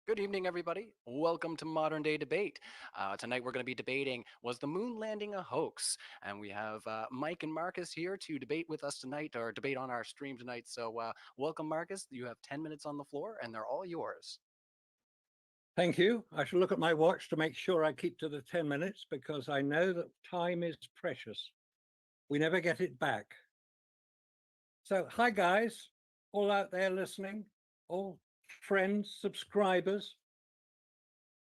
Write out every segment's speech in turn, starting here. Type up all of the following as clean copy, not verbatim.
Good evening, everybody. Welcome to Modern Day Debate. Tonight, we're going to be debating, was the moon landing a hoax? And we have Mike and Marcus here to debate with us tonight, or debate on our stream tonight. So, welcome, Marcus. You have 10 minutes on the floor, and they're all yours. Thank you. I shall look at my watch to make sure I keep to the 10 minutes because I know that time is precious. We never get it back. So, hi, guys, all out there listening, all friends, subscribers,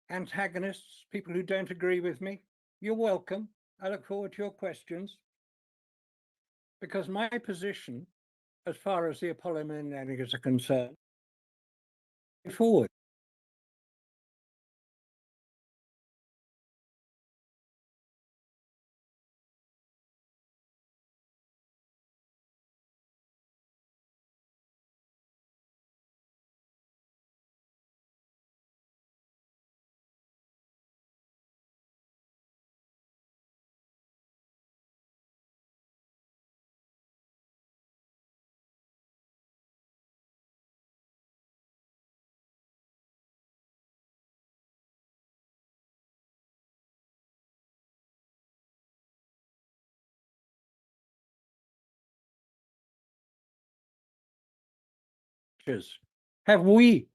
antagonists, people who don't agree with me. You're welcome. I look forward to your questions because my position, as far as the Apollo moon landings are concerned, forward. Have we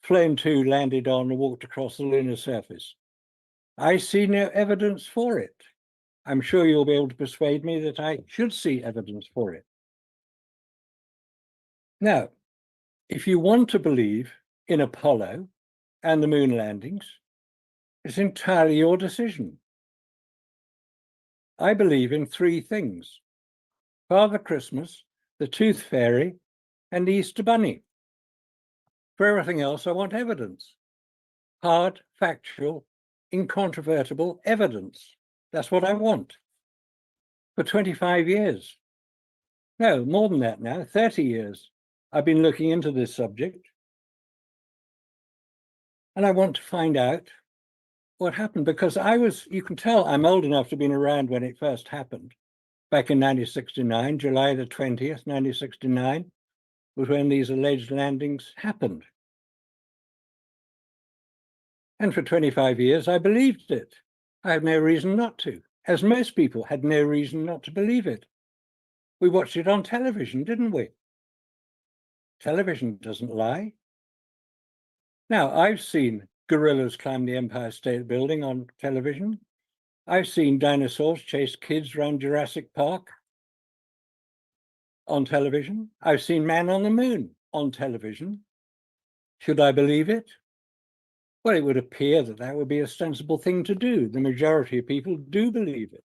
flown to, landed on, and walked across the lunar surface? I see no evidence for it. I'm sure you'll be able to persuade me that I should see evidence for it. Now, if you want to believe in Apollo and the moon landings, it's entirely your decision. I believe in three things: Father Christmas, the Tooth Fairy, and the Easter Bunny. For everything else, I want evidence. Hard, factual, incontrovertible evidence. That's what I want. For 25 years. No, more than that now, 30 years. I've been looking into this subject. And I want to find out what happened because you can tell I'm old enough to have been around when it first happened. Back in 1969, July the 20th, 1969, was when these alleged landings happened. And for 25 years, I believed it. I had no reason not to, as most people had no reason not to believe it. We watched it on television, didn't we? Television doesn't lie. Now, I've seen gorillas climb the Empire State Building on television. I've seen dinosaurs chase kids around Jurassic Park on television. I've seen Man on the Moon on television. Should I believe it? Well, it would appear that that would be a sensible thing to do. The majority of people do believe it.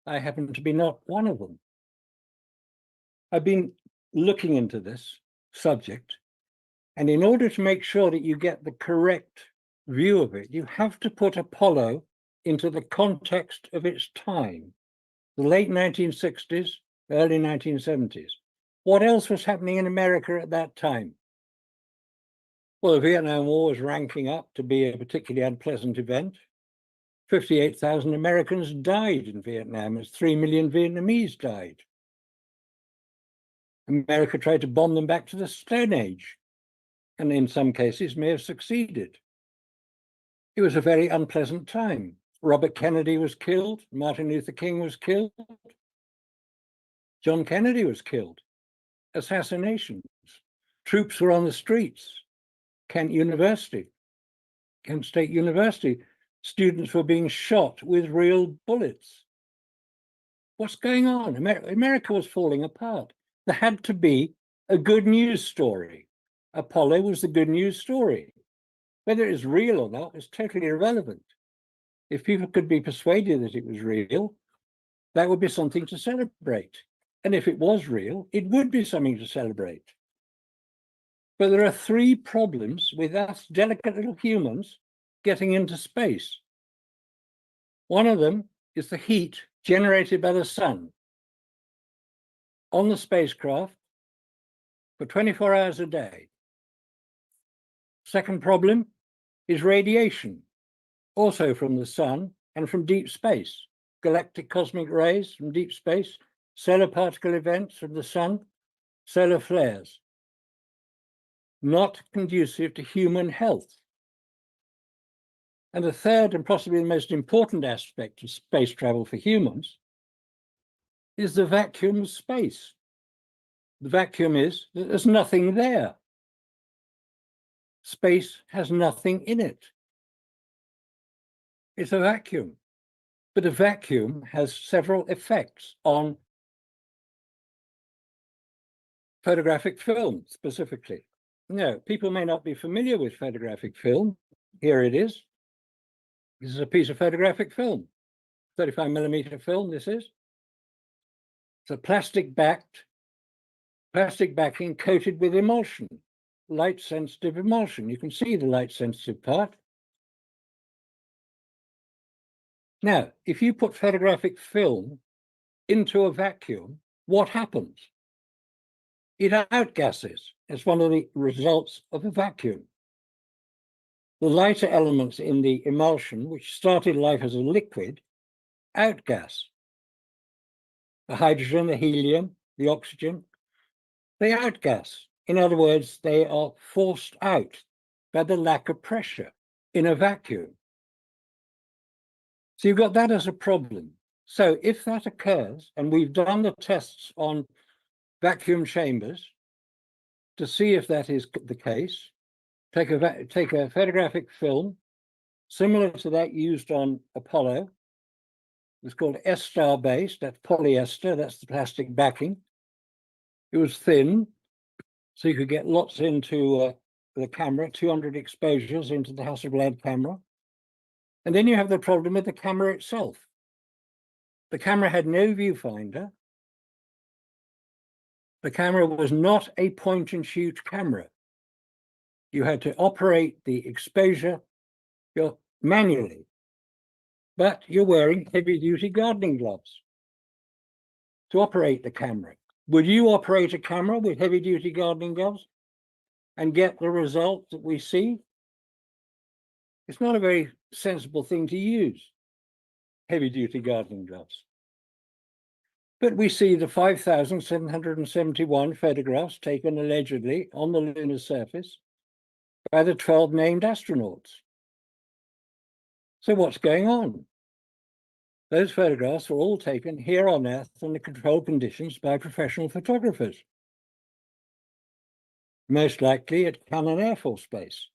I happen to be not one of them. I've been looking into this subject, and in order to make sure that you get the correct view of it, you have to put Apollo into the context of its time, the late 1960s, early 1970s. What else was happening in America at that time? Well, the Vietnam War was ranking up to be a particularly unpleasant event. 58,000 Americans died in Vietnam as 3 million Vietnamese died. America tried to bomb them back to the Stone Age, and in some cases may have succeeded. It was a very unpleasant time. Robert Kennedy was killed, Martin Luther King was killed, John Kennedy was killed. Assassinations. Troops were on the streets. Kent State University, students were being shot with real bullets. What's going on? America was falling apart. There had to be a good news story. Apollo was the good news story. Whether it's real or not is totally irrelevant. If people could be persuaded that it was real, that would be something to celebrate. And if it was real, it would be something to celebrate. But there are three problems with us delicate little humans getting into space. One of them is the heat generated by the sun on the spacecraft for 24 hours a day. Second problem is radiation, also from the sun and from deep space, galactic cosmic rays from deep space, solar particle events from the sun, solar flares. not conducive to human health. And the third and possibly the most important aspect of space travel for humans is the vacuum of space. The vacuum is that there's nothing there. Space has nothing in it. It's a vacuum. But a vacuum has several effects on photographic film specifically. No, people may not be familiar with photographic film. Here it is. This is a piece of photographic film, 35mm film this is. It's a plastic backing coated with emulsion, light sensitive emulsion. You can see the light sensitive part. Now, if you put photographic film into a vacuum, what happens? It outgasses. It's one of the results of a vacuum. The lighter elements in the emulsion, which started life as a liquid, outgas. The hydrogen, the helium, the oxygen, they outgas. In other words, they are forced out by the lack of pressure in a vacuum. So you've got that as a problem. So if that occurs, and we've done the tests on vacuum chambers to see if that is the case, take a photographic film similar to that used on Apollo. It's called S-star based, that's polyester, that's the plastic backing. It was thin, so you could get lots into the camera, 200 exposures into the Hasselblad camera. And then you have the problem with the camera itself. The camera had no viewfinder. The camera was not a point and shoot camera. You had to operate the exposure manually, but you're wearing heavy duty gardening gloves to operate the camera. Would you operate a camera with heavy duty gardening gloves and get the result that we see? It's not a very sensible thing to use, heavy duty gardening gloves. But we see the 5,771 photographs taken allegedly on the lunar surface by the 12 named astronauts. So what's going on? Those photographs were all taken here on Earth under controlled conditions by professional photographers, most likely at Cannon Air Force Base,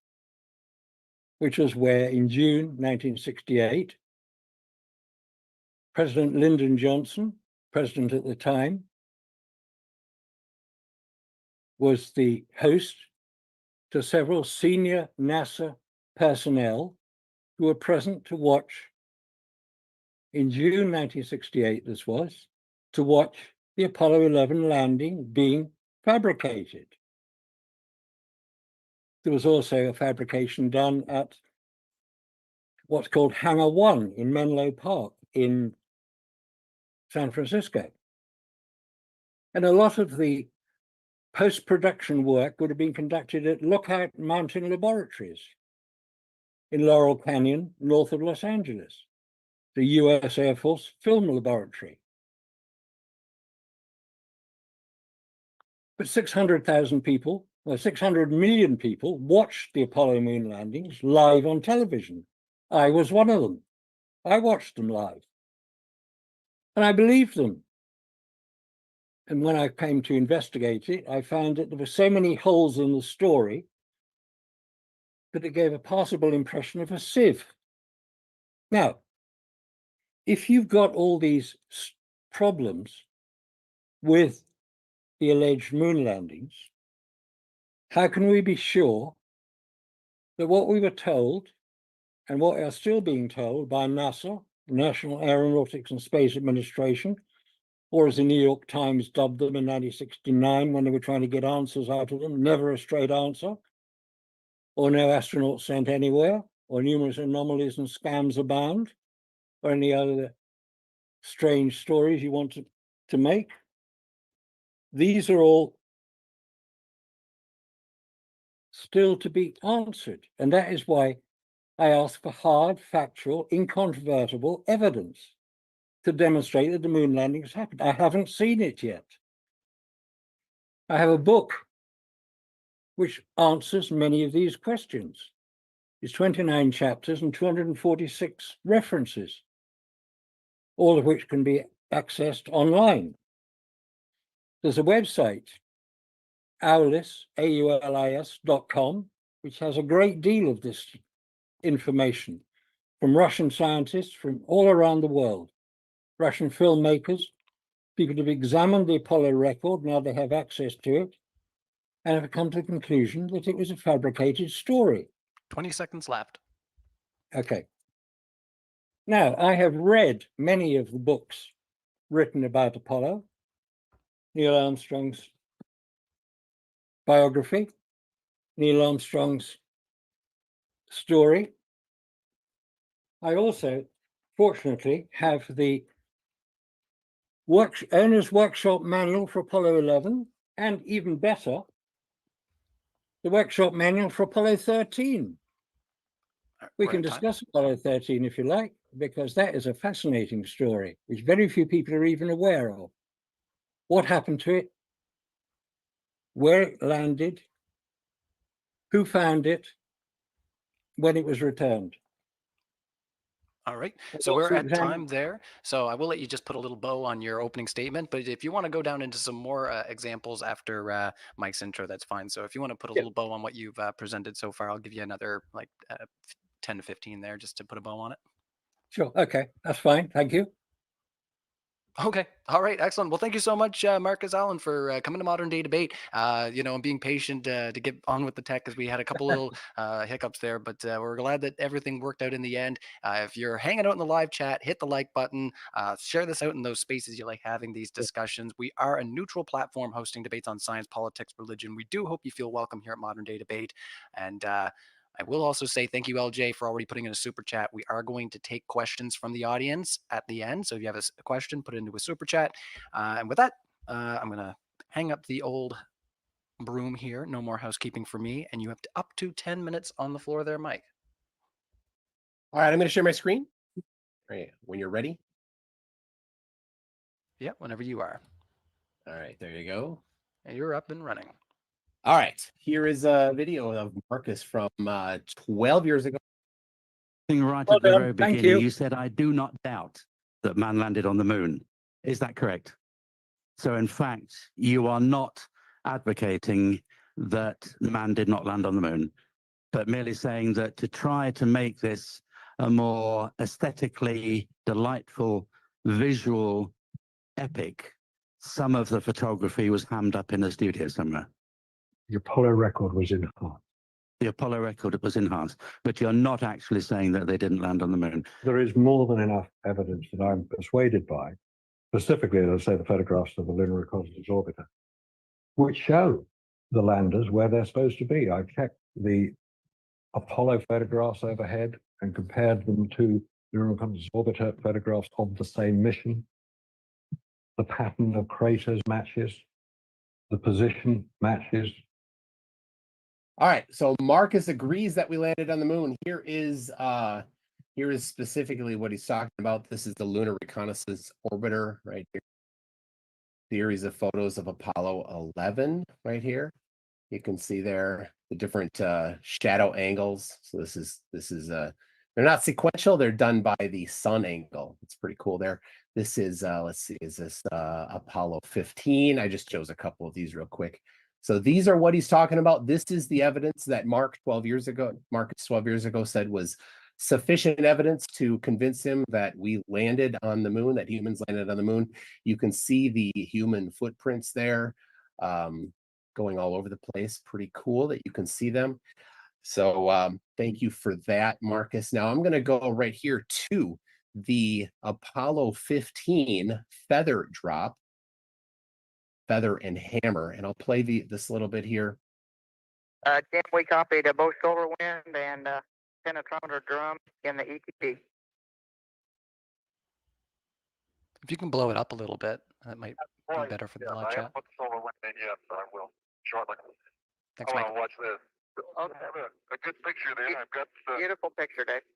which was where in June 1968, President Lyndon Johnson, president at the time, was the host to several senior NASA personnel who were present to watch, in June 1968 this was, to watch the Apollo 11 landing being fabricated. There was also a fabrication done at what's called Hangar 1 in Menlo Park in San Francisco. And a lot of the post-production work would have been conducted at Lookout Mountain Laboratories in Laurel Canyon, north of Los Angeles, the US Air Force Film Laboratory. But 600,000 people, or 600 million people watched the Apollo moon landings live on television. I was one of them. I watched them live. And I believed them. And when I came to investigate it, I found that there were so many holes in the story that it gave a possible impression of a sieve. Now, if you've got all these problems with the alleged moon landings, how can we be sure that what we were told and what are still being told by NASA, the National Aeronautics and Space Administration, or as the New York Times dubbed them in 1969 when they were trying to get answers out of them, never a straight answer, or no astronauts sent anywhere, or numerous anomalies and scams abound, or any other strange stories you want to make. These are all still to be answered. And that is why I ask for hard, factual, incontrovertible evidence to demonstrate that the moon landing has happened. I haven't seen it yet. I have a book which answers many of these questions. It's 29 chapters and 246 references, all of which can be accessed online. There's a website, aulis.com, which has a great deal of this information from Russian scientists from all around the world, Russian filmmakers, people have examined the Apollo record, now they have access to it, and have come to the conclusion that it was a fabricated story. 20 seconds left. Okay. Now, I have read many of the books written about Apollo, Neil Armstrong's biography, Neil Armstrong's story. I also, fortunately, have the owner's workshop manual for Apollo 11, and even better, the workshop manual for Apollo 13. We can discuss Apollo 13 if you like, because that is a fascinating story, which very few people are even aware of. What happened to it, where it landed, who found it, when it was returned. All right. So we're at time there. So I will let you just put a little bow on your opening statement. But if you want to go down into some more examples after Mike's intro, that's fine. So if you want to put a little bow on what you've presented so far, I'll give you another like 10 to 15 there just to put a bow on it. Sure. Okay. That's fine. Thank you. Okay. All right. Excellent. Well, thank you so much, Marcus Allen, for coming to Modern Day Debate. And being patient to get on with the tech because we had a couple little hiccups there, but we're glad that everything worked out in the end. If you're hanging out in the live chat, hit the like button. Share this out in those spaces you like having these discussions. We are a neutral platform hosting debates on science, politics, religion. We do hope you feel welcome here at Modern Day Debate, and I will also say thank you, LJ, for already putting in a super chat. We are going to take questions from the audience at the end. So if you have a question, put it into a super chat. And with that, I'm going to hang up the old broom here. No more housekeeping for me. And you have up to 10 minutes on the floor there, Mike. All right, I'm going to share my screen. All right, when you're ready. Yeah, whenever you are. All right, there you go. And you're up and running. All right, here is a video of Marcus from 12 years ago. Right at the very beginning, you said, I do not doubt that man landed on the moon. Is that correct? So in fact, you are not advocating that man did not land on the moon, but merely saying that to try to make this a more aesthetically delightful visual epic, some of the photography was hammed up in a studio somewhere. The Apollo record was enhanced. The Apollo record was enhanced, but you're not actually saying that they didn't land on the moon. There is more than enough evidence that I'm persuaded by, specifically, as I say, the photographs of the Lunar Reconnaissance Orbiter, which show the landers where they're supposed to be. I've checked the Apollo photographs overhead and compared them to Lunar Reconnaissance Orbiter photographs of the same mission. The pattern of craters matches, the position matches. All right, so Marcus agrees that we landed on the moon. Here is specifically what he's talking about. This is the Lunar Reconnaissance Orbiter right here. Series of photos of Apollo 11 right here. You can see there the different shadow angles. So this is they're not sequential. They're done by the sun angle. It's pretty cool there. This is let's see, is this Apollo 15? I just chose a couple of these real quick. So these are what he's talking about. This is the evidence that Marcus 12 years ago said was sufficient evidence to convince him that we landed on the moon, that humans landed on the moon. You can see the human footprints there going all over the place. Pretty cool that you can see them. So thank you for that, Marcus. Now I'm going to go right here to the Apollo 15 feather drop. Feather and hammer, and I'll play this little bit here. Jim, we copied both solar wind and penetrometer drum in the ETP. If you can blow it up a little bit, that might be better for the live chat. I haven't put the solar wind in yet, but I will shortly. Thanks, I Mike. want to watch this. Okay. I have a good picture there. I've got Beautiful picture, Dave.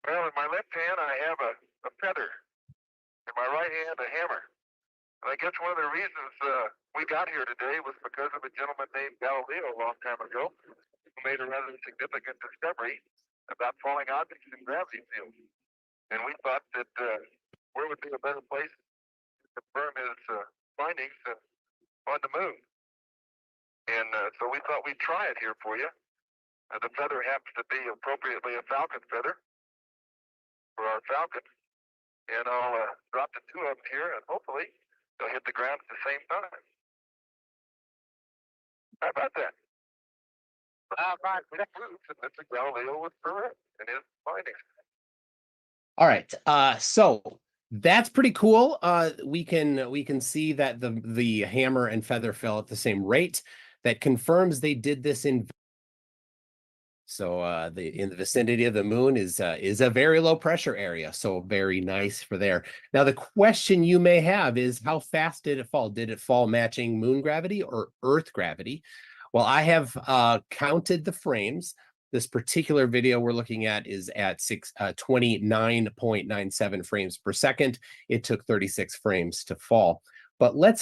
well, in my left hand I have a feather. In my right hand, a hammer. And I guess one of the reasons we got here today was because of a gentleman named Galileo a long time ago who made a rather significant discovery about falling objects in gravity fields. And we thought that where would be a better place to confirm his findings than on the moon. And so we thought we'd try it here for you. The feather happens to be appropriately a falcon feather for our falcon. And I'll drop the two of them here, and hopefully they'll hit the ground at the same time. How about that? Right. That proves that Mr. Galileo was correct in his findings. All right. So that's pretty cool. We can see that the hammer and feather fell at the same rate. That confirms they did this in. So in the vicinity of the moon is a very low pressure area. So very nice for there. Now the question you may have is, how fast did it fall? Did it fall matching moon gravity or Earth gravity? Well, I have counted the frames. This particular video we're looking at is at 29.97 frames per second. It took 36 frames to fall. But I'll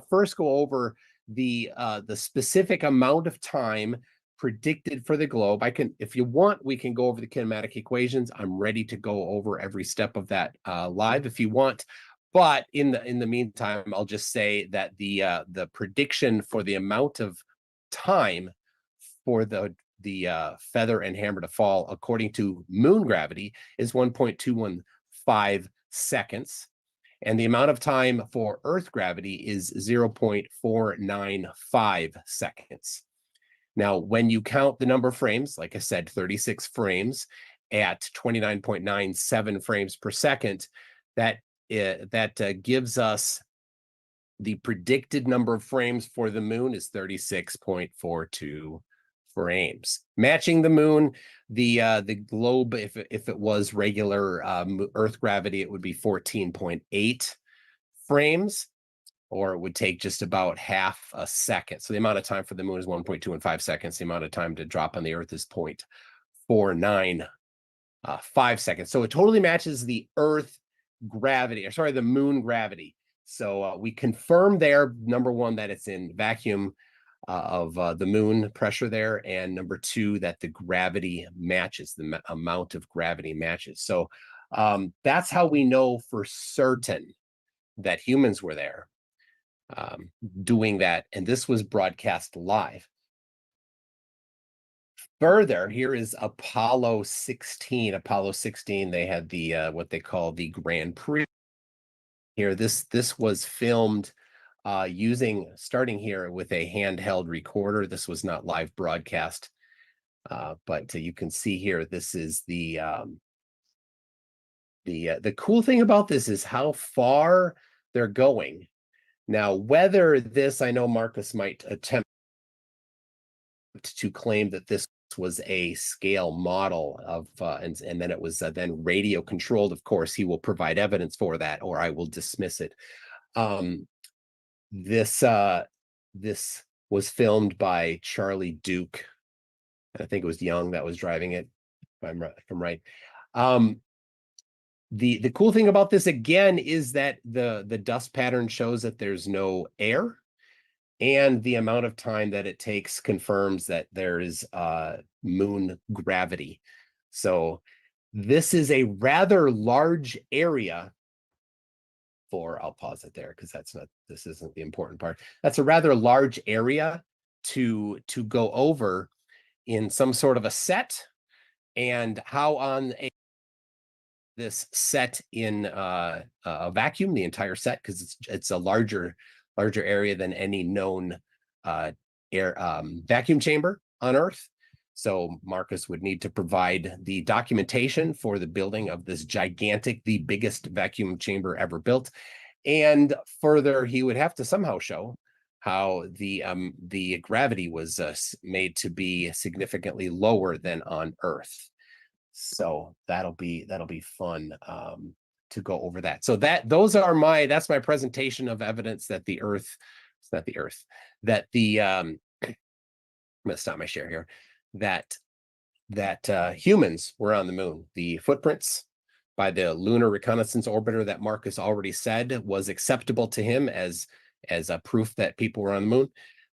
first go over the specific amount of time predicted for the globe. If you want, we can go over the kinematic equations. I'm ready to go over every step of that live if you want. But in the meantime, I'll just say that the prediction for the amount of time for the feather and hammer to fall according to moon gravity is 1.215 seconds. And the amount of time for Earth gravity is 0.495 seconds. Now, when you count the number of frames, like I said, 36 frames at 29.97 frames per second, that gives us the predicted number of frames for the moon is 36.42 frames. Matching the moon, the globe, if it was regular Earth gravity, it would be 14.8 frames, or it would take just about half a second. So the amount of time for the moon is 1.215 seconds. The amount of time to drop on the Earth is 0.495 seconds. So it totally matches the Earth gravity, or sorry, the moon gravity. So we confirm there, number one, that it's in vacuum of the moon pressure there, and number two, that the gravity matches, the amount of gravity matches. So that's how we know for certain that humans were there doing that, and this was broadcast live. Further, here is Apollo 16. Apollo 16, they had the what they call the Grand Prix. Here, this was filmed starting here with a handheld recorder. This was not live broadcast, but you can see here, this is the cool thing about this is how far they're going. Now, whether this, I know Marcus might attempt to claim that this was a scale model of, and then it was then radio controlled. Of course, he will provide evidence for that, or I will dismiss it. This was filmed by Charlie Duke. I think it was Young that was driving it, if I'm right. The cool thing about this again is that the dust pattern shows that there's no air, and the amount of time that it takes confirms that there is moon gravity. So this is a rather large area for, I'll pause it there because this isn't the important part. That's a rather large area to go over in some sort of a set, and how on this set in a vacuum, the entire set, because it's a larger area than any known vacuum chamber on Earth. So Marcus would need to provide the documentation for the building of this gigantic, the biggest vacuum chamber ever built. And further, he would have to somehow show how the gravity was made to be significantly lower than on Earth. So that'll be fun to go over that. So that's my presentation of evidence that the Earth, I'm gonna stop my share here, that humans were on the moon. The footprints by the Lunar Reconnaissance Orbiter that Marcus already said was acceptable to him as a proof that people were on the moon.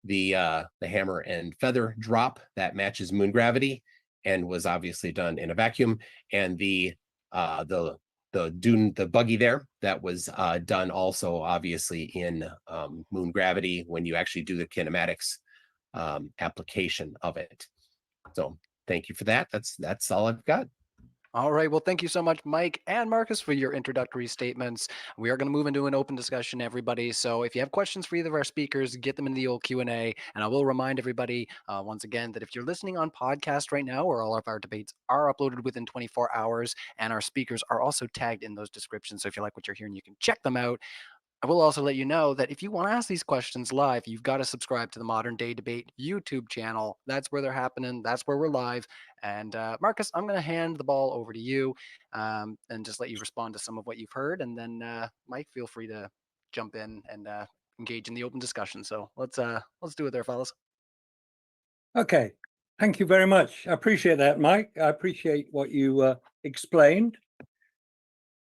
The hammer and feather drop that matches moon gravity and was obviously done in a vacuum, and the buggy there that was done also obviously in moon gravity when you actually do the kinematics application of it. So thank you for that. That's all I've got. All right. Well, thank you so much, Mike and Marcus, for your introductory statements. We are going to move into an open discussion, everybody. So if you have questions for either of our speakers, get them in the old Q&A. And I will remind everybody once again that if you're listening on podcast right now, where all of our debates are uploaded within 24 hours, and our speakers are also tagged in those descriptions. So if you like what you're hearing, you can check them out. I will also let you know that if you want to ask these questions live, you've got to subscribe to the Modern Day Debate YouTube channel. That's where they're happening. That's where we're live. And Marcus, I'm going to hand the ball over to you and just let you respond to some of what you've heard. And then Mike, feel free to jump in and engage in the open discussion. So let's do it there, fellas. Okay. Thank you very much. I appreciate that, Mike. I appreciate what you explained.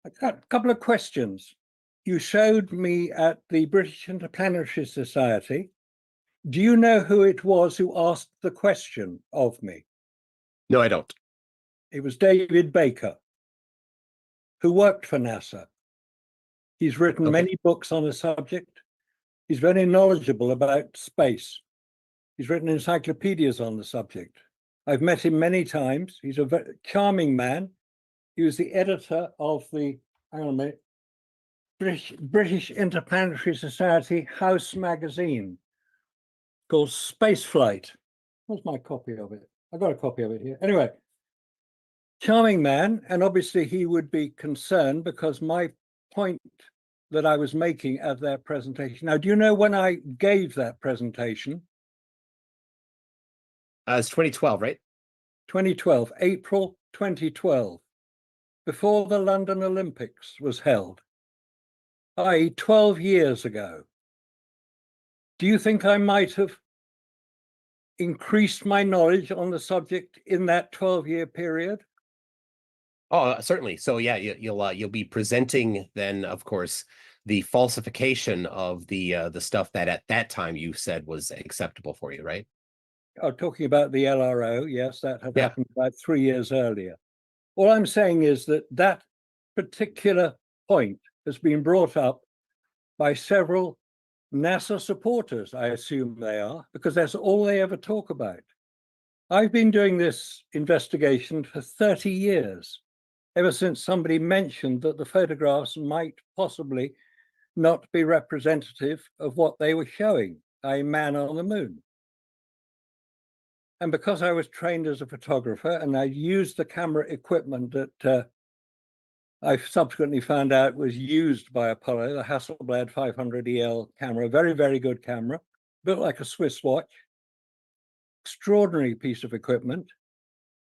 I got a couple of questions. You showed me at the British Interplanetary Society. Do you know who it was who asked the question of me? No, I don't. It was David Baker, who worked for NASA. He's written many books on the subject. He's very knowledgeable about space. He's written encyclopedias on the subject. I've met him many times. He's a very charming man. He was the editor of the, hang on a minute, British Interplanetary Society House magazine called Spaceflight. Where's my copy of it? I've got a copy of it here. Anyway, charming man, and obviously he would be concerned because my point that I was making at that presentation. Now, do you know when I gave that presentation? It's 2012, right? 2012, April 2012, before the London Olympics was held, i.e. 12 years ago. Do you think I might have increased my knowledge on the subject in that 12-year period? Oh, certainly. So yeah, you'll be presenting then, of course, the falsification of the stuff that at that time you said was acceptable for you, right? Oh, talking about the LRO, yes, that had happened about 3 years earlier. All I'm saying is that that particular point has been brought up by several NASA supporters, I assume they are, because that's all they ever talk about. I've been doing this investigation for 30 years, ever since somebody mentioned that the photographs might possibly not be representative of what they were showing, a man on the moon. And because I was trained as a photographer and I used the camera equipment that I subsequently found out was used by Apollo, the Hasselblad 500 EL camera, very, very good camera, built like a Swiss watch, extraordinary piece of equipment.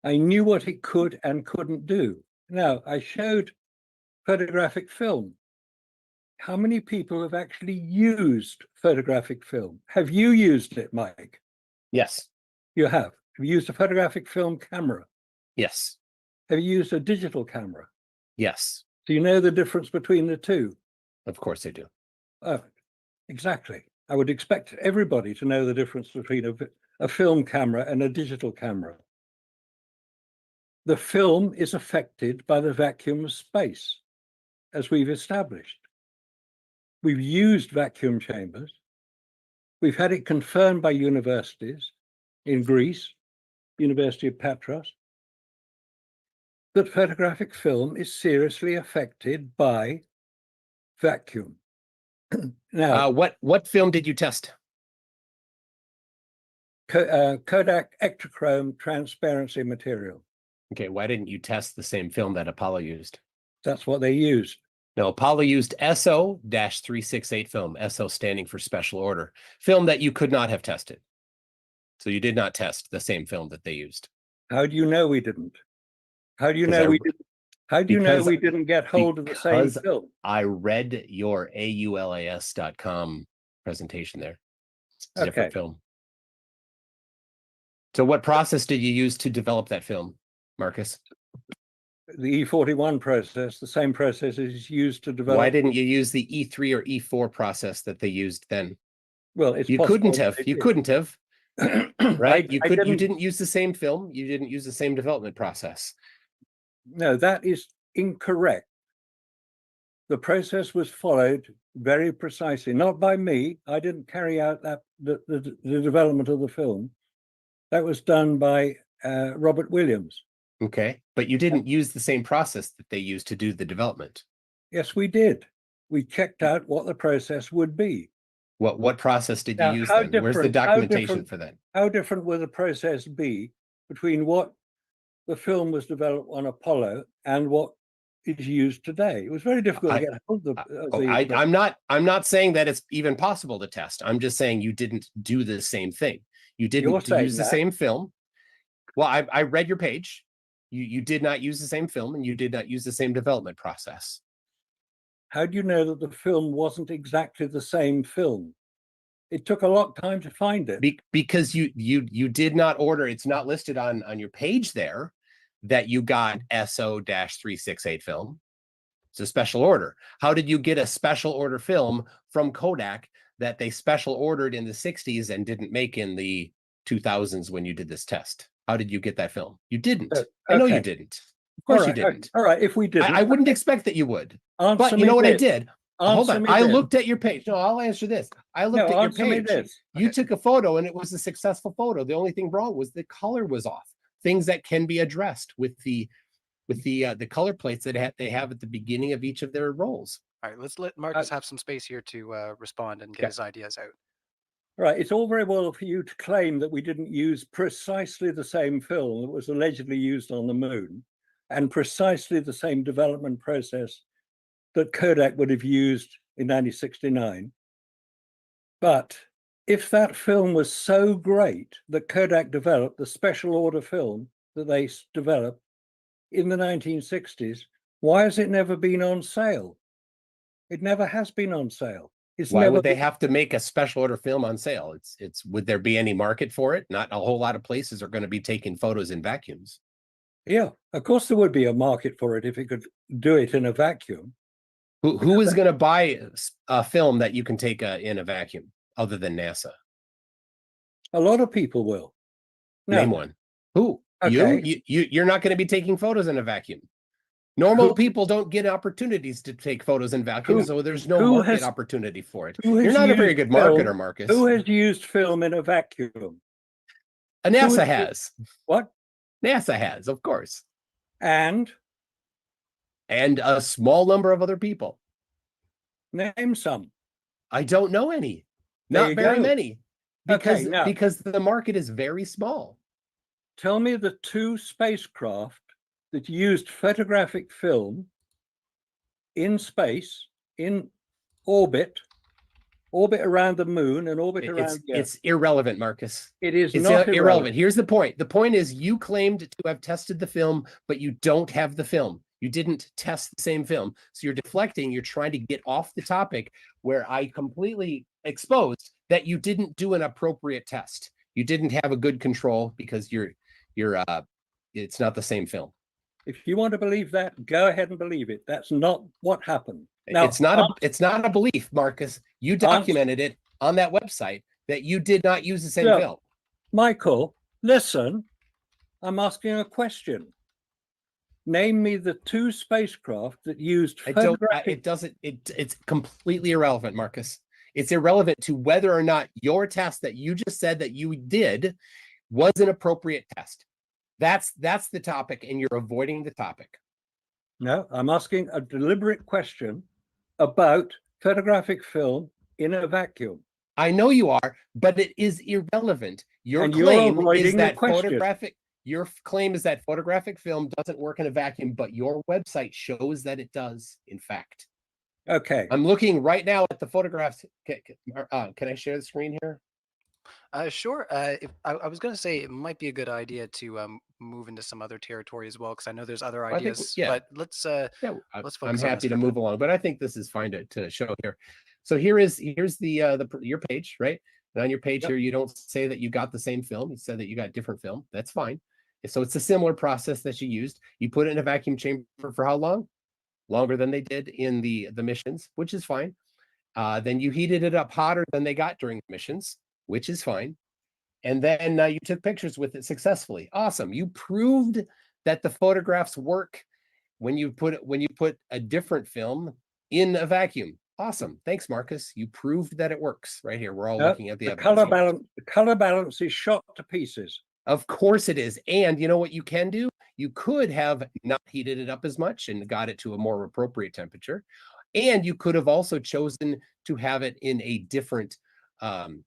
I knew what it could and couldn't do. Now, I showed photographic film. How many people have actually used photographic film? Have you used it, Mike? Yes. You have. Have you used a photographic film camera? Yes. Have you used a digital camera? Yes. Do you know the difference between the two? Of course I do. Exactly. I would expect everybody to know the difference between a film camera and a digital camera. The film is affected by the vacuum of space, as we've established. We've used vacuum chambers. We've had it confirmed by universities in Greece, University of Patras, that photographic film is seriously affected by vacuum. Now, what film did you test? Kodak Ektachrome transparency material. Okay, why didn't you test the same film that Apollo used? That's what they used. No, Apollo used SO-368 film, SO standing for special order, film that you could not have tested. So you did not test the same film that they used. How do you know we didn't? How do you know we didn't? How do you know we didn't get hold of the same film? I read your aulas.com presentation there. It's a different film. So what process did you use to develop that film, Marcus? the E41 process, the same process is used to develop. Why didn't you use the E3 or E4 process that they used then? Well, it's you possible couldn't have. they You did. couldn't have. Right? You didn't, didn't use the same film. You didn't use the same development process. No, that is incorrect. The process was followed very precisely, not by me. I didn't carry out the development of the film. That was done by Robert Williams. Okay, but you didn't use the same process that they used to do the development. Yes, we did. We checked out what the process would be. What process did you use then? Where's the documentation for that? How different would the process be between what the film was developed on Apollo and what is used today? It was very difficult to get hold of I'm not saying that it's even possible to test. I'm just saying you didn't do the same thing. You didn't use the same film. Well, I read your page. You did not use the same film, and you did not use the same development process. How do you know that the film wasn't exactly the same film? It took a lot of time to find it. Because you did not order. It's not listed on your page there that you got SO-368 film. It's a special order. How did you get a special order film from Kodak that they special ordered in the 60s and didn't make in the 2000s when you did this test? How did you get that film? You didn't. Okay. I know you didn't. Of course you didn't. All right, if we did, I wouldn't expect that you would. But you know what I did? Hold on. I looked at your page. No, I'll answer this. I looked at your page. You took a photo and it was a successful photo. The only thing wrong was the color was off. Things that can be addressed with the color plates that they have at the beginning of each of their roles. All right, let's let Marcus have some space here to respond and get his ideas out. Right, it's all very well for you to claim that we didn't use precisely the same film that was allegedly used on the moon and precisely the same development process that Kodak would have used in 1969. But if that film was so great that Kodak developed the special order film that they developed in the 1960s, why has it never been on sale? It never has been on sale. Why would they have to make a special order film on sale? It's would there be any market for it? Not a whole lot of places are going to be taking photos in vacuums. Yeah, of course there would be a market for it if it could do it in a vacuum. Who is going to buy a film that you can take in a vacuum other than NASA? A lot of people will. Name one. Who? Okay. You're not going to be taking photos in a vacuum. Normal people don't get opportunities to take photos in vacuum, so there's no market opportunity for it. You're not a very good marketer, Marcus. Who has used film in a vacuum? NASA has. What? NASA has, of course. And a small number of other people. Name some. I don't know any. Not very many. Because the market is very small. Tell me the two spacecraft that used photographic film in space, in orbit around the moon and orbit around Earth. It's irrelevant, Marcus. It's not irrelevant. Here's the point. The point is you claimed to have tested the film, but you don't have the film. You didn't test the same film. So you're deflecting. You're trying to get off the topic where I completely exposed that you didn't do an appropriate test. You didn't have a good control because it's not the same film. If you want to believe that, go ahead and believe it. That's not what happened. Now, it's not a belief, Marcus. You documented it on that website that you did not use the same film. Michael, listen. I'm asking a question. Name me the two spacecraft that used photographic. It's completely irrelevant, Marcus. It's irrelevant to whether or not your test that you just said that you did was an appropriate test. That's the topic, and you're avoiding the topic. No, I'm asking a deliberate question about photographic film in a vacuum. I know you are, but it is irrelevant. Your claim is that photographic film doesn't work in a vacuum, but your website shows that it does, in fact. Okay. I'm looking right now at the photographs. Can I share the screen here? Sure. I was going to say it might be a good idea to move into some other territory as well, because I know there's other ideas. But let's focus. I'm happy to move along, but I think this is fine to show here. So here's your page, right? And on your page here, you don't say that you got the same film. You said that you got different film. That's fine. So it's a similar process that you used. You put it in a vacuum chamber for how long? Longer than they did in the missions, which is fine. Then you heated it up hotter than they got during the missions, which is fine. And then you took pictures with it successfully. Awesome. You proved that the photographs work when you put a different film in a vacuum. Awesome. Thanks, Marcus. You proved that it works right here. We're all looking at the color balance. The color balance is shot to pieces. Of course it is. And you know what you can do? You could have not heated it up as much and got it to a more appropriate temperature. And you could have also chosen to have it in a different amount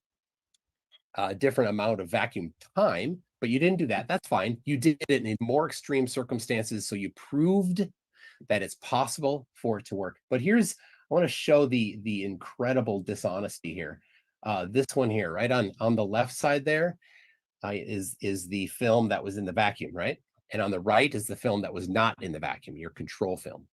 of vacuum time, but you didn't do that. That's fine. You did it in more extreme circumstances. So you proved that it's possible for it to work. But I want to show the incredible dishonesty here. This one here, right on the left side there, is the film that was in the vacuum, right? And on the right is the film that was not in the vacuum, your control film.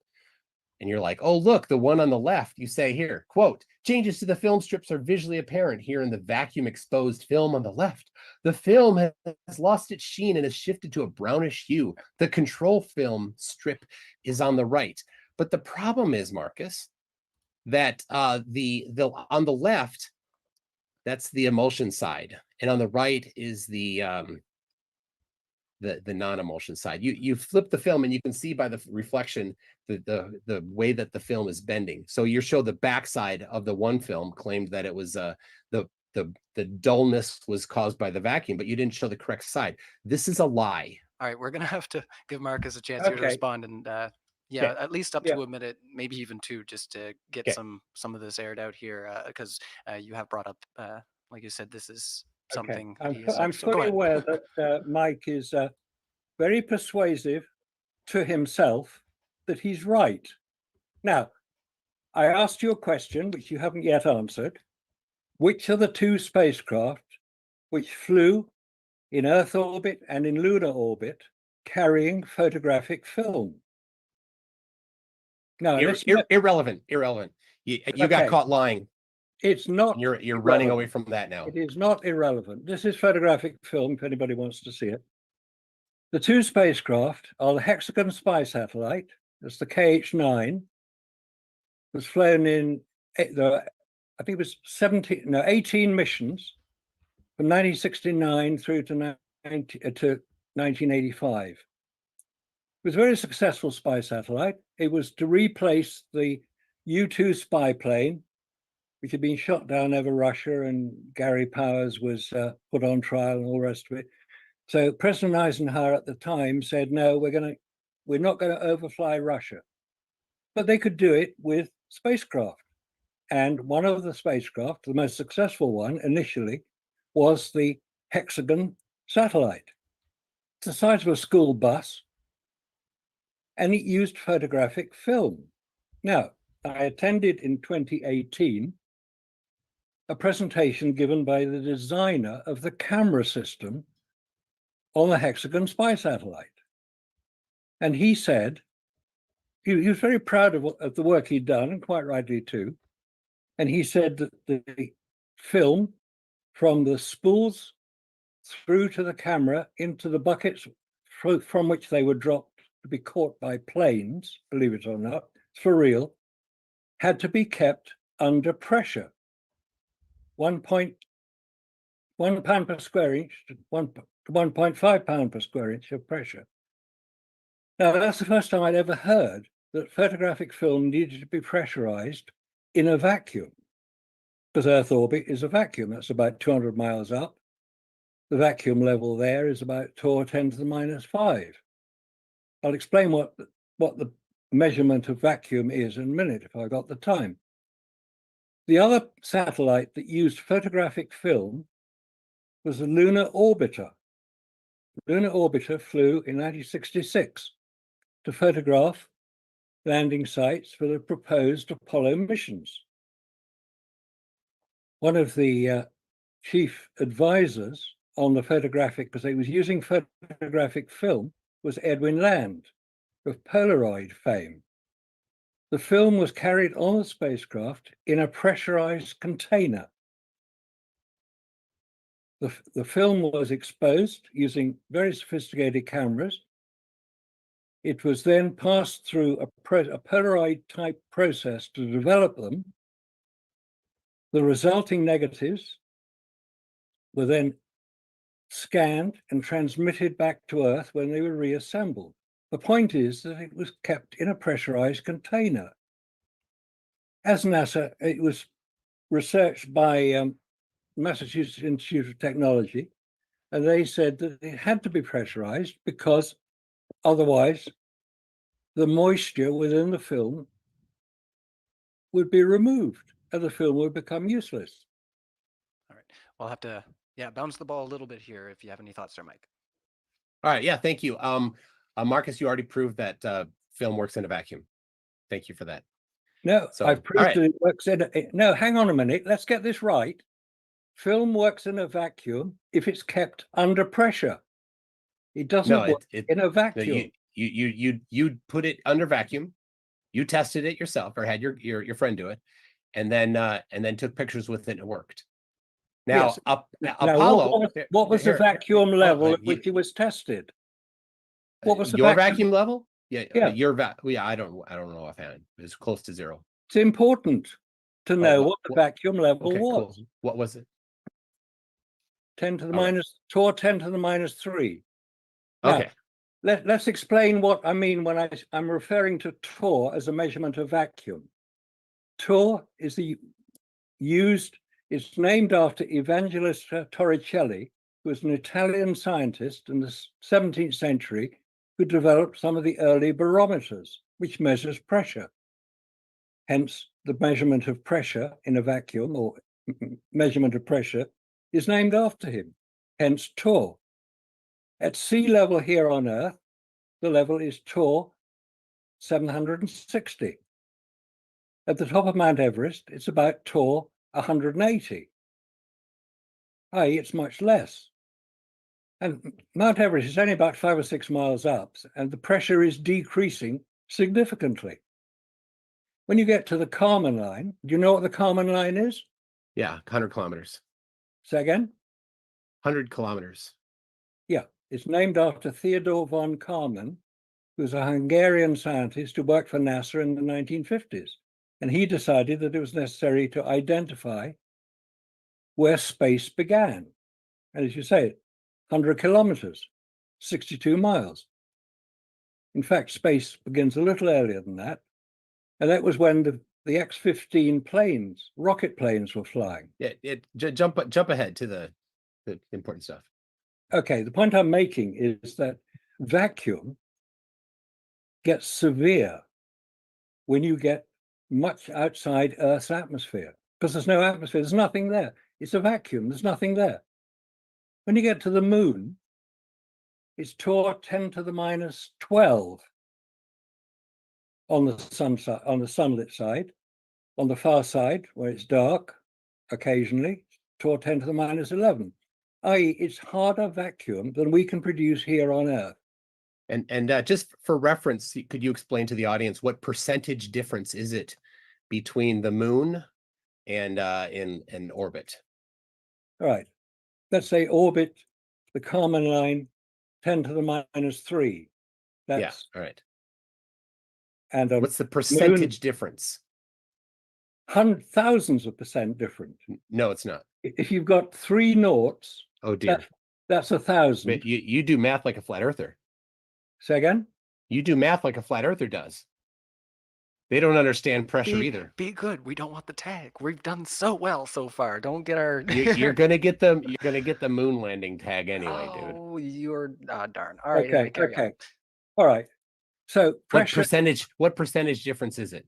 And you're like, oh, look, the one on the left, you say here, quote, changes to the film strips are visually apparent here in the vacuum exposed film on the left. The film has lost its sheen and has shifted to a brownish hue. The control film strip is on the right. But the problem is, Marcus, that the on the left, that's the emulsion side. And on the right is the non-emulsion side. You flip the film and you can see by the reflection the way that the film is bending. So you show the backside of the one film claimed that it was the dullness was caused by the vacuum, but you didn't show the correct side. This is a lie. All right, we're gonna have to give Marcus a chance here to respond, and at least up to a minute, maybe even two, just to get some of this aired out here, because you have brought up, like you said, this is something. I'm fully aware that Mike is very persuasive to himself that he's right. Now, I asked you a question which you haven't yet answered. Which are the two spacecraft which flew in Earth orbit and in lunar orbit carrying photographic film? No, irrelevant. You got caught lying. It's not. You're running away from that now. It is not irrelevant. This is photographic film, if anybody wants to see it. The two spacecraft are the Hexagon spy satellite. That's the KH-9. It was flown in, I think it was 18 missions from 1969 through to 1985. It was a very successful spy satellite. It was to replace the U-2 spy plane, which had been shot down over Russia, and Gary Powers was put on trial and all the rest of it. So President Eisenhower at the time said, no, we're not going to overfly Russia. But they could do it with spacecraft. And one of the spacecraft, the most successful one initially, was the Hexagon satellite. It's the size of a school bus, and it used photographic film. Now, I attended in 2018 a presentation given by the designer of the camera system on the Hexagon spy satellite. And he said, he was very proud of the work he'd done, and quite rightly too. And he said that the film from the spools through to the camera into the buckets from which they were dropped to be caught by planes, believe it or not, it's for real, had to be kept under pressure. 1 pound per square inch to 1.5 pound per square inch of pressure. Now, that's the first time I'd ever heard that photographic film needed to be pressurized in a vacuum, because Earth orbit is a vacuum. That's about 200 miles up. The vacuum level there is about 2 or 10 to the -5. I'll explain what the measurement of vacuum is in a minute if I got the time. The other satellite that used photographic film was the Lunar Orbiter. The Lunar Orbiter flew in 1966 to photograph landing sites for the proposed Apollo missions. One of the chief advisors on the photographic, because he was using photographic film, was Edwin Land of Polaroid fame. The film was carried on the spacecraft in a pressurized container. The film was exposed using very sophisticated cameras. It was then passed through a Polaroid type process to develop them. The resulting negatives were then scanned and transmitted back to Earth when they were reassembled. The point is that it was kept in a pressurized container. As NASA, it was researched by Massachusetts Institute of Technology, and they said that it had to be pressurized because otherwise the moisture within the film would be removed and the film would become useless. All right. We'll have to, bounce the ball a little bit here if you have any thoughts there, Mike. All right. Yeah. Thank you. Marcus, you already proved that film works in a vacuum. Thank you for that. No, So, I've proved all right. that it works in no, hang on a minute. Let's get this right. Film works in a vacuum if it's kept under pressure. It doesn't work in a vacuum. You put it under vacuum. You tested it yourself, or had your friend do it, and then took pictures with it, and it worked. Now, yes. Apollo. What was the vacuum level at which it was tested? What was your vacuum level? Yeah. I don't know offhand. It's close to zero. It's important to know what the vacuum level was. Cool. What was it? 10 to the minus 3. Okay. Now, let's explain what I mean when I'm referring to torr as a measurement of vacuum. Torr is it's named after Evangelista Torricelli, who was an Italian scientist in the 17th century who developed some of the early barometers, which measures pressure. Hence, the measurement of pressure in a vacuum, or measurement of pressure, is named after him, hence torr. At sea level here on Earth, the level is torr 760. At the top of Mount Everest, it's about torr 180, i.e. it's much less. And Mount Everest is only about 5 or 6 miles up, and the pressure is decreasing significantly. When you get to the Kármán line, do you know what the Kármán line is? Yeah, 100 kilometers. Say again? 100 kilometers. Yeah, it's named after Theodor von Kármán, who was a Hungarian scientist who worked for NASA in the 1950s. And he decided that it was necessary to identify where space began. And as you say, 100 kilometers, 62 miles. In fact, space begins a little earlier than that. And that was when the X-15 planes, rocket planes, were flying. Yeah, jump ahead to the important stuff. Okay, the point I'm making is that vacuum gets severe when you get much outside Earth's atmosphere, because there's no atmosphere, there's nothing there. It's a vacuum, there's nothing there. When you get to the moon, it's torr 10 to the minus 12 on the sunlit side. On the far side, where it's dark, occasionally, torr 10 to the minus 11, i.e. it's harder vacuum than we can produce here on Earth. And just for reference, could you explain to the audience what percentage difference is it between the moon and in orbit? All right, let's say orbit, the Kármán line, 10 to the minus 3. That's all right. And what's the percentage difference? Thousands of percent different. No, it's not. If you've got 3 noughts, oh dear, that's 1,000. You do math like a flat earther. Say again? You do math like a flat earther does. They don't understand pressure either. Be good. We don't want the tag. We've done so well so far. Don't get our. You're gonna get the moon landing tag anyway, dude. Oh, you're darn. All right. Okay. All right. So pressure. What percentage difference is it?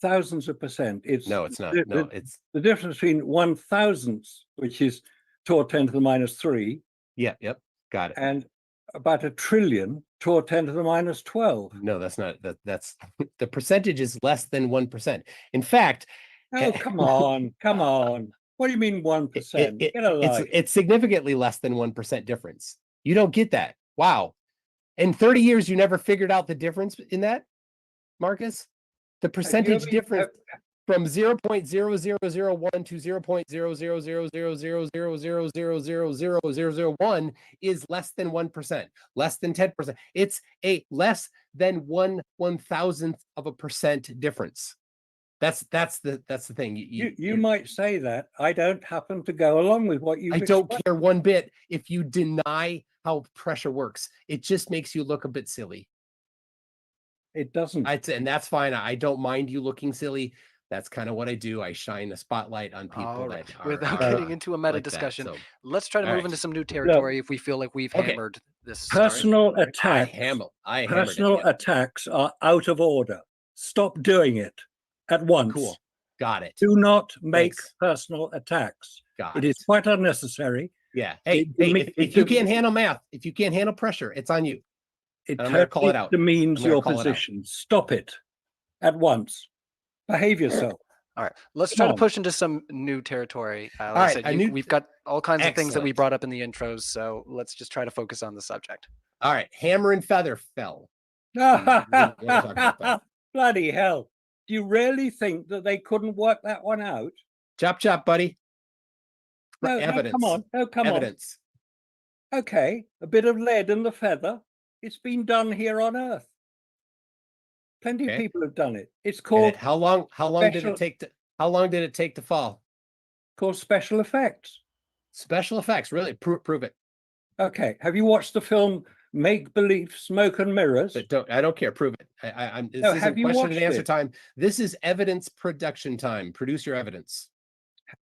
Thousands of percent. It's it's not. It's the difference between 1,000th, which is torr 10 to the minus 3. Yeah. Yep. Got it. And about 1 trillion torr 10 to the minus 12. No, that's not. That's the percentage is less than 1%. In fact. Oh, come on. What do you mean 1%? It's significantly less than 1% difference. You don't get that. Wow. In 30 years, you never figured out the difference in that, Marcus? The percentage difference. from 0.0001 to 0.000000000000001 is less than 1%, less than 10%. It's a less than 1/1000th of a % difference. That's the thing. You might say that. I don't happen to go along with what you. I don't care one bit if you deny how pressure works. It just makes you look a bit silly. It doesn't. And that's fine. I don't mind you looking silly. That's kind of what I do. I shine a spotlight on people that are without getting into a meta like discussion. that, so. Let's try to move into some new territory if we feel like we've hammered this. Personal attacks. Personal attacks are out of order. Stop doing it at once. Cool. Got it. Do not make personal attacks. Got it is quite unnecessary. Yeah. Hey, if you can't handle math, if you can't handle pressure, it's on you. It I'm going to call it out. Demeans your position. Stop it at once. Behave yourself. All right, let's try to push into some new territory. We've got all kinds of things that we brought up in the intros, so let's just try to focus on the subject. All right, hammer and feather fell. Bloody hell. Do you really think that they couldn't work that one out? Chop, chop, buddy. No, evidence. Come on. No, come evidence. On. Okay, a bit of lead in the feather. It's been done here on Earth. Plenty of people have done it. It's called. How long did it take to fall? Called special effects. Special effects, really? Prove it. Okay. Have you watched the film Make Believe Smoke and Mirrors? But I don't care. Prove it. This isn't question and answer time. This is evidence production time. Produce your evidence.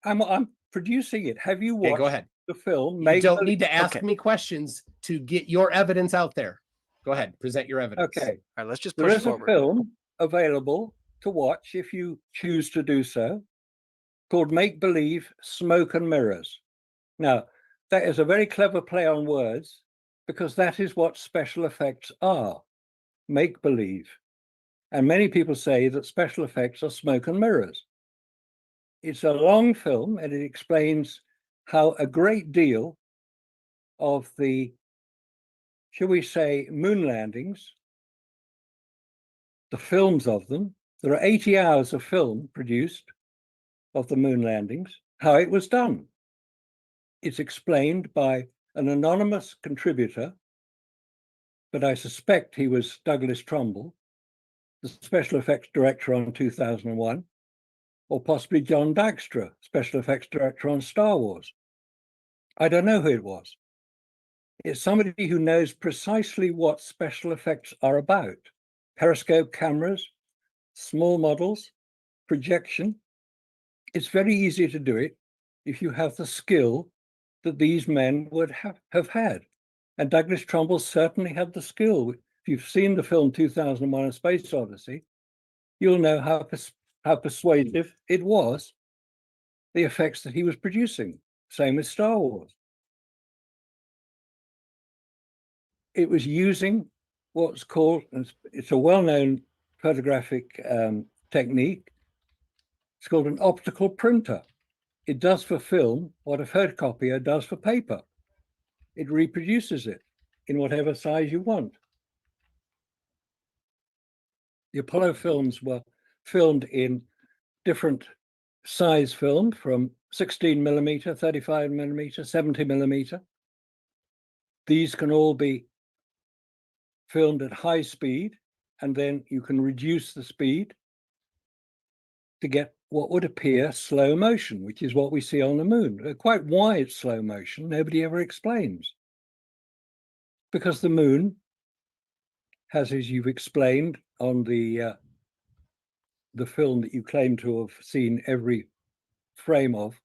I'm producing it. Have you watched go ahead. The film? You don't need to ask me questions to get your evidence out there. Go ahead. Present your evidence. Okay. All right, let's just push forward. There is a film available to watch if you choose to do so called Make Believe Smoke and Mirrors. Now, that is a very clever play on words because that is what special effects are. Make believe. And many people say that special effects are smoke and mirrors. It's a long film and it explains how a great deal of the, shall we say, moon landings, the films of them, there are 80 hours of film produced of the moon landings, how it was done. It's explained by an anonymous contributor, but I suspect he was Douglas Trumbull, the special effects director on 2001, or possibly John Dykstra, special effects director on Star Wars. I don't know who it was. It's somebody who knows precisely what special effects are about. Periscope cameras, small models, projection. It's very easy to do it if you have the skill that these men would have had. And Douglas Trumbull certainly had the skill. If you've seen the film 2001: A Space Odyssey, you'll know how persuasive it was, the effects that he was producing. Same with Star Wars. It was using what's called, it's a well-known photographic technique. It's called an optical printer. It does for film what a photocopier does for paper. It reproduces it in whatever size you want. The Apollo films were filmed in different size film from 16 millimeter, 35 millimeter, 70 millimeter. These can all be filmed at high speed, and then you can reduce the speed to get what would appear slow motion, which is what we see on the moon. Quite why it's slow motion, nobody ever explains. Because the moon has, as you've explained on the film that you claim to have seen every frame of,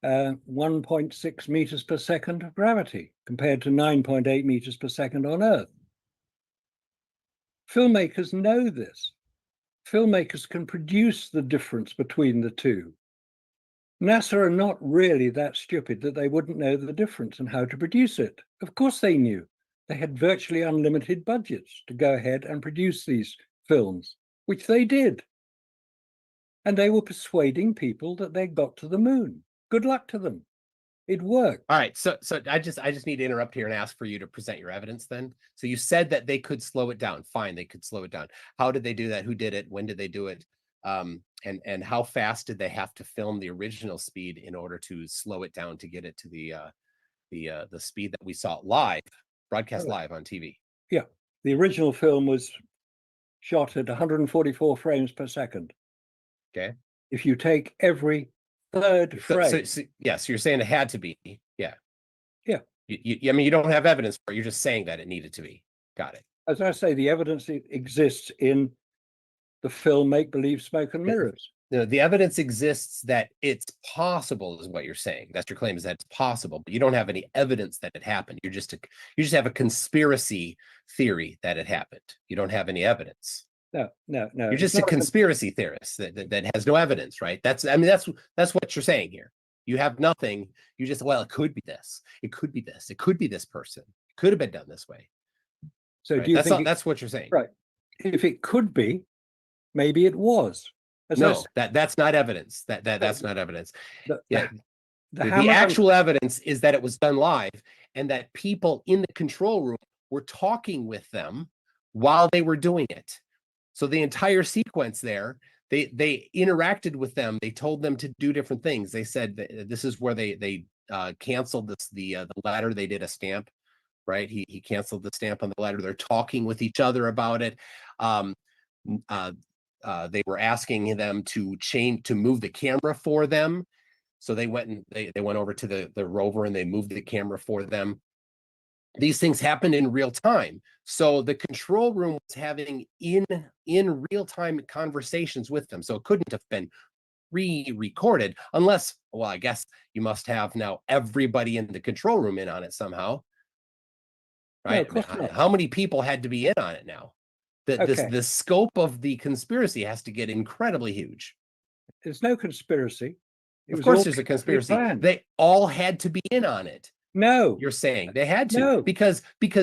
1.6 meters per second of gravity compared to 9.8 meters per second on Earth. Filmmakers know this. Filmmakers can produce the difference between the two. NASA are not really that stupid that they wouldn't know the difference and how to produce it. Of course they knew. They had virtually unlimited budgets to go ahead and produce these films, which they did. And they were persuading people that they got to the moon. Good luck to them. It worked. All right. So I just need to interrupt here and ask for you to present your evidence then. So you said that they could slow it down. Fine, they could slow it down. How did they do that? Who did it? When did they do it? And how fast did they have to film the original speed in order to slow it down to get it to the speed that we saw live, broadcast live on TV? Yeah, the original film was shot at 144 frames per second. Okay. If you take every third frame, so you're saying it had to be, yeah. Yeah. I mean, you don't have evidence for it. You're just saying that it needed to be. Got it. As I say, the evidence exists in the film Make Believe, Smoke and Mirrors. The evidence exists that it's possible, is what you're saying. That's your claim, is that it's possible, but you don't have any evidence that it happened. You just have a conspiracy theory that it happened. You don't have any evidence. No. You're just a conspiracy theorist that has no evidence, right? That's what you're saying here. You have nothing. You just, well, it could be this. It could be this. It could be this person. It could have been done this way. So right? do you think that's what you're saying? Right. If it could be, maybe it was. That's not evidence. That's not evidence. The actual evidence is that it was done live and that people in the control room were talking with them while they were doing it. So the entire sequence there, they interacted with them. They told them to do different things. They said this is where they canceled the letter. They did a stamp, right? He canceled the stamp on the letter. They're talking with each other about it. They were asking them to move the camera for them. So they went over to the rover and they moved the camera for them. These things happened in real time. So the control room was having in real time conversations with them. So it couldn't have been re-recorded unless, well, I guess you must have now everybody in the control room in on it somehow. Right? No, how many people had to be in on it now? The scope of the conspiracy has to get incredibly huge. There's no conspiracy. Of course there's a conspiracy. They all had to be in on it. No. You're saying they had to. No. Because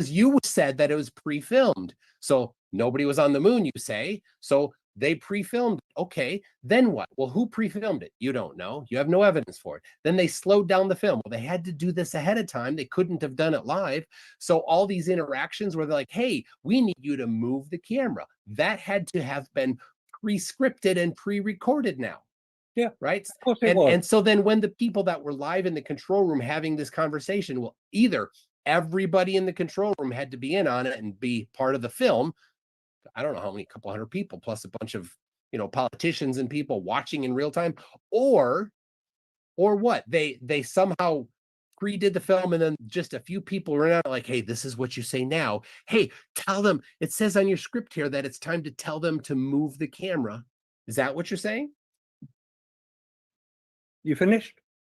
you said that it was pre-filmed. So nobody was on the moon, you say. So they pre-filmed. Okay, then what? Well, who pre-filmed it? You don't know. You have no evidence for it. Then they slowed down the film. Well, they had to do this ahead of time. They couldn't have done it live. So all these interactions where they're like, hey, we need you to move the camera. That had to have been pre-scripted and pre-recorded now. Yeah. Right. Of course it was. And so then when the people that were live in the control room having this conversation, well, either everybody in the control room had to be in on it and be part of the film. I don't know how many, couple hundred people plus a bunch of, politicians and people watching in real time, or what? They somehow pre-did the film and then just a few people were out like, hey, this is what you say now. Hey, tell them, it says on your script here that it's time to tell them to move the camera. Is that what you're saying? You finished?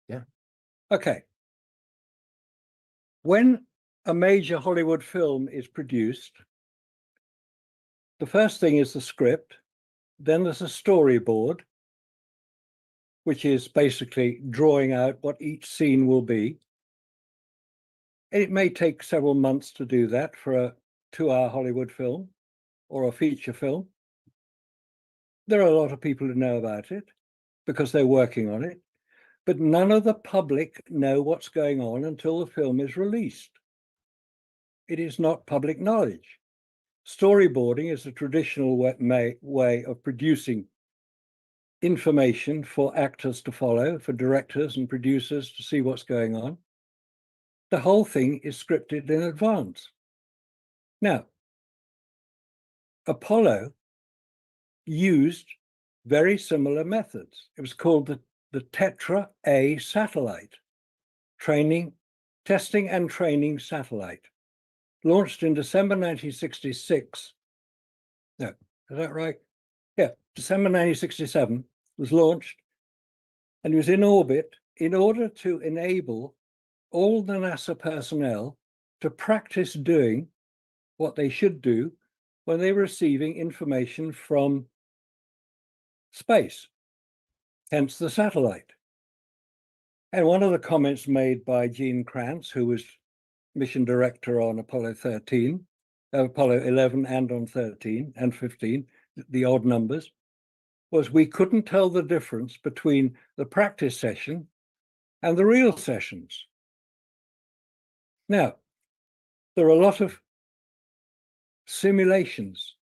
Yeah. Okay. When a major Hollywood film is produced, the first thing is the script, then there's a storyboard, which is basically drawing out what each scene will be. It may take several months to do that for a 2-hour Hollywood film or a feature film. There are a lot of people who know about it because they're working on it, but none of the public know what's going on until the film is released. It is not public knowledge. Storyboarding is a traditional way of producing information for actors to follow, for directors and producers to see what's going on. The whole thing is scripted in advance. Now, Apollo used very similar methods. It was called the Tetra A satellite, testing and training satellite, launched in December 1966. No, is that right? Yeah, December 1967 was launched, and it was in orbit in order to enable all the NASA personnel to practice doing what they should do when they were receiving information from space, hence the satellite. And one of the comments made by Gene Kranz, who was mission director on Apollo 11 and on 13 and 15, the odd numbers, was we couldn't tell the difference between the practice session and the real sessions. Now, there are a lot of simulations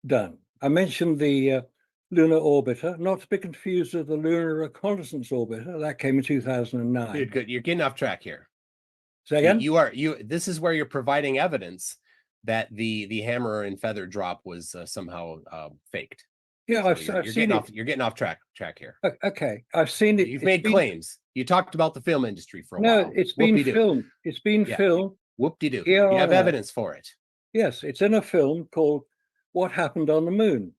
done. I mentioned the lunar orbiter, not to be confused with the Lunar Reconnaissance Orbiter. That came in 2009. Dude, good. You're getting off track here. Say again? This is where you're providing evidence that the hammer and feather drop was somehow faked. Yeah, So I've you're seen getting it. off. You're getting off track here. Okay, I've seen it. You've It's made been- claims. You talked about the film industry for a No, while. it's been Whoop-de-doo. filmed. It's been Yeah. filmed. Whoop-de-doo. Here You have on Earth. evidence for it. Yes, it's in a film called What Happened on the Moon,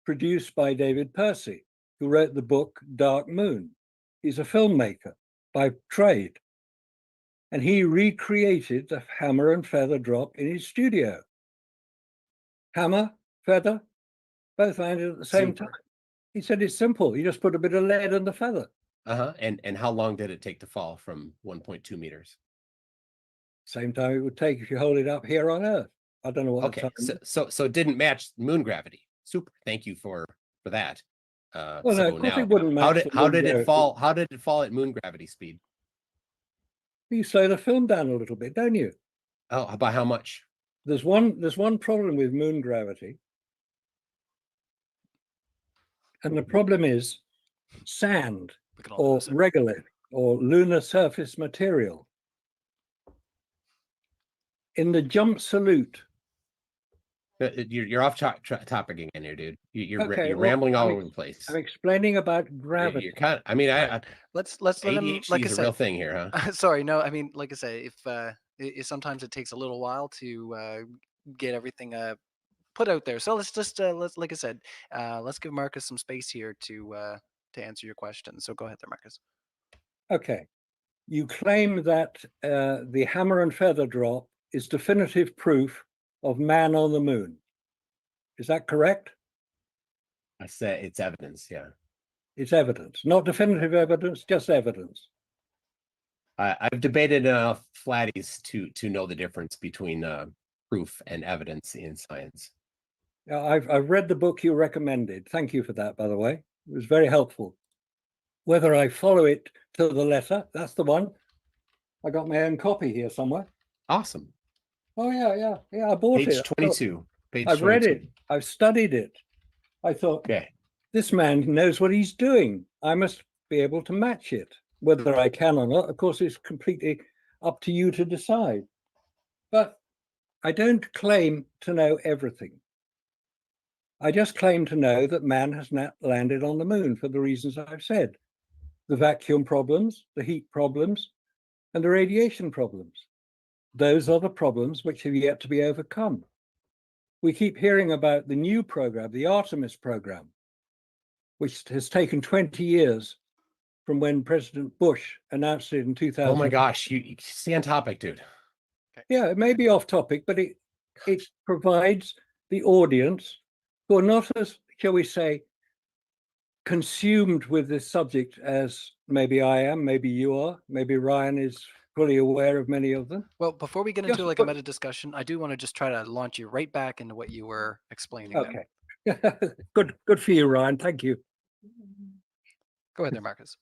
produced by David Percy, who wrote the book Dark Moon. He's a filmmaker by trade. And he recreated the hammer and feather drop in his studio. Hammer, feather, both landed at the same Super. time. He said it's simple. You just put a bit of lead in the feather. And how long did it take to fall from 1.2 meters? Same time it would take if you hold it up here on Earth. I don't know what Okay, the time. so it didn't match moon gravity. Super. Thank you for that. Well, So no, of course now, it wouldn't how match did the how moon did it gravity. fall? How did it fall at moon gravity speed? You slow the film down a little bit, don't you? Oh, by how much? There's one problem with moon gravity. And the problem is sand Look at all or this. regolith or lunar surface material. In the jump salute, You're off topic again here, dude. You're Okay, you're well, rambling all I'm over the place. I'm explaining about gravity. You're kind of, I mean, Let's let him. ADHD Like I is a real said, thing here, huh? sorry, no. I mean, like I say, if sometimes it takes a little while to get everything put out there. So let's just let's like I said, let's give Marcus some space here to answer your question. So go ahead there, Marcus. Okay. You claim that the hammer and feather drop is definitive proof of man on the moon. Is that correct? I say it's evidence. Yeah, It's evidence, not definitive evidence, just evidence. I've debated enough flatties to know the difference between proof and evidence in science. I've read the book you recommended. Thank you for that, by the way. It was very helpful. Whether I follow it to the letter, that's the one. I got my own copy here somewhere. Awesome. Oh yeah. I bought Page it. 22. Page I've 22. read it. I've studied it. I thought, Okay. this man knows what he's doing. I must be able to match it. Whether I can or not, of course, is completely up to you to decide. But I don't claim to know everything. I just claim to know that man has not landed on the moon for the reasons I've said. The vacuum problems, the heat problems, and the radiation problems. Those are the problems which have yet to be overcome. We keep hearing about the new program, the Artemis program, which has taken 20 years from when President Bush announced it in 2000. Oh my gosh, you stay on topic, dude. Yeah, it may be off topic, but it provides the audience who are not as, shall we say, consumed with this subject as maybe I am, maybe you are, maybe Ryan is fully aware of many of them. Well, before we get Just into like a put- meta discussion, I do want to just try to launch you right back into what you were explaining. Okay. Good for you, Ryan. Thank you. Go ahead there, Marcus.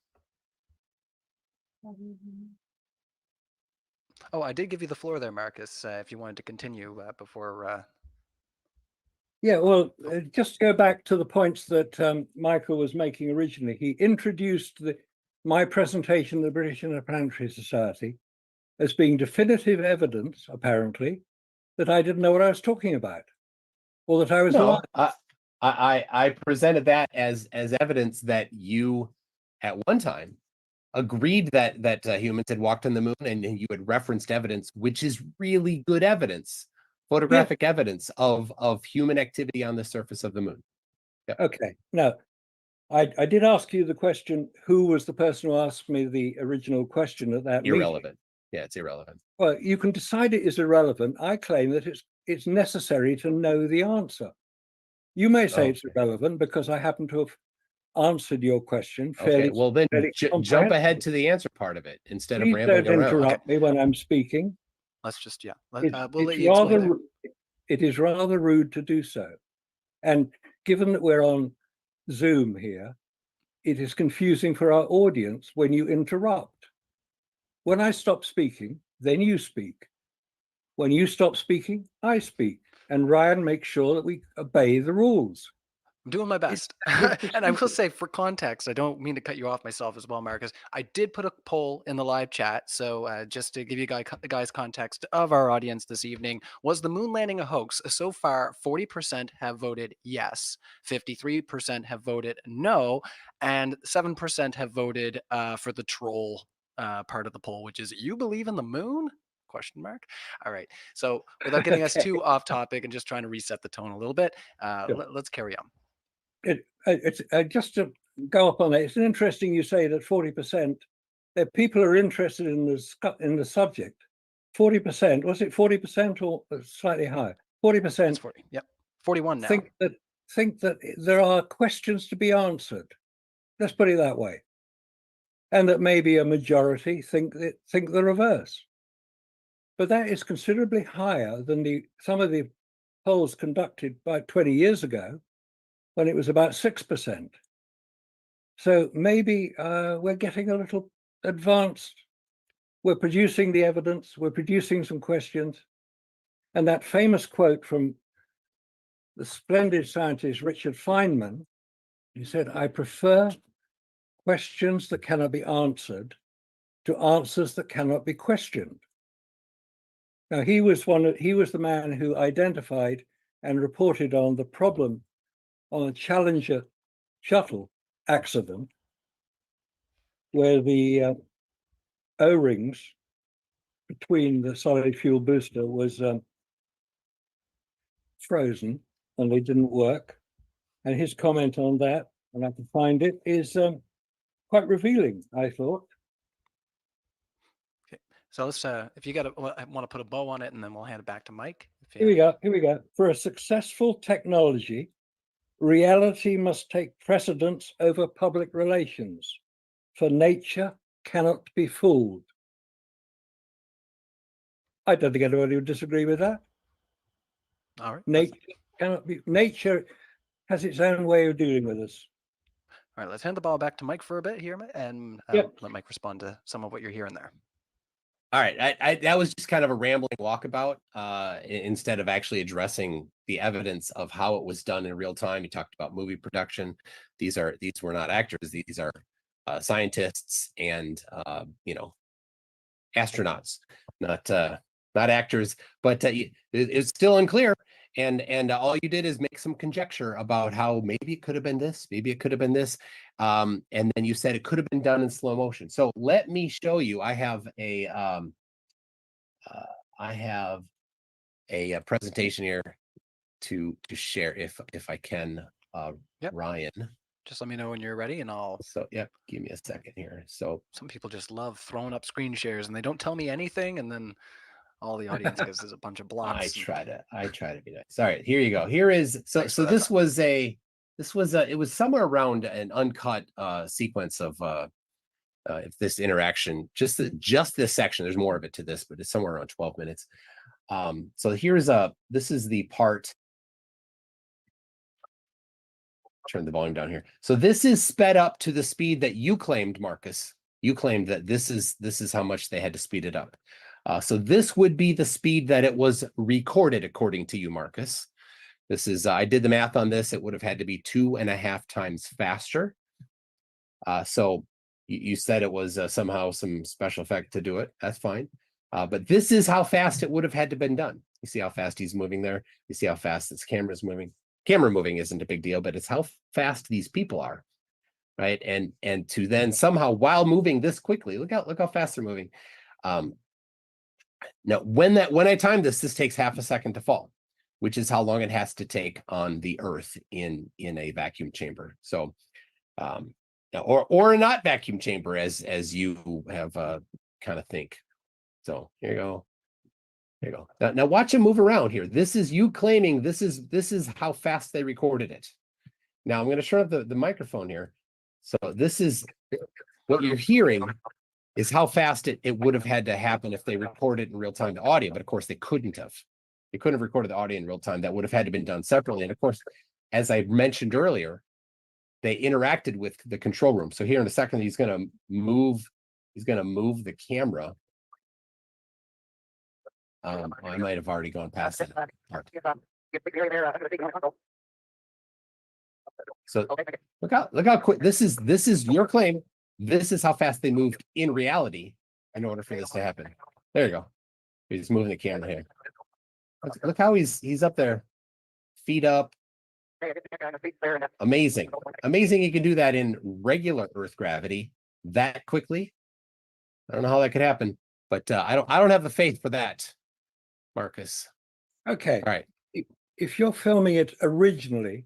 Oh, I did give you the floor there, Marcus, if you wanted to continue before. Yeah, well, just to go back to the points that Michael was making originally, he introduced my presentation of the British Interplanetary Society as being definitive evidence, apparently, that I didn't know what I was talking about, or that I was No, lying. I presented that as evidence that you, at one time, agreed that humans had walked on the moon, and you had referenced evidence, which is really good evidence, photographic evidence of human activity on the surface of the moon. Yeah. Okay, no, I did ask you the question, who was the person who asked me the original question at that meeting? Irrelevant. Yeah, it's irrelevant. Well, you can decide it is irrelevant. I claim that it's necessary to know the answer. You may say it's irrelevant because I happen to have answered your question fairly. Okay, well then jump ahead to the answer part of it instead of Please rambling don't around. interrupt me when I'm speaking. Let's just, yeah. It's We'll let you explain it is rather rude to do so. And given that we're on Zoom here, it is confusing for our audience when you interrupt. When I stop speaking, then you speak. When you stop speaking, I speak. And Ryan makes sure that we obey the rules. I'm doing my best. And I will say, for context, I don't mean to cut you off myself as well, Marcus. I did put a poll in the live chat. So just to give you guys context of our audience this evening, was the moon landing a hoax? So far, 40% have voted yes, 53% have voted no, and 7% have voted for the troll part of the poll, which is, you believe in the moon? Question mark. All right. So without getting us Okay. too off topic and just trying to reset the tone a little bit, Sure. let's carry on. It's just to go up on that. It's interesting you say that 40% that people are interested in the subject. 40%, was it 40% or slightly higher? 40%. 40. Yep. 41 now. Think that there are questions to be answered. Let's put it that way. And that maybe a majority think the reverse. But that is considerably higher than some of the polls conducted by 20 years ago, when it was about 6%. So maybe we're getting a little advanced. We're producing the evidence, we're producing some questions. And that famous quote from the splendid scientist Richard Feynman, he said, "I prefer questions that cannot be answered to answers that cannot be questioned." Now, he was the man who identified and reported on the problem on a Challenger shuttle accident, where the O-rings between the solid fuel booster was frozen and they didn't work. And his comment on that, and I can find it, is quite revealing, I thought. Okay. So let's, if you want to put a bow on it, and then we'll hand it back to Mike. Here we go. For a successful technology, reality must take precedence over public relations, for nature cannot be fooled. I don't think anybody would disagree with that. All right. Nature has its own way of dealing with us. All right, let's hand the ball back to Mike for a bit here, and Yep. let Mike respond to some of what you're hearing there. All right, I that was just kind of a rambling walkabout instead of actually addressing the evidence of how it was done in real time. You talked about movie production. These were not actors. These are scientists and astronauts, not actors. But it's still unclear. And all you did is make some conjecture about how maybe it could have been this, maybe it could have been this. And then you said it could have been done in slow motion. So let me show you. I have a presentation here to share if I can. Yep. Ryan. Just let me know when you're ready, and I'll. So yeah, give me a second here. So some people just love throwing up screen shares, and they don't tell me anything, and then all the audience gets is a bunch of blocks. I try to be nice. All right, here you go. Here is so this was it was somewhere around an uncut sequence of if this interaction, just this section. There's more of it to this, but it's somewhere around 12 minutes. So this is the part. Turn the volume down here. So this is sped up to the speed that you claimed, Marcus. You claimed that this is how much they had to speed it up. So this would be the speed that it was recorded, according to you, Marcus. This is, I did the math on this. It would have had to be 2.5 times faster. So you said it was somehow some special effect to do it. That's fine. But this is how fast it would have had to been done. You see how fast he's moving there? You see how fast this camera is moving? Camera moving isn't a big deal, but it's how fast these people are, right? And to then somehow, while moving this quickly, look how fast they're moving. Now, when I time this takes half a second to fall, which is how long it has to take on the Earth in a vacuum chamber. So, or a not vacuum chamber, as you have kind of think. So here you go. There you go. Now watch him move around here. This is you claiming this is how fast they recorded it. Now I'm going to turn up the microphone here. So this is what you're hearing is how fast it would have had to happen if they recorded in real time the audio. But of course they couldn't have. They couldn't have recorded the audio in real time. That would have had to been done separately. And of course, as I mentioned earlier, they interacted with the control room. So here in a second, he's going to move the camera. I might have already gone past that part. So look how quick this is your claim. This is how fast they moved in reality in order for this to happen. There you go. He's moving the camera here. Look how he's up there, feet up. Amazing. Amazing he can do that in regular Earth gravity that quickly. I don't know how that could happen, but I don't have the faith for that, Marcus. Okay. All right. If you're filming it originally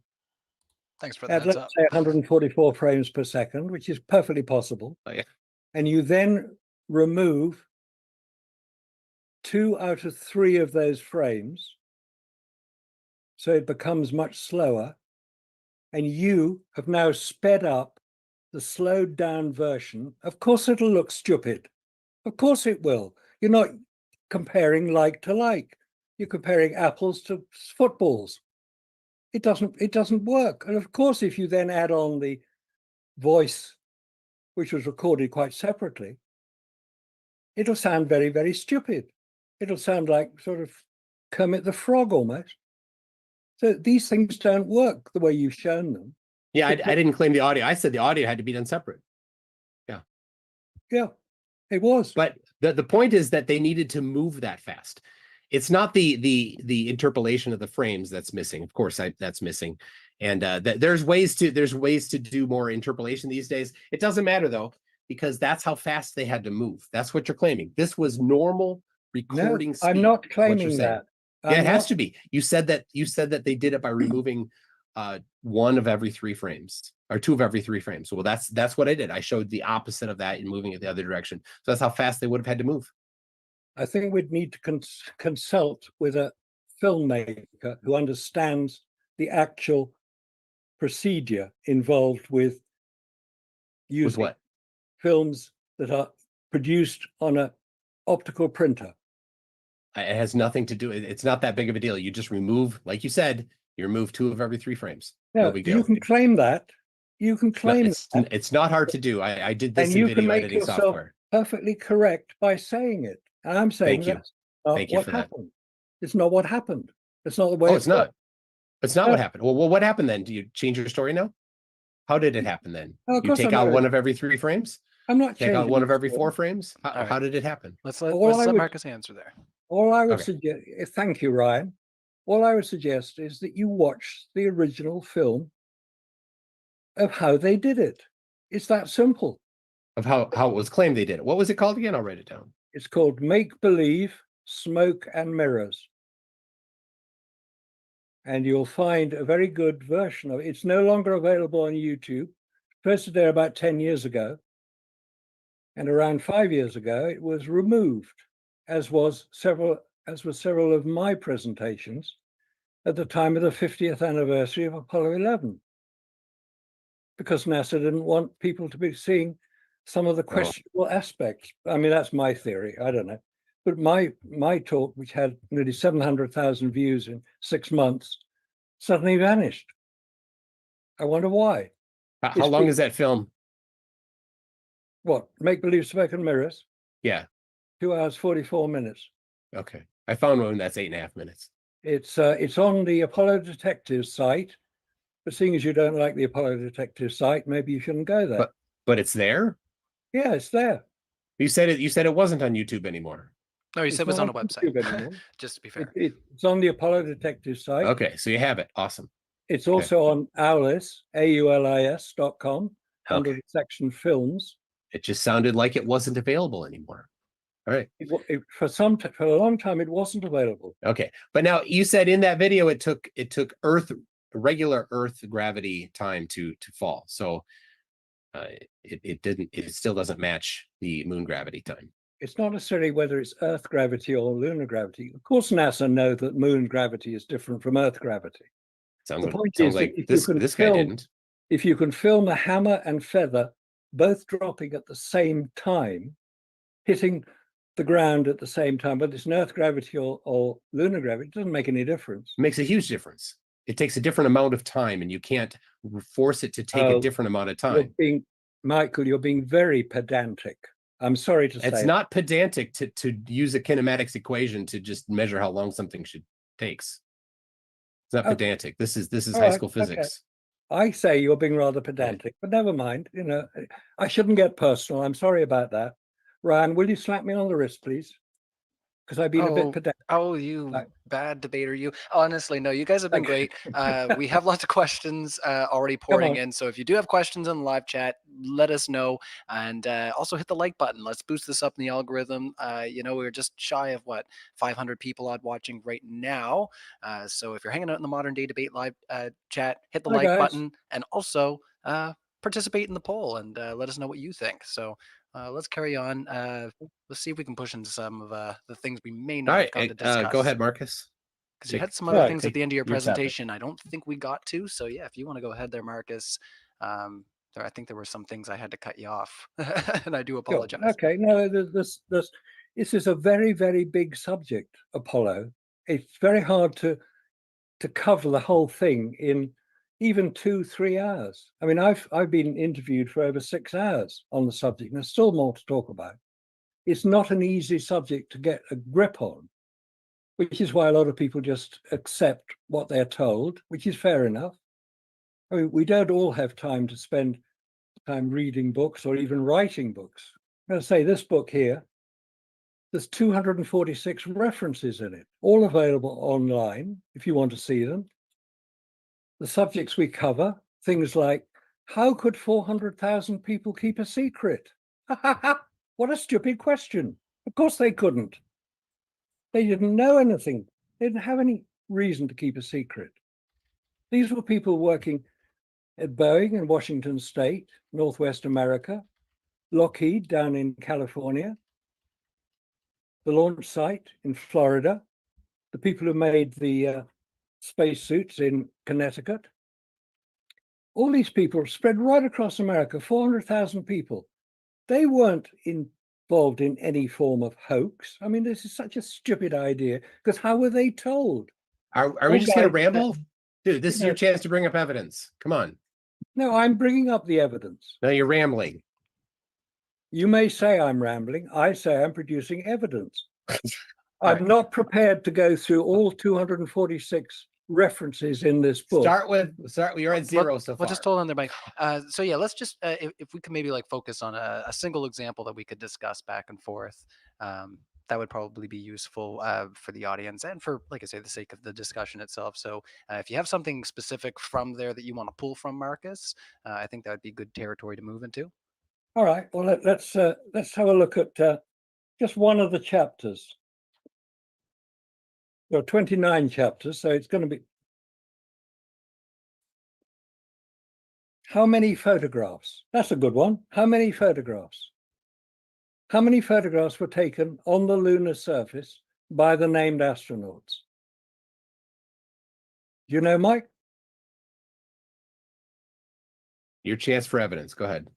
Thanks for the at, heads let's up. say, 144 frames per second, which is perfectly possible, Oh, yeah. and you then remove 2 out of 3 of those frames, so it becomes much slower, and you have now sped up the slowed down version, of course it'll look stupid. Of course it will. You're not comparing like to like. You're comparing apples to footballs. It doesn't work. And of course, if you then add on the voice, which was recorded quite separately, it'll sound very, very stupid. It'll sound like sort of Kermit the Frog almost. So these things don't work the way you've shown them. Yeah, I didn't claim the audio. I said the audio had to be done separate. Yeah, it was. But the point is that they needed to move that fast. It's not the interpolation of the frames that's missing. Of course, that's missing. And there's ways to do more interpolation these days. It doesn't matter though, because that's how fast they had to move. That's what you're claiming. This was normal recording speed. I'm not claiming that. Yeah, it has to be. You said that they did it by removing 1 of every 3 frames or 2 of every 3 frames. Well, that's what I did. I showed the opposite of that and moving it the other direction. So that's how fast they would have had to move. I think we'd need to consult with a filmmaker who understands the actual procedure involved with using what? films that are produced on an optical printer. It has nothing to do. It's not that big of a deal. You just remove, like you said, you remove 2 of every 3 frames. No big deal. You can claim that. You can claim that. It's not hard to do. I did this in video editing software. Perfectly correct by saying it. And I'm saying that's not what happened. It's not what happened. It's not the way. Oh, it's not. It's not what happened. Well, what happened then? Do you change your story now? How did it happen then? You take out 1 of every 3 frames? I'm not take out 1 of every 4 frames? How did it happen? Let's let Marcus answer there. All I would suggest, thank you, Ryan. All I would suggest is that you watch the original film of how they did it. It's that simple. Of how it was claimed they did it. What was it called again? I'll write it down. It's called Make Believe, Smoke and Mirrors. And you'll find a very good version of it. It's no longer available on YouTube. Posted there about 10 years ago. And around 5 years ago, it was removed, as were several of my presentations at the time of the 50th anniversary of Apollo 11. Because NASA didn't want people to be seeing some of the questionable aspects. I mean, that's my theory. I don't know. But my talk, which had nearly 700,000 views in 6 months, suddenly vanished. I wonder why. How long is that film? What? Make Believe, Smoke and Mirrors? Yeah. 2 hours, 44 minutes. Okay. I found one that's 8.5 minutes. It's on the Apollo Detective site. But seeing as you don't like the Apollo Detective site, maybe you shouldn't go there. But it's there? Yeah, it's there. You said it wasn't on YouTube anymore. No, you said it was on a website. Just to be fair. It's on the Apollo Detective site. Okay, so you have it. Awesome. It's also on AULIS, AULIS.com, under the section films. It just sounded like it wasn't available anymore. All right. For a long time, it wasn't available. Okay, but now you said in that video it took regular Earth gravity time to fall. So it still doesn't match the moon gravity time. It's not necessarily whether it's Earth gravity or lunar gravity. Of course, NASA know that moon gravity is different from Earth gravity. Sounds like this guy didn't. If you can film a hammer and feather both dropping at the same time, hitting the ground at the same time, whether it's an Earth gravity or lunar gravity, it doesn't make any difference. It makes a huge difference. It takes a different amount of time, and you can't force it to take a different amount of time. Michael, you're being very pedantic. I'm sorry to say. It's not pedantic to use a kinematics equation to just measure how long something takes. It's not pedantic. This is high school physics. I say you're being rather pedantic, but never mind. You know, I shouldn't get personal. I'm sorry about that. Ryan, will you slap me on the wrist, please? Because I've been a bit pedantic. Oh, you bad debater, you. Honestly, no, you guys have been Okay. great. We have lots of questions already Come pouring on. in. So if you do have questions in the live chat, let us know. And also hit the like button. Let's boost this up in the algorithm. You know, we're just shy of what, 500 people odd watching right now. So if you're hanging out in the Modern Day Debate live chat, hit the Hi, like guys. button and also participate in the poll and let us know what you think. So let's carry on. Let's see if we can push into some of the things we may All not have right, gotten to discuss. go ahead, Marcus. Because you had some other Right. things at the end of your your topic. presentation I don't think we got to. So yeah, if you want to go ahead there, Marcus. I think there were some things I had to cut you off, and I do Sure. apologize. Okay. No, this is a very, very big subject, Apollo. It's very hard to cover the whole thing in even 2-3 hours. I mean, I've been interviewed for over 6 hours on the subject, and there's still more to talk about. It's not an easy subject to get a grip on, which is why a lot of people just accept what they're told, which is fair enough. I mean, we don't all have time to spend time reading books or even writing books. I'm going to say this book here, there's 246 references in it, all available online if you want to see them. The subjects we cover, things like, how could 400,000 people keep a secret? What a stupid question. Of course they couldn't. They didn't know anything. They didn't have any reason to keep a secret. These were people working at Boeing in Washington State, Northwest America, Lockheed down in California, the launch site in Florida, the people who made the spacesuits in Connecticut. All these people spread right across America, 400,000 people. They weren't involved in any form of hoax. I mean, this is such a stupid idea, because how were they told? Are we just going to ramble? Dude, this is your chance to bring up evidence. Come on. No, I'm bringing up the evidence. No, you're rambling. You may say I'm rambling. I say I'm producing evidence. I'm right. not prepared to go through all 246 references in this book. You're at zero so far. Well, just hold on there, Mike. So yeah, let's just if we could maybe like focus on a single example that we could discuss back and forth. That would probably be useful for the audience and for, like I say, the sake of the discussion itself. So if you have something specific from there that you want to pull from, Marcus, I think that would be good territory to move into. All right. Well, let's have a look at just one of the chapters. There are 29 chapters, so it's going to be. How many photographs? That's a good one. How many photographs? How many photographs were taken on the lunar surface by the named astronauts? Do you know, Mike? Your chance for evidence. Go ahead.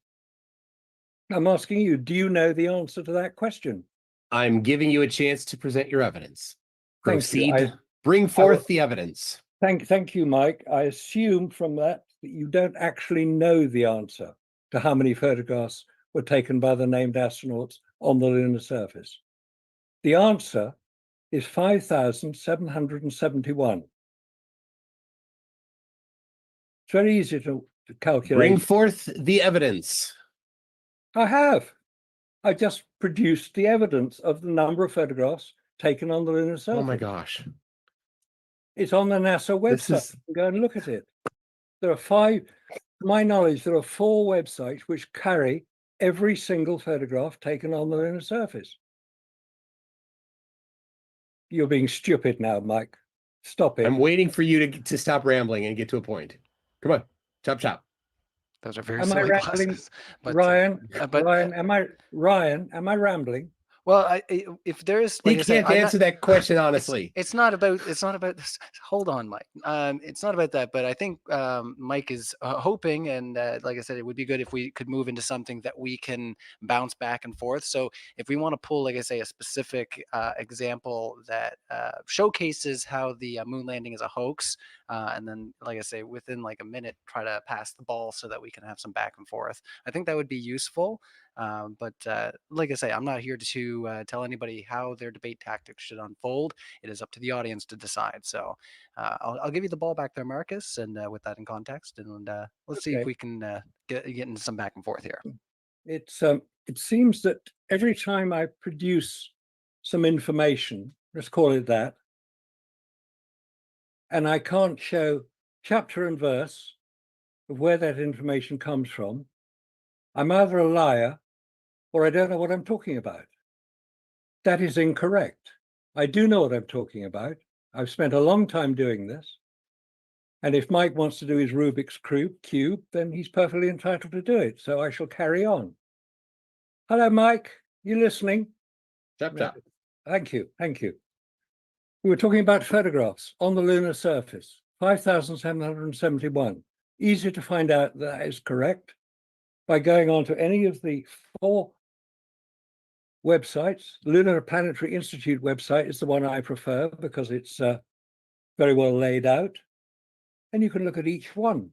I'm asking you, do you know the answer to that question? I'm giving you a chance to present your evidence. Proceed. Proceed. Bring forth the evidence. Thank you, Mike. I assume from that you don't actually know the answer to how many photographs were taken by the named astronauts on the lunar surface. The answer is 5,771. It's very easy to calculate. Bring forth the evidence. I have. I just produced the evidence of the number of photographs taken on the lunar surface. Oh my gosh. It's on the NASA website. Go and look at it. There are 5, to my knowledge, there are 4 websites which carry every single photograph taken on the lunar surface. You're being stupid now, Mike. Stop it. I'm waiting for you to stop rambling and get to a point. Come on, chop. Those are very Am I silly rambling, glasses. But, Ryan? Ryan, am I rambling? Well, if there's, like he I said, can't answer that question honestly. It's not about this. Hold on, Mike. It's not about that, but I think Mike is hoping, and like I said, it would be good if we could move into something that we can bounce back and forth. So if we want to pull, like I say, a specific example that showcases how the moon landing is a hoax, and then, like I say, within like a minute, try to pass the ball so that we can have some back and forth. I think that would be useful. But like I say, I'm not here to tell anybody how their debate tactics should unfold. It is up to the audience to decide. So I'll give you the ball back there, Marcus, and with that in context, and let's see if we can get into some back and forth here. It seems that every time I produce some information, let's call it that, and I can't show chapter and verse of where that information comes from, I'm either a liar or I don't know what I'm talking about. That is incorrect. I do know what I'm talking about. I've spent a long time doing this. And if Mike wants to do his Rubik's Cube, then he's perfectly entitled to do it. So I shall carry on. Hello, Mike. You listening? Chop, chop. Thank you. Thank you. We were talking about photographs on the lunar surface, 5,771. Easy to find out that is correct by going on to any of the 4 websites. Lunar Planetary Institute website is the one I prefer because it's very well laid out. And you can look at each one.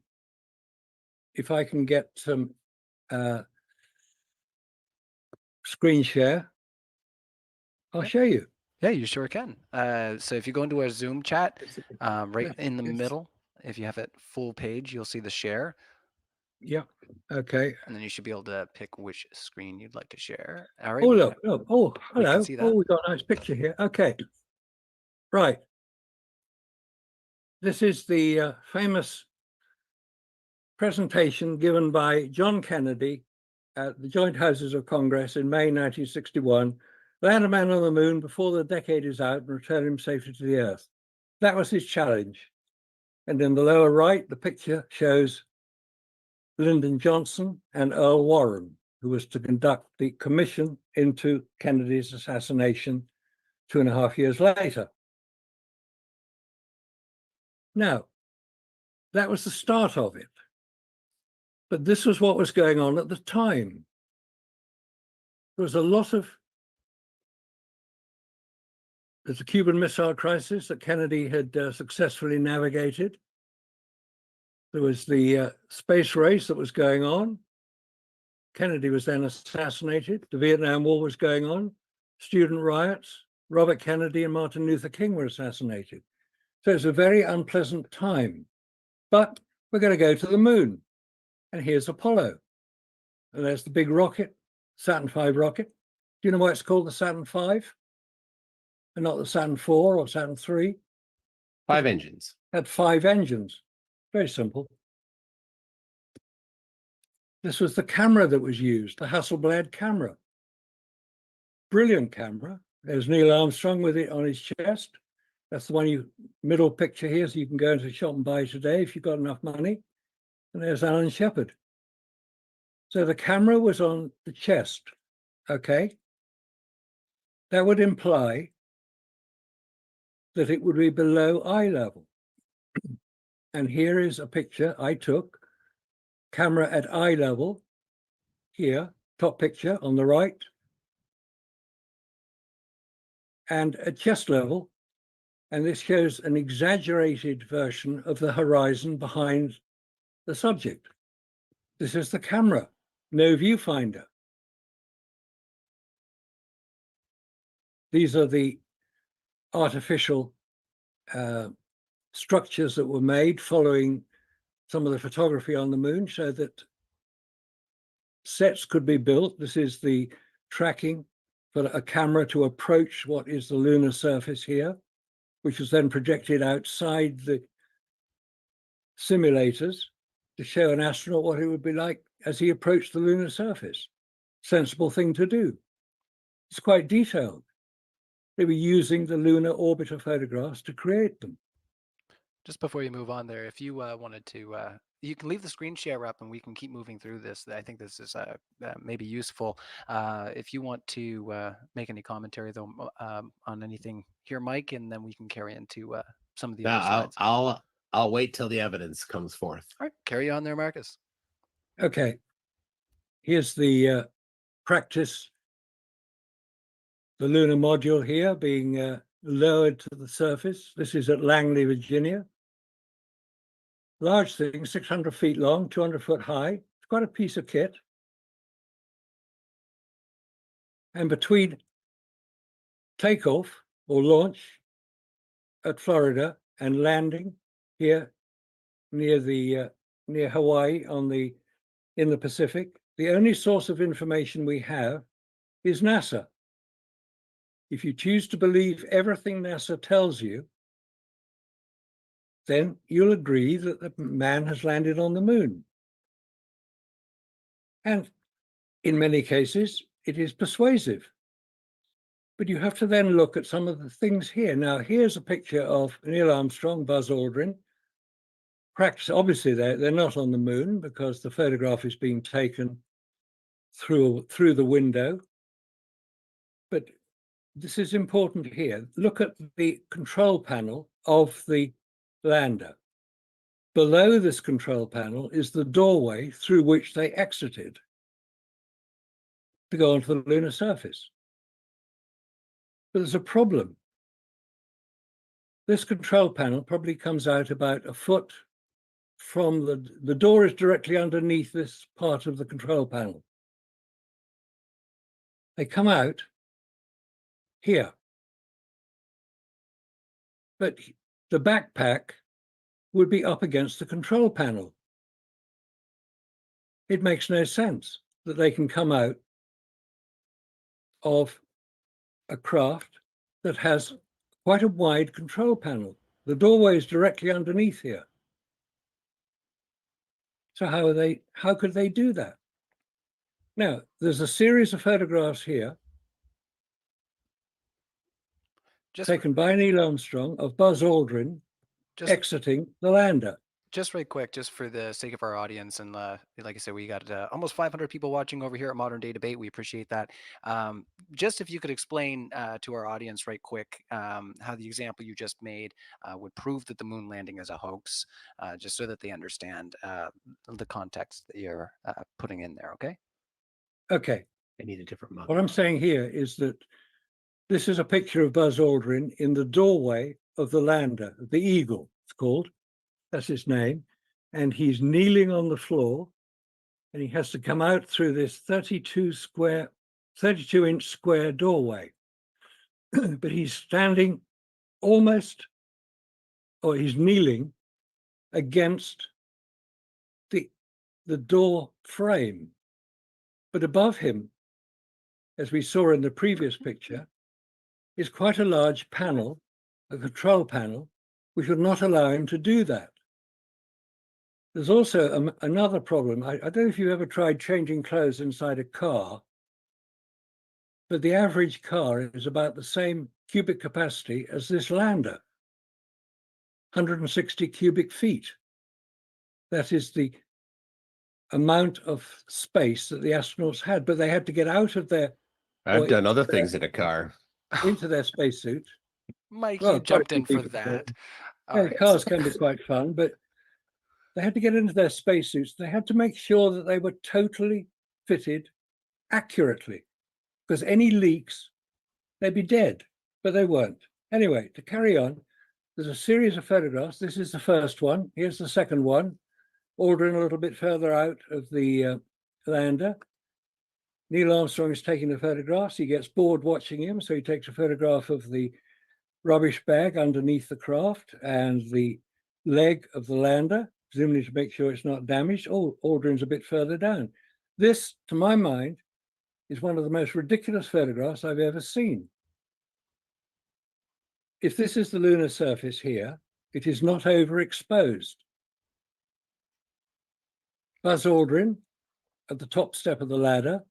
If I can get some screen share, I'll show you. Yeah, you sure can. So if you go into our Zoom chat, right in the middle, if you have it full page, you'll see the share. Yeah. Okay. And then you should be able to pick which screen you'd like to share. All right. Oh, look. Oh, hello. See that. Oh, we've got a nice picture here. Okay. Right. This is the famous presentation given by John Kennedy at the Joint Houses of Congress in May 1961. Land a man on the moon before the decade is out and return him safely to the Earth. That was his challenge. And in the lower right, the picture shows Lyndon Johnson and Earl Warren, who was to conduct the commission into Kennedy's assassination 2.5 years later. Now, that was the start of it. But this was what was going on at the time. There was a lot of, there's a Cuban Missile Crisis that Kennedy had successfully navigated. There was the space race that was going on. Kennedy was then assassinated. The Vietnam War was going on. Student riots. Robert Kennedy and Martin Luther King were assassinated. So it's a very unpleasant time. But we're going to go to the moon. And here's Apollo. And there's the big rocket, Saturn V rocket. Do you know why it's called the Saturn V? And not the Saturn IV or Saturn III? 5 engines. Had 5 engines. Very simple. This was the camera that was used, the Hasselblad camera. Brilliant camera. There's Neil Armstrong with it on his chest. That's the one middle picture here, so you can go into the shop and buy today if you've got enough money. And there's Alan Shepard. So the camera was on the chest, okay? That would imply that it would be below eye level. And here is a picture I took, camera at eye level, here, top picture on the right, and at chest level. And this shows an exaggerated version of the horizon behind the subject. This is the camera, no viewfinder. These are the artificial structures that were made following some of the photography on the moon so that sets could be built. This is the tracking for a camera to approach what is the lunar surface here, which was then projected outside the simulators to show an astronaut what it would be like as he approached the lunar surface. Sensible thing to do. It's quite detailed. They were using the lunar orbiter photographs to create them. Just before you move on there, if you wanted to, you can leave the screen share up and we can keep moving through this. I think this is maybe useful. If you want to make any commentary though on anything here, Mike, and then we can carry into some of the other slides. I'll wait till the evidence comes forth. All right, carry on there, Marcus. Okay. Here's the practice. The lunar module here being lowered to the surface. This is at Langley, Virginia. Large thing, 600 feet long, 200 foot high. It's quite a piece of kit. And between takeoff or launch at Florida and landing here near the near Hawaii in the Pacific, the only source of information we have is NASA. If you choose to believe everything NASA tells you, then you'll agree that the man has landed on the moon. And in many cases, it is persuasive. But you have to then look at some of the things here. Now, here's a picture of Neil Armstrong, Buzz Aldrin. Obviously, they're not on the moon because the photograph is being taken through the window. But this is important here. Look at the control panel of the lander. Below this control panel is the doorway through which they exited to go onto the lunar surface. But there's a problem. This control panel probably comes out about a foot from the door is directly underneath this part of the control panel. They come out here. But the backpack would be up against the control panel. It makes no sense that they can come out of a craft that has quite a wide control panel. The doorway is directly underneath here. So how could they do that? Now, there's a series of photographs here taken by Neil Armstrong of Buzz Aldrin exiting the lander. Just right quick, just for the sake of our audience, and like I said, we got almost 500 people watching over here at Modern Day Debate. We appreciate that. Just if you could explain to our audience right quick how the example you just made would prove that the moon landing is a hoax, just so that they understand the context that you're putting in there, okay? Okay. I need a different mug. What I'm saying here is that this is a picture of Buzz Aldrin in the doorway of the lander, the Eagle, it's called. That's his name. And he's kneeling on the floor and he has to come out through this 32-inch square doorway. But he's standing almost, or he's kneeling against the door frame. But above him, as we saw in the previous picture, is quite a large panel, a control panel, which would not allow him to do that. There's also another problem. I don't know if you've ever tried changing clothes inside a car, but the average car is about the same cubic capacity as this lander, 160 cubic feet. That is the amount of space that the astronauts had, but they had to get out of their... I've done other things in a car. Into their spacesuit. Mike, you jumped in for that. Yeah, cars can be quite fun, but they had to get into their spacesuits. They had to make sure that they were totally fitted accurately, because any leaks, they'd be dead, but they weren't. Anyway, to carry on, there's a series of photographs. This is the first one. Here's the second one. Aldrin a little bit further out of the lander. Neil Armstrong is taking the photographs. He gets bored watching him, so he takes a photograph of the rubbish bag underneath the craft and the leg of the lander, presumably to make sure it's not damaged. Oh, Aldrin's a bit further down. This, to my mind, is one of the most ridiculous photographs I've ever seen. If this is the lunar surface here, it is not overexposed. Buzz Aldrin, at the top step of the ladder,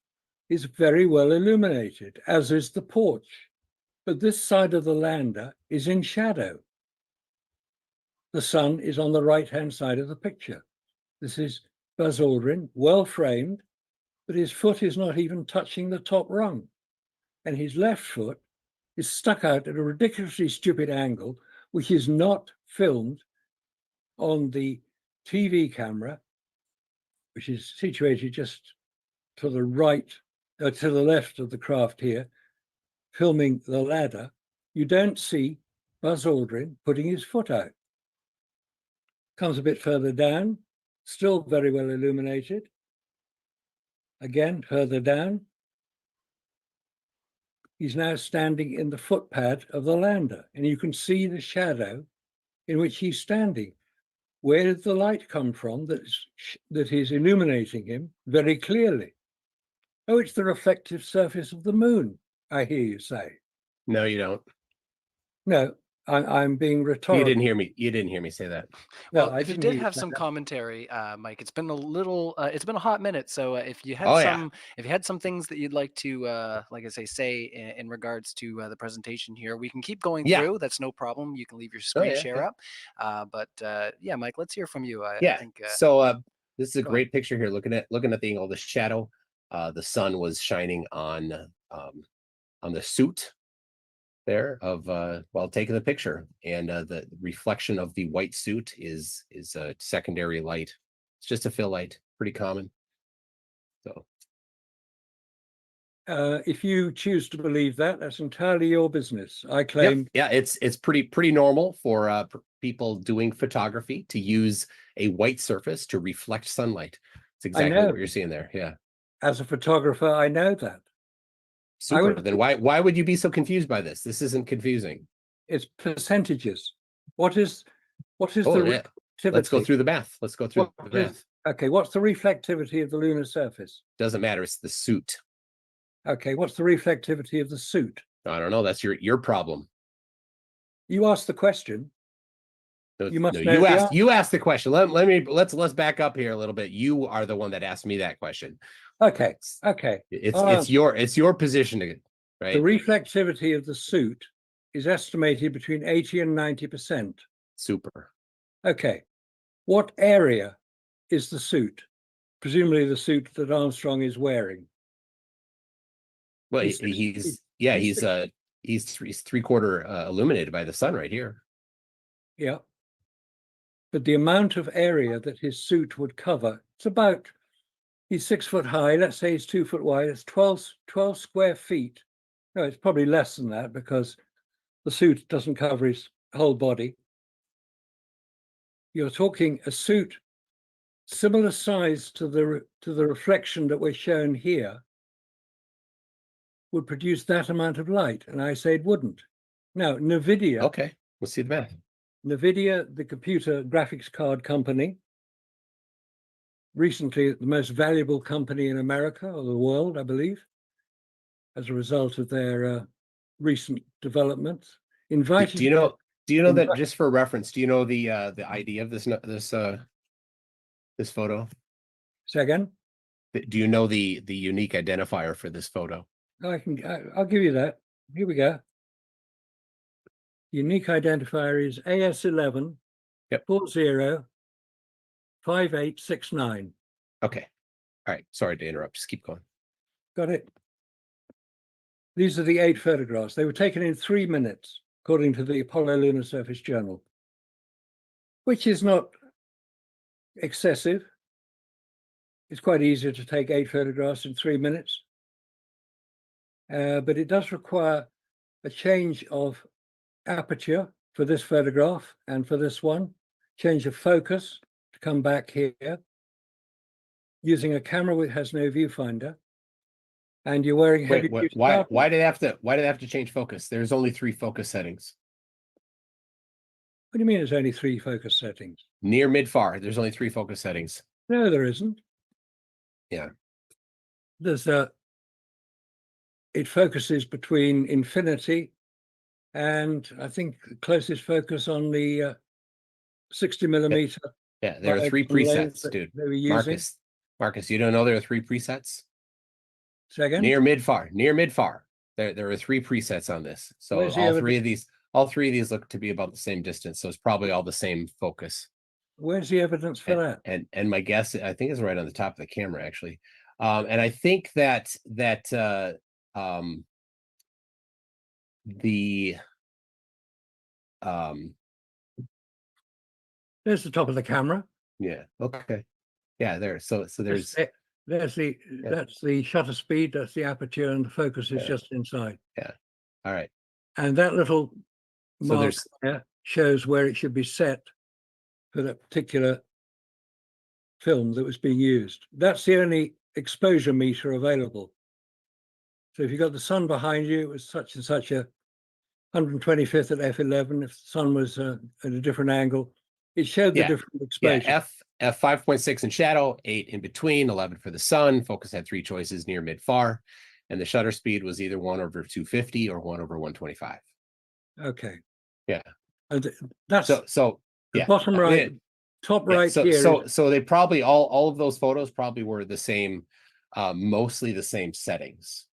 is very well illuminated, as is the porch. But this side of the lander is in shadow. The sun is on the right-hand side of the picture. This is Buzz Aldrin, well framed, but his foot is not even touching the top rung. And his left foot is stuck out at a ridiculously stupid angle, which is not filmed on the TV camera, which is situated just to the right, to the left of the craft here, filming the ladder. You don't see Buzz Aldrin putting his foot out. Comes a bit further down, still very well illuminated. Again, further down. He's now standing in the footpad of the lander, and you can see the shadow in which he's standing. Where did the light come from that is illuminating him very clearly? Oh, it's the reflective surface of the moon, I hear you say. No, you don't. No, I'm being rhetorical. You didn't hear me. You didn't hear me say that. Well, No, I if you didn't did hear have that. some commentary, Mike, it's been a little, it's been a hot minute. So if you had Oh, yeah. if you had some things that you'd like to, like I say in regards to the presentation here, we can keep going Yeah. through. That's no problem. You can leave your Oh, screen yeah, share yeah. up. But yeah, Mike, let's hear from you. I Yeah. think. So this is a go great picture here. Looking at the angle, the shadow. The sun was shining on the suit there of while taking the picture, and the reflection of the white suit is a secondary light. It's just a fill light, pretty common. So if you choose to believe that, that's entirely your business. I claim. Yep. Yeah, it's pretty normal for people doing photography to use a white surface to reflect sunlight. It's exactly what you're seeing there. Yeah. As a photographer, I know that. Super. Then why would you be so confused by this? This isn't confusing. It's percentages. What is Oh, the yeah. reflectivity? Let's go through the math. Let's go through the math. Okay, what's the reflectivity of the lunar surface? Doesn't matter. It's the suit. Okay, what's the reflectivity of the suit? I don't know. That's your problem. You asked the question. No, You must no, know you asked the question. Let's back up here a little bit. You are the one that asked me that question. Okay. It's your position, right? The reflectivity of the suit is estimated between 80 and 90%. Super. Okay. What area is the suit? Presumably the suit that Armstrong is wearing. Well, he's 3/4 illuminated by the sun right here. Yeah. But the amount of area that his suit would cover, it's about, he's 6 foot high, let's say he's 2 foot wide, it's 12 square feet. No, it's probably less than that because the suit doesn't cover his whole body. You're talking a suit similar size to the reflection that we're shown here would produce that amount of light, and I say it wouldn't. Now, NVIDIA. Okay, we'll see the math. NVIDIA, the computer graphics card company, recently the most valuable company in America or the world, I believe, as a result of their recent developments, invited. Do you know that, just for reference? Do you know the ID of this photo? Say again? Do you know the unique identifier for this photo? I'll give you that. Here we go. Unique identifier is AS11 405869. Okay. All right. Sorry to interrupt. Just keep going. Got it. These are the 8 photographs. They were taken in 3 minutes, according to the Apollo Lunar Surface Journal, which is not excessive. It's quite easy to take 8 photographs in 3 minutes. But it does require a change of aperture for this photograph and for this one, change of focus to come back here, using a camera which has no viewfinder, and you're wearing heavy duty. Why did they have to change focus? There's only 3 focus settings. What do you mean there's only 3 focus settings? Near, mid, far. There's only 3 focus settings. No, there isn't. Yeah. There's it focuses between infinity and I think the closest focus on the 60 millimeter. Yeah, there are 3 presets, dude. Marcus, you don't know there are 3 presets? Say again? Near, mid, far. Near, mid, far. There are 3 presets on this. So all three of these look to be about the same distance. So it's probably all the same focus. Where's the evidence for that? And my guess, I think, is right on the top of the camera, actually. And I think that there's the top of the camera. Yeah. Okay. Yeah. There. So there's that's the shutter speed. That's the aperture, and the focus is just inside. Yeah. All right. And that little mark there shows where it should be set for that particular film that was being used. That's the only exposure meter available. So if you got the sun behind you, it was such and such a 125th at f11. If the sun was at a different angle, it showed the different exposure. Yeah, F 5.6 in shadow, 8 in between, 11 for the sun. Focus had 3 choices, near, mid, far, and the shutter speed was either 1/250 or 1/125. Okay. Yeah. And that's so the yeah. bottom right, top right here. So they probably all of those photos probably were the same, mostly the same settings.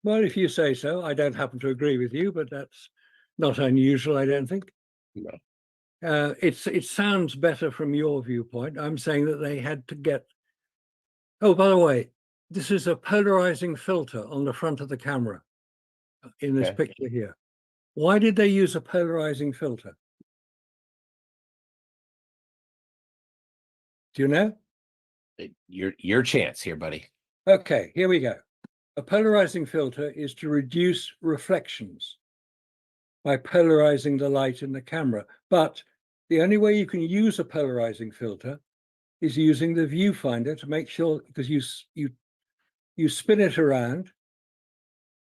Well, if you say so. I don't happen to agree with you, but that's not unusual, I don't think. No. It sounds better from your viewpoint. I'm saying that they had to get. Oh, by the way, this is a polarizing filter on the front of the camera in this picture here. Why did they use a polarizing filter? Do you know? Your chance here, buddy. Okay, here we go. A polarizing filter is to reduce reflections by polarizing the light in the camera. But the only way you can use a polarizing filter is using the viewfinder to make sure, because you spin it around,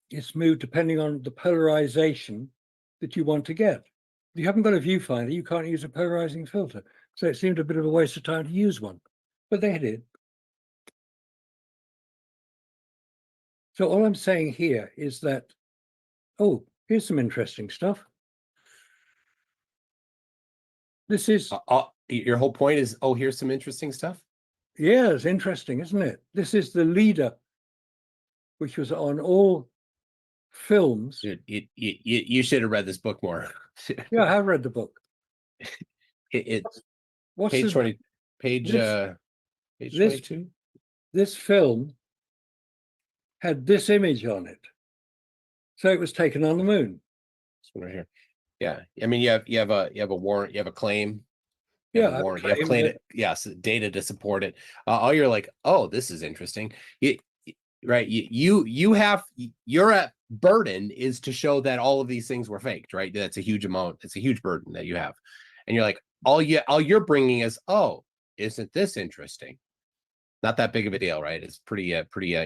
it's moved depending on the polarization that you want to get. If you haven't got a viewfinder, you can't use a polarizing filter. So it seemed a bit of a waste of time to use one, but they did. So all I'm saying here is that, oh, here's some interesting stuff. This is your whole point is, oh, here's some interesting stuff. Yeah, it's interesting, isn't it? This is the leader, which was on all films. You should have read this book more. Yeah, I have read the book. What's page 20, page 22. This film had this image on it, so it was taken on the moon. This one right here. Yeah, I mean, you have a warrant, you have a claim. You have claim, yes, data to support it. All you're like, oh, this is interesting. Right? Your burden is to show that all of these things were faked, right? That's a huge amount. It's a huge burden that you have, and you're like, all you're bringing is, oh, isn't this interesting? Not that big of a deal, right? It's pretty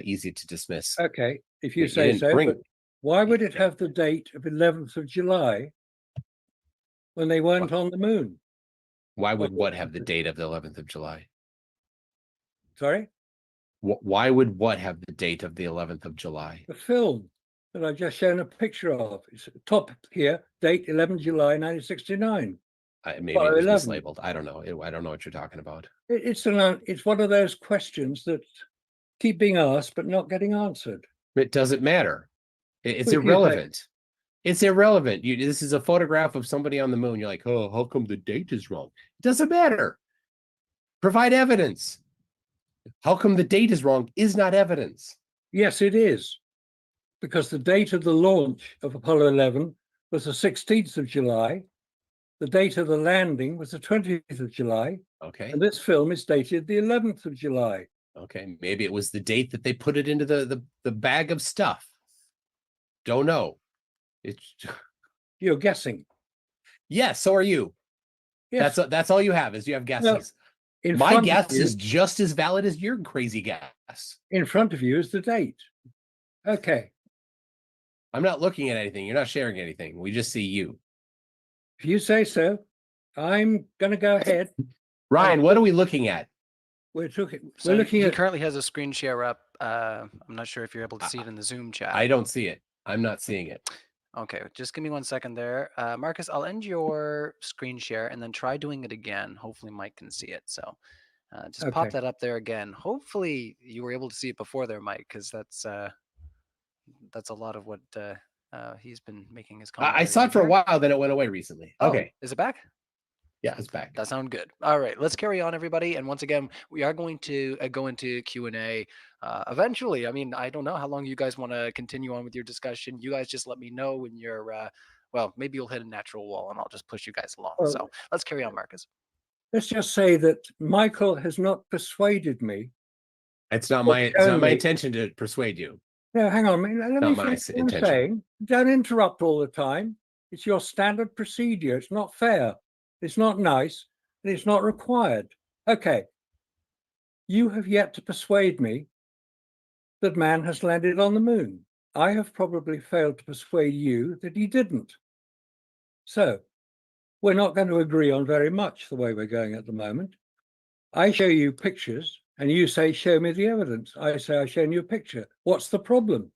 easy to dismiss. Okay, if you say so. But why would it have the date of 11th of July when they weren't on the moon? Why would what have the date of the 11th of July? Sorry? Why would what have the date of the 11th of July? The film that I've just shown a picture of. It's top here, date 11 July 1969. Maybe it was mislabeled. I don't know. I don't know what you're talking about. It's one of those questions that keep being asked but not getting answered. It doesn't matter. It's irrelevant. It's irrelevant. This is a photograph of somebody on the moon. You're like, oh, how come the date is wrong? It doesn't matter. Provide evidence. How come the date is wrong is not evidence. Yes, it is. Because the date of the launch of Apollo 11 was the 16th of July. The date of the landing was the 20th of July. Okay. And this film is dated the 11th of July. Okay. Maybe it was the date that they put it into the bag of stuff. Don't know. You're guessing. Yes, so are you. Yes. That's all you have is you have guesses. Well, my guess is just as valid as your crazy guess. In front of you is the date. Okay. I'm not looking at anything. You're not sharing anything. We just see you. If you say so, I'm going to go ahead. Ryan, what are we looking at? We're looking at. He currently has a screen share up. I'm not sure if you're able to see it in the Zoom chat. I don't see it. I'm not seeing it. Okay, just give me 1 second there. Marcus, I'll end your screen share and then try doing it again. Hopefully Mike can see it. So just pop that up there again. Hopefully you were able to see it before there, Mike, because that's a lot of what he's been making his comment. I saw it for a while, then it went away recently. Okay. Is it back? Yeah, it's back. That sounds good. All right, let's carry on, everybody. And once again, we are going to go into Q&A eventually. I mean, I don't know how long you guys want to continue on with your discussion. You guys just let me know when you're, well, maybe you'll hit a natural wall and I'll just push you guys along. So let's carry on, Marcus. Let's just say that Michael has not persuaded me. It's not my intention to persuade you. No, hang on. Let me finish what I'm saying. Don't interrupt all the time. It's your standard procedure. It's not fair. It's not nice, and it's not required. Okay. You have yet to persuade me that man has landed on the moon. I have probably failed to persuade you that he didn't. So we're not going to agree on very much the way we're going at the moment. I show you pictures and you say, show me the evidence. I say, I've shown you a picture. What's the problem?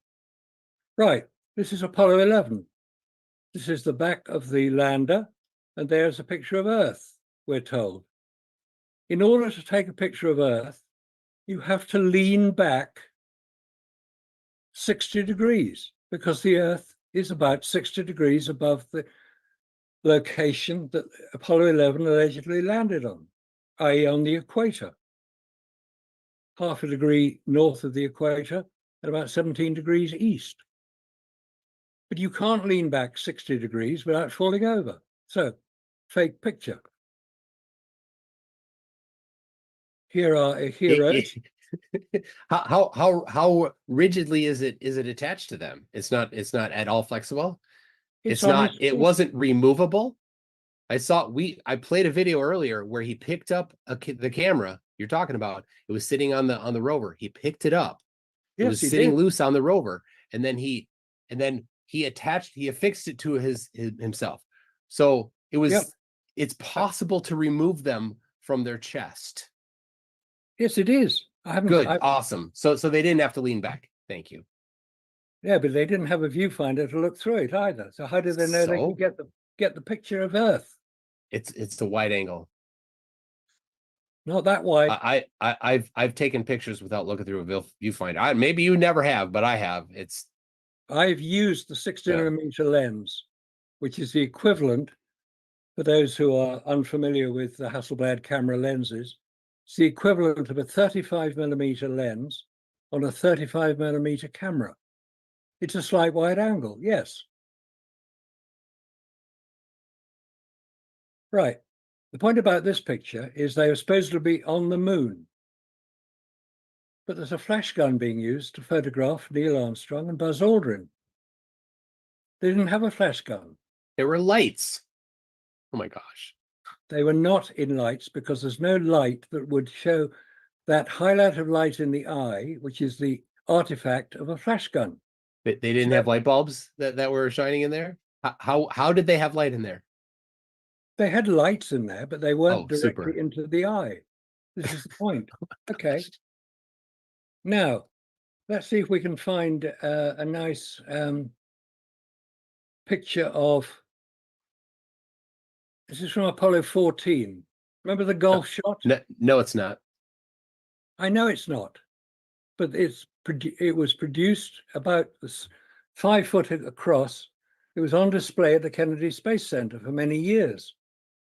Right, this is Apollo 11. This is the back of the lander, and there's a picture of Earth, we're told. In order to take a picture of Earth, you have to lean back 60 degrees because the Earth is about 60 degrees above the location that Apollo 11 allegedly landed on, i.e. on the equator. Half a degree north of the equator and about 17 degrees east. But you can't lean back 60 degrees without falling over. So, fake picture. Here are heroes. How rigidly is it attached to them? It's not at all flexible. It wasn't removable. I played a video earlier where he picked up the camera you're talking about. It was sitting on the rover. He picked it up. It was sitting loose on the rover, and then he affixed it to himself. So it's possible to remove them from their chest. Yes, it is. Awesome. So they didn't have to lean back. Thank you. Yeah, but they didn't have a viewfinder to look through it either. So how did they know they could get the picture of Earth? It's the wide angle. Not that wide. I've taken pictures without looking through a viewfinder. Maybe you never have, but I have. I've used the 60mm lens, which is the equivalent, for those who are unfamiliar with the Hasselblad camera lenses, it's the equivalent of a 35mm lens on a 35mm camera. It's a slight wide angle, yes. Right. The point about this picture is they are supposed to be on the moon. But there's a flash gun being used to photograph Neil Armstrong and Buzz Aldrin. They didn't have a flash gun. There were lights. Oh my gosh. They were not in lights because there's no light that would show that highlight of light in the eye, which is the artifact of a flash gun. They didn't have light bulbs that were shining in there? How did they have light in there? They had lights in there, but they weren't directly super. into the eye. This is the point. Okay. Now, let's see if we can find a nice picture of, this is from Apollo 14. Remember the golf shot? No, it's not. I know it's not, but it was produced about 5 foot across. It was on display at the Kennedy Space Center for many years.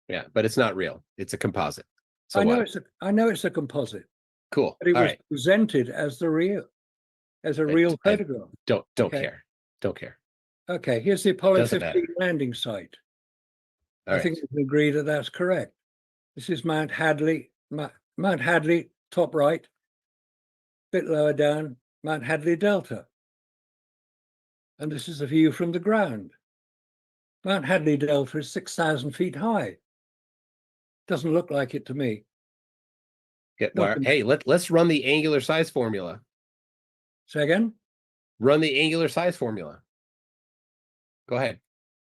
Yeah, but it's not real. It's a composite. So I know it's a composite. Cool. But it was presented as a real photograph. Don't care. Don't care. Okay, here's the Apollo 15 landing site. I think we can agree that that's correct. This is Mount Hadley, top right, bit lower down, Mount Hadley Delta. And this is a view from the ground. Mount Hadley Delta is 6,000 feet high. Doesn't look like it to me. Hey, let's run the angular size formula. Say again? Run the angular size formula. Go ahead.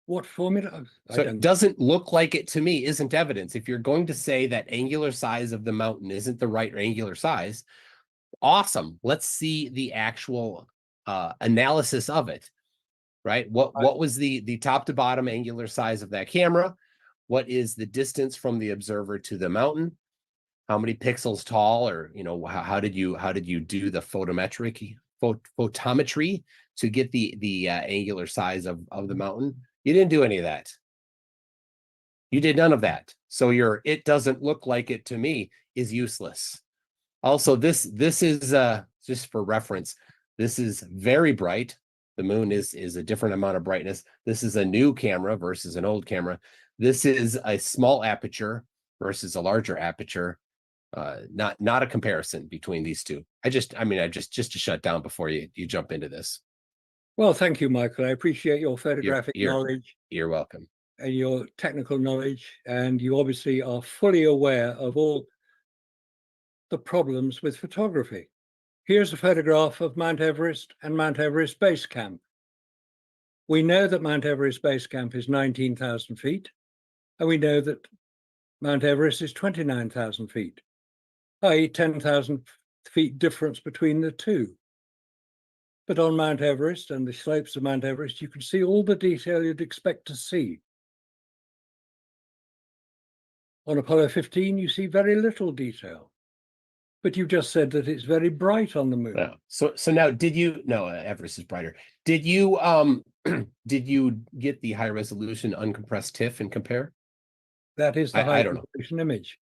What formula? So it doesn't look like it to me isn't evidence. If you're going to say that angular size of the mountain isn't the right angular size, awesome. Let's see the actual analysis of it, right? What was the top to bottom angular size of that camera? What is the distance from the observer to the mountain? How many pixels tall, or how did you do the photometry to get the angular size of the mountain? You didn't do any of that. You did none of that. So it doesn't look like it to me is useless. Also, this is just for reference. This is very bright. The moon is a different amount of brightness. This is a new camera versus an old camera. This is a small aperture versus a larger aperture. Not a comparison between these two. I just to shut down before you jump into this. Well, thank you, Michael. I appreciate your photographic knowledge. You're welcome. And your technical knowledge. And you obviously are fully aware of all the problems with photography. Here's a photograph of Mount Everest and Mount Everest Base Camp. We know that Mount Everest Base Camp is 19,000 feet, and we know that Mount Everest is 29,000 feet, i.e. 10,000 feet difference between the two. But on Mount Everest and the slopes of Mount Everest, you can see all the detail you'd expect to see. On Apollo 15, you see very little detail. But you just said that it's very bright on the moon. No. So now, did you? No, Everest is brighter. Did you did you get the high resolution uncompressed TIFF and compare? That is the high I don't know. resolution image.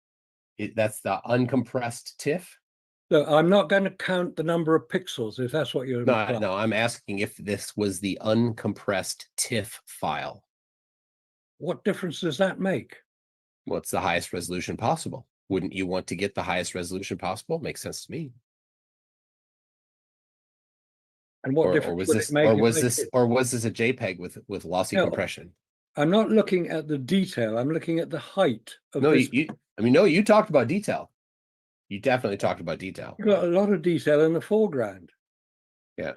That's the uncompressed TIFF. So I'm not going to count the number of pixels if that's what you're. No, I'm asking if this was the uncompressed TIFF file. What difference does that make? Well, it's the highest resolution possible. Wouldn't you want to get the highest resolution possible? Makes sense to me. And what difference would it make? Or was this a JPEG with lossy compression? I'm not looking at the detail. I'm looking at the height of no, this. You talked about detail. You definitely talked about detail. You've got a lot of detail in the foreground. Yeah.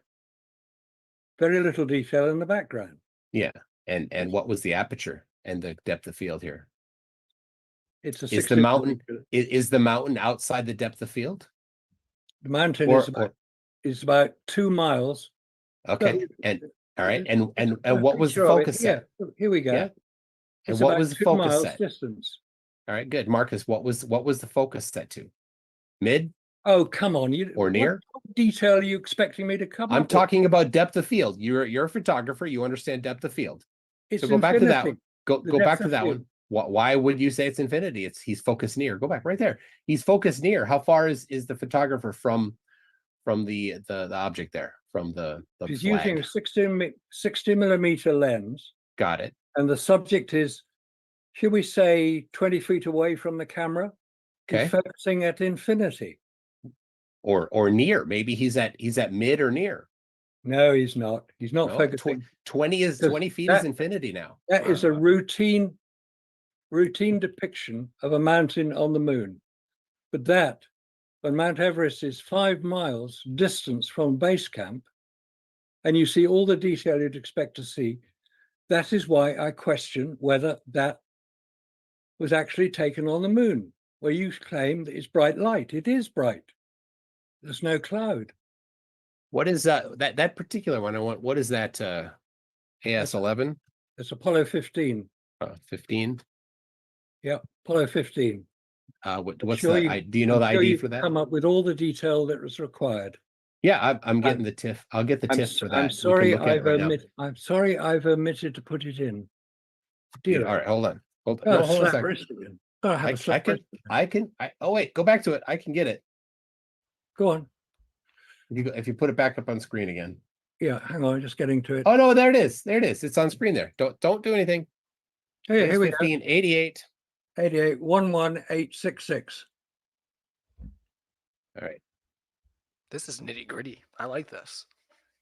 Very little detail in the background. Yeah. And what was the aperture and the depth of field here? It's a is the mountain is the mountain outside the depth of field? The mountain is about 2 miles. Okay. And all right. And what was the focus set? Yeah, here we go. Yeah. And what was the focus set? Distance. All right, good. Marcus, what was the focus set to? Mid? Oh, come on. Or near? What detail are you expecting me to come I'm talking about depth of field. You're a photographer, you understand depth of field. It's so go back to that one. Go back to that field. one. Why would you say it's infinity? He's focused near. Go back right there. He's focused near. How far is the photographer from the object there? From the He's flag? using a 60 millimeter lens. Got it. And the subject is, should we say, 20 feet away from the camera? Okay. He's focusing at infinity. Or near. Maybe he's at mid or near. No, he's not. He's not focusing. 20 feet is infinity now. That is a routine depiction of a mountain on the moon. But that, when Mount Everest is 5 miles distance from base camp, and you see all the detail you'd expect to see, that is why I question whether that was actually taken on the moon, where you claim that it's bright light. It is bright. There's no cloud. What is that particular one? What is that? AS11? It's Apollo 15. 15. Yeah, Apollo 15. What's that? Do you know the ID for that? Come up with all the detail that was required. Yeah, I'm getting the TIFF. I'll get the TIFF for that. I'm sorry I've omitted to put it in. Dear. All right, hold on. Hold on a second. Oh wait, go back to it. I can get it. Go on. If you put it back up on screen again. Yeah, hang on, just getting to it. Oh no, there it is. There it is. It's on screen there. Don't do anything. Hey, here we go. 88. 88 11866. All right. This is nitty gritty. I like this.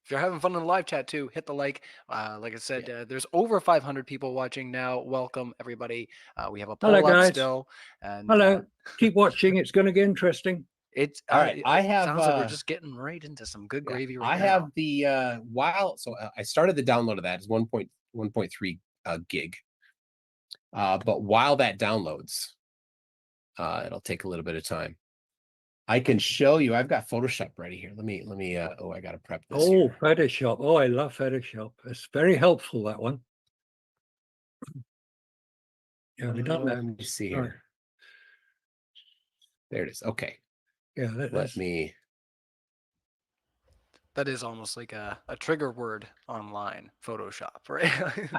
If you're having fun in the live chat too, hit the like. Like I said, there's over 500 people watching now. Welcome everybody. We have a poll up still. And hello. Keep watching. It's going to get interesting. It's all right. I have. Sounds like we're just getting right into some good gravy. Right I have the So I started the download of that. It's 1.3 gig. But while that downloads, it'll take a little bit of time. I can show you. I've got Photoshop ready here. Let me. Oh, I got to prep this. Oh, here. Photoshop. Oh, I love Photoshop. It's very helpful, that one. Yeah, we don't let me see here. Right. There it is. Okay. Yeah. Let me. That is almost like a trigger word online, Photoshop, right?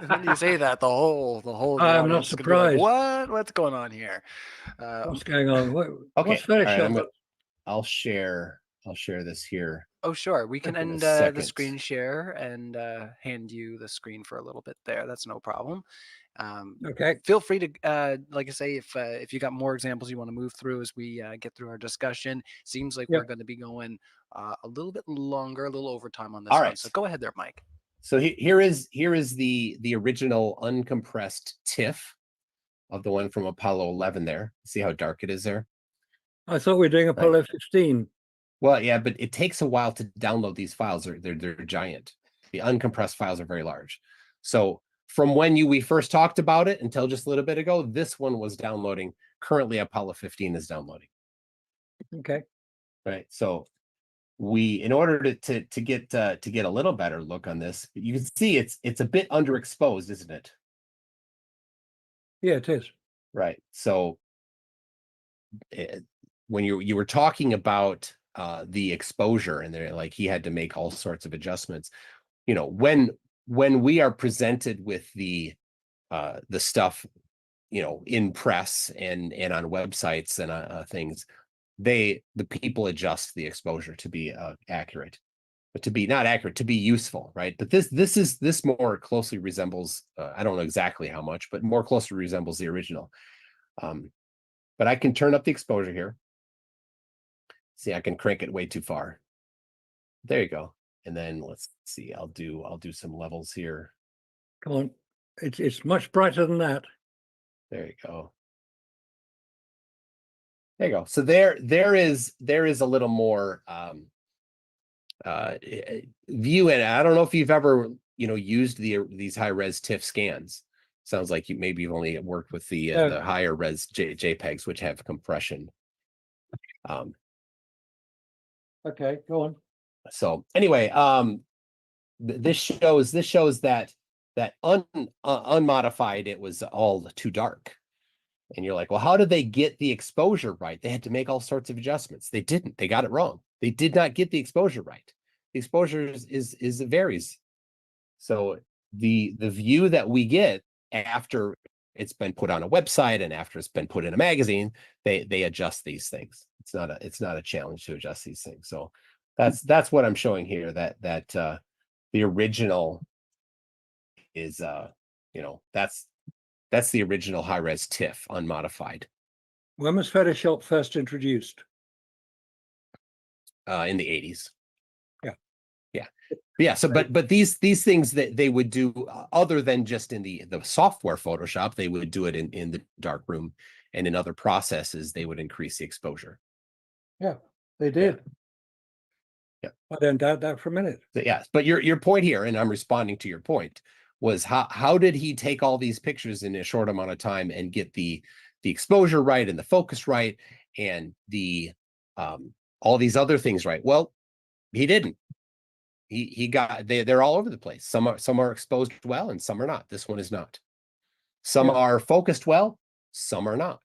When you say that, the whole. I'm not surprised. Like, what's going on here? What's going on? Okay. What's Photoshop? Right, I'll share this here. Oh, sure. We can end the screen share and hand you the screen for a little bit there. That's no problem. Okay. Feel free to, like I say, if you got more examples you want to move through as we get through our discussion. Seems like we're going to be going a little bit longer, a little overtime on this one. So go ahead there, Mike. So here is the original uncompressed TIFF of the one from Apollo 11 there. See how dark it is there? I thought we were doing Apollo 15. Well, yeah, but it takes a while to download these files. They're giant. The uncompressed files are very large. So from when we first talked about it until just a little bit ago, this one was downloading. Currently, Apollo 15 is downloading. Okay. Right. So in order to get a little better look on this, you can see it's a bit underexposed, isn't it? Yeah, it is. Right. So when you were talking about the exposure, and they're like he had to make all sorts of adjustments, you know, when we are presented with the stuff, you know, in press and on websites and things, the people adjust the exposure to be accurate, but to be not accurate, to be useful, right? But this more closely resembles, I don't know exactly how much, but more closely resembles the original. But I can turn up the exposure here. See, I can crank it way too far. There you go. And then let's see, I'll do some levels here. Come on. It's much brighter than that. There you go. There you go. So there is a little more view, and I don't know if you've ever, you know, used these high res TIFF scans. Sounds like you've only worked with the higher res JPEGs, which have compression. Okay, go on. So anyway, this shows that unmodified, it was all too dark. And you're like, well, how did they get the exposure right? They had to make all sorts of adjustments. They didn't. They got it wrong. They did not get the exposure right. The exposure is varies. So the view that we get after it's been put on a website and after it's been put in a magazine, they adjust these things. It's not a challenge to adjust these things. So that's what I'm showing here. That the original is you know, that's the original high-res TIFF unmodified. When was Photoshop first introduced? In the 80s. Yeah. So but these things that they would do, other than just in the software Photoshop, they would do it in the darkroom, and in other processes they would increase the exposure. Yeah, they did. Yeah. I don't doubt that for a minute. So, yes, but your point here, and I'm responding to your point, was how did he take all these pictures in a short amount of time and get the exposure right and the focus right and the all these other things right? Well, he didn't. He got they're all over the place. Some are exposed well and some are not. This one is not. Some are focused well, some are not.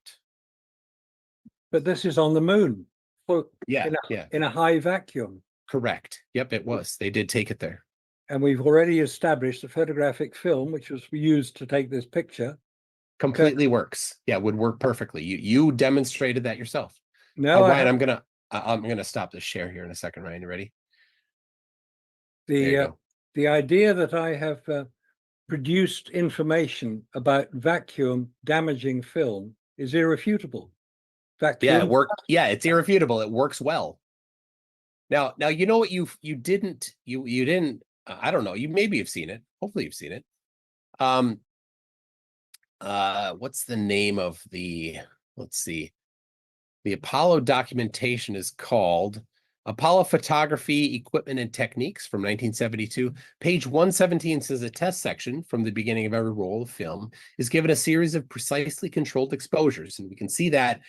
But this is on the moon. In a high vacuum. Correct. Yep, it was. They did take it there. And we've already established the photographic film, which was used to take this picture, completely works. Yeah, would work perfectly. You demonstrated that yourself. No, Ryan, I'm gonna stop the share here in a second. Ryan, you ready? The idea that I have produced information about vacuum damaging film is irrefutable. Vacuum. Yeah, it worked. Yeah, it's irrefutable. It works well. Now you know what you didn't I don't know, you maybe have seen it. Hopefully you've seen it. What's the name of the, let's see. The Apollo documentation is called Apollo Photography, Equipment and Techniques from 1972. Page 117 says a test section from the beginning of every roll of film is given a series of precisely controlled exposures. And we can see that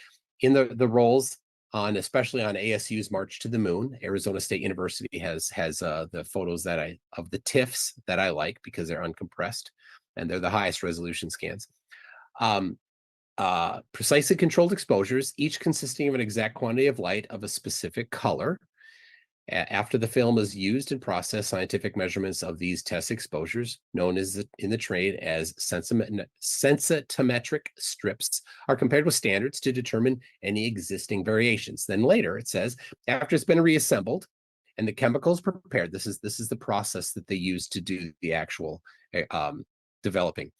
in the rolls on, especially on ASU's March to the Moon. Arizona State University has the photos of the TIFFs that I like because they're uncompressed and they're the highest resolution scans. Precisely controlled exposures, each consisting of an exact quantity of light of a specific color. After the film is used and processed, scientific measurements of these test exposures, known as in the trade as sensitometric strips, are compared with standards to determine any existing variations. Then later it says, after it's been reassembled and the chemicals prepared, this is the process that they use to do the actual developing.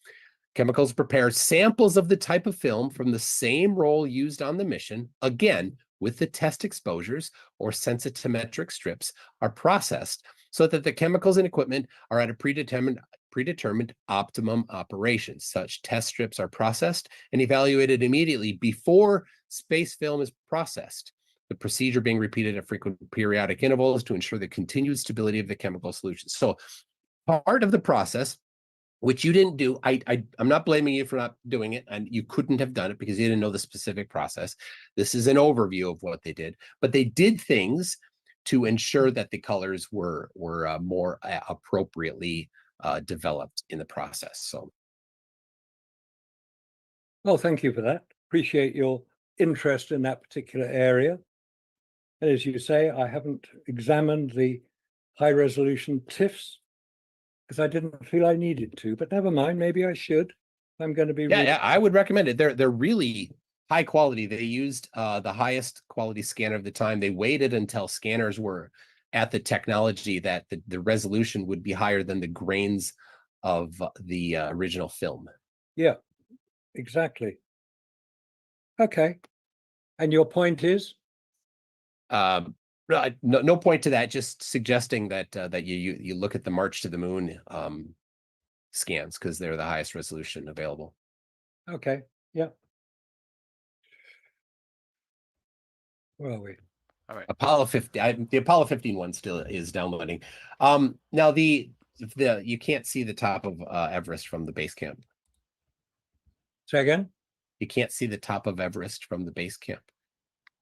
Chemicals prepare samples of the type of film from the same roll used on the mission, again, with the test exposures or sensitometric strips are processed so that the chemicals and equipment are at a predetermined optimum operation. Such test strips are processed and evaluated immediately before space film is processed. the procedure being repeated at frequent periodic intervals to ensure the continued stability of the chemical solution. So part of the process, which you didn't do, I'm not blaming you for not doing it, and you couldn't have done it because you didn't know the specific process. This is an overview of what they did, but they did things to ensure that the colors were more appropriately developed in the process. So, well, thank you for that. Appreciate your interest in that particular area. And as you say, I haven't examined the high resolution TIFFs because I didn't feel I needed to, but never mind, maybe I should. I'm going to be yeah, I would recommend it. They're really high quality. They used the highest quality scanner of the time. They waited until scanners were at the technology that the resolution would be higher than the grains of the original film. Yeah, exactly. Okay. And your point is? No point to that. Just suggesting that that you look at the March to the Moon scans because they're the highest resolution available. Okay. Yeah. Where are we? All right. Apollo 15. The Apollo 15 one still is downloading. Now you can't see the top of Everest from the base camp. Say again? You can't see the top of Everest from the base camp.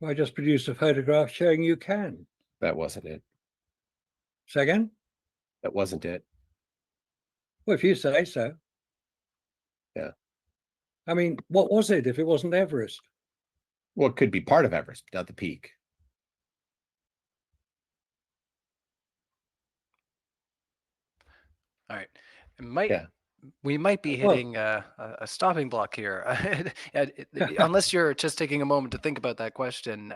Well, I just produced a photograph showing you can. That wasn't it. Say again? That wasn't it. Well, if you say so. Yeah. I mean, what was it if it wasn't Everest? Well, it could be part of Everest, but not the peak. All right. It Yeah. we might be hitting a stopping block here. Unless you're just taking a moment to think about that question.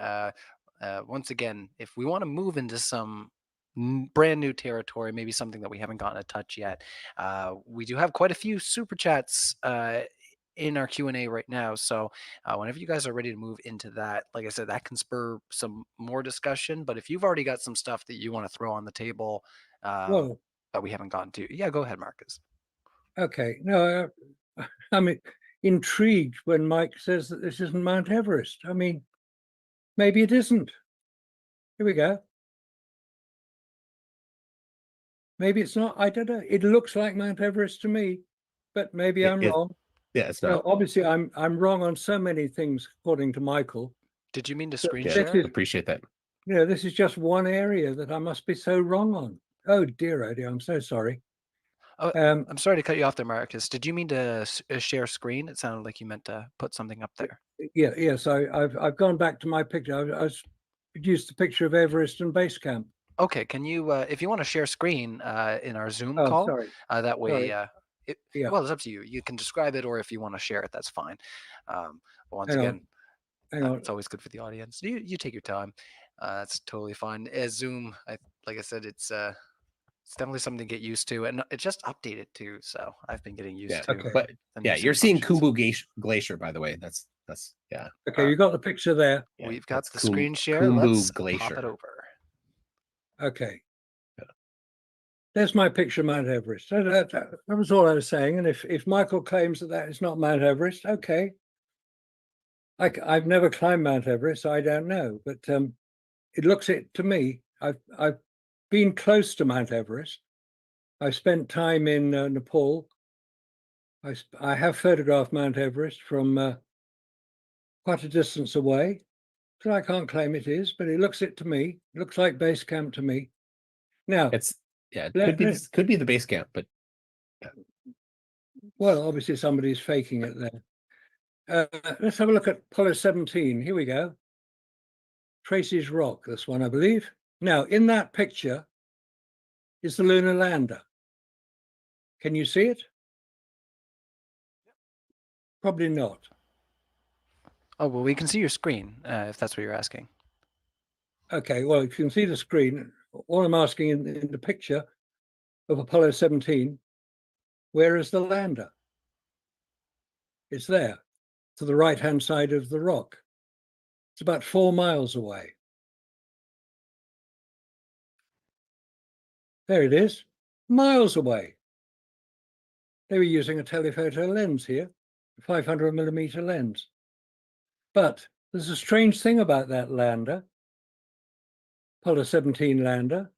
Once again, if we want to move into some brand new territory, maybe something that we haven't gotten a touch yet, we do have quite a few super chats in our Q&A right now. So whenever you guys are ready to move into that, like I said, that can spur some more discussion. But if you've already got some stuff that you want to throw on the table Well, that we haven't gotten to, yeah, go ahead, Marcus. okay. No, I'm intrigued when Mike says that this isn't Mount Everest. I mean, maybe it isn't. Here we go. Maybe it's not. I don't know. It looks like Mount Everest to me, but maybe I'm wrong. Yeah, it's Well, not. obviously, I'm wrong on so many things, according to Michael. Did you mean to screen Yeah, share? appreciate that. Yeah, this is just one area that I must be so wrong on. Oh dear, I'm so sorry. Oh, I'm sorry to cut you off there, Marcus. Did you mean to share screen? It sounded like you meant to put something up there. Yeah, yes. I've gone back to my picture. I produced a picture of Everest and base camp. Okay, can you, if you want to share screen in our Zoom Oh, call, sorry. that way, Yeah. well, it's up to you. You can describe it, or if you want to share it, that's fine. But once Hang on. again, Hang on. it's always good for the audience. You take your time. That's totally fine. As Zoom, like I said, it's definitely something to get used to, and it just updated too. So I've been getting used to. Okay. But the new yeah, you're Zoom seeing functions. Khumbu Glacier, by the way. That's yeah. Okay, you got the picture there. Yeah, We've got that's the screen share. Khumbu Let's Glacier. pop it over. Okay. Yeah. There's my picture of Mount Everest. That was all I was saying. And if Michael claims that is not Mount Everest, okay. I've never climbed Mount Everest, so I don't know. But it looks it to me. I've been close to Mount Everest. I spent time in Nepal. I have photographed Mount Everest from quite a distance away. So I can't claim it is, but it looks it to me. It looks like base camp to me. Now, it could be the base camp, but well, obviously somebody's faking it there. Let's have a look at Apollo 17. Here we go. Tracy's Rock, this one, I believe. Now, in that picture is the lunar lander. Can you see it? Probably not. Oh, well, we can see your screen if that's what you're asking. Okay, well, if you can see the screen, all I'm asking in the picture of Apollo 17, where is the lander? It's there, to the right-hand side of the rock. It's about 4 miles away. There it is, miles away. They were using a telephoto lens here, a 500 millimeter lens. But there's a strange thing about that lander. Apollo 17 lander,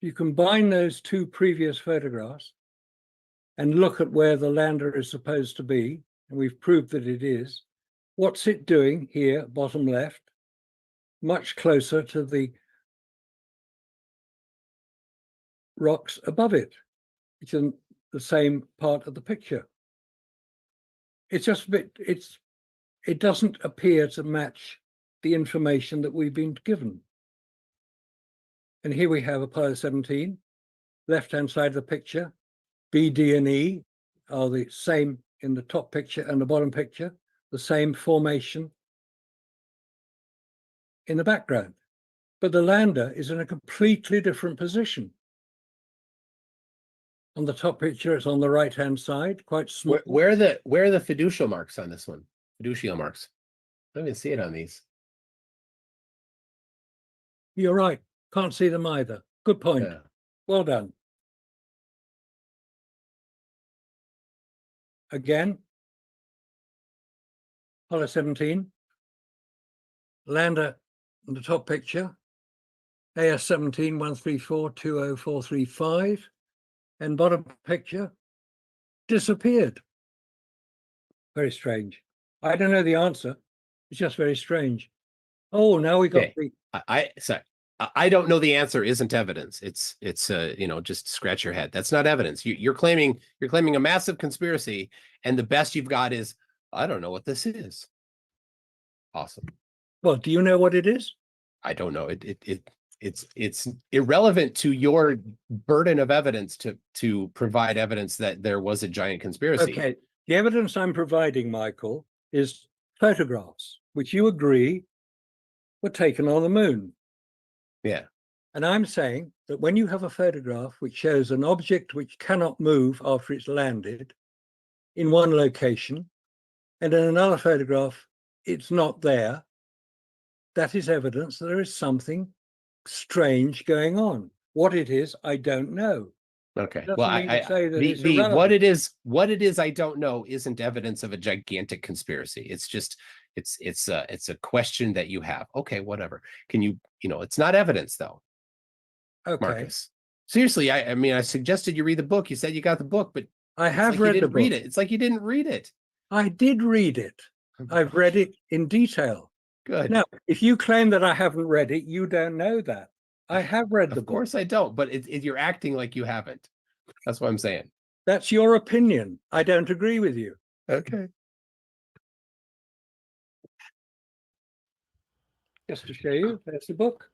you combine those two previous photographs and look at where the lander is supposed to be, and we've proved that it is. What's it doing here, bottom left, much closer to the rocks above it? It's in the same part of the picture. It's just a bit, it doesn't appear to match the information that we've been given. And here we have Apollo 17, left-hand side of the picture. B, D, and E are the same in the top picture and the bottom picture, the same formation in the background. But the lander is in a completely different position. On the top picture, it's on the right-hand side, quite small. Where are the fiducial marks on this one? Fiducial marks. I don't even see it on these. You're right. Can't see them either. Good point. Yeah. Well done. Again, Apollo 17, lander in the top picture, AS-17 134-20435, and bottom picture disappeared. Very strange. I don't know the answer. It's just very strange. Oh, now we got Okay. I don't know the answer isn't evidence. It's just scratch your head. That's not evidence. You're claiming a massive conspiracy, and the best you've got is, I don't know what this is. Awesome. Well, do you know what it is? I don't know. It's irrelevant to your burden of evidence to provide evidence that there was a giant conspiracy. Okay. The evidence I'm providing, Michael, is photographs, which you agree were taken on the moon. Yeah. And I'm saying that when you have a photograph which shows an object which cannot move after it's landed in one location, and in another photograph, it's not there, that is evidence that there is something strange going on. What it is, I don't know. Okay. Doesn't Well, mean to say that it's what irrelevant. it is I don't know isn't evidence of a gigantic conspiracy. It's just it's a question that you have. Okay, whatever. Can you it's not evidence though. Okay. Marcus. Seriously, I mean I suggested you read the book. You said you got the book, but I have like read you the didn't read book. it. It's like you didn't read it. I did read it. I've read it in detail. Good. Now, if you claim that I haven't read it, you don't know that. I have read the book. Of course I don't, but you're acting like you haven't. That's what I'm saying. That's your opinion. I don't agree with you. Okay. Just to show you, there's the book.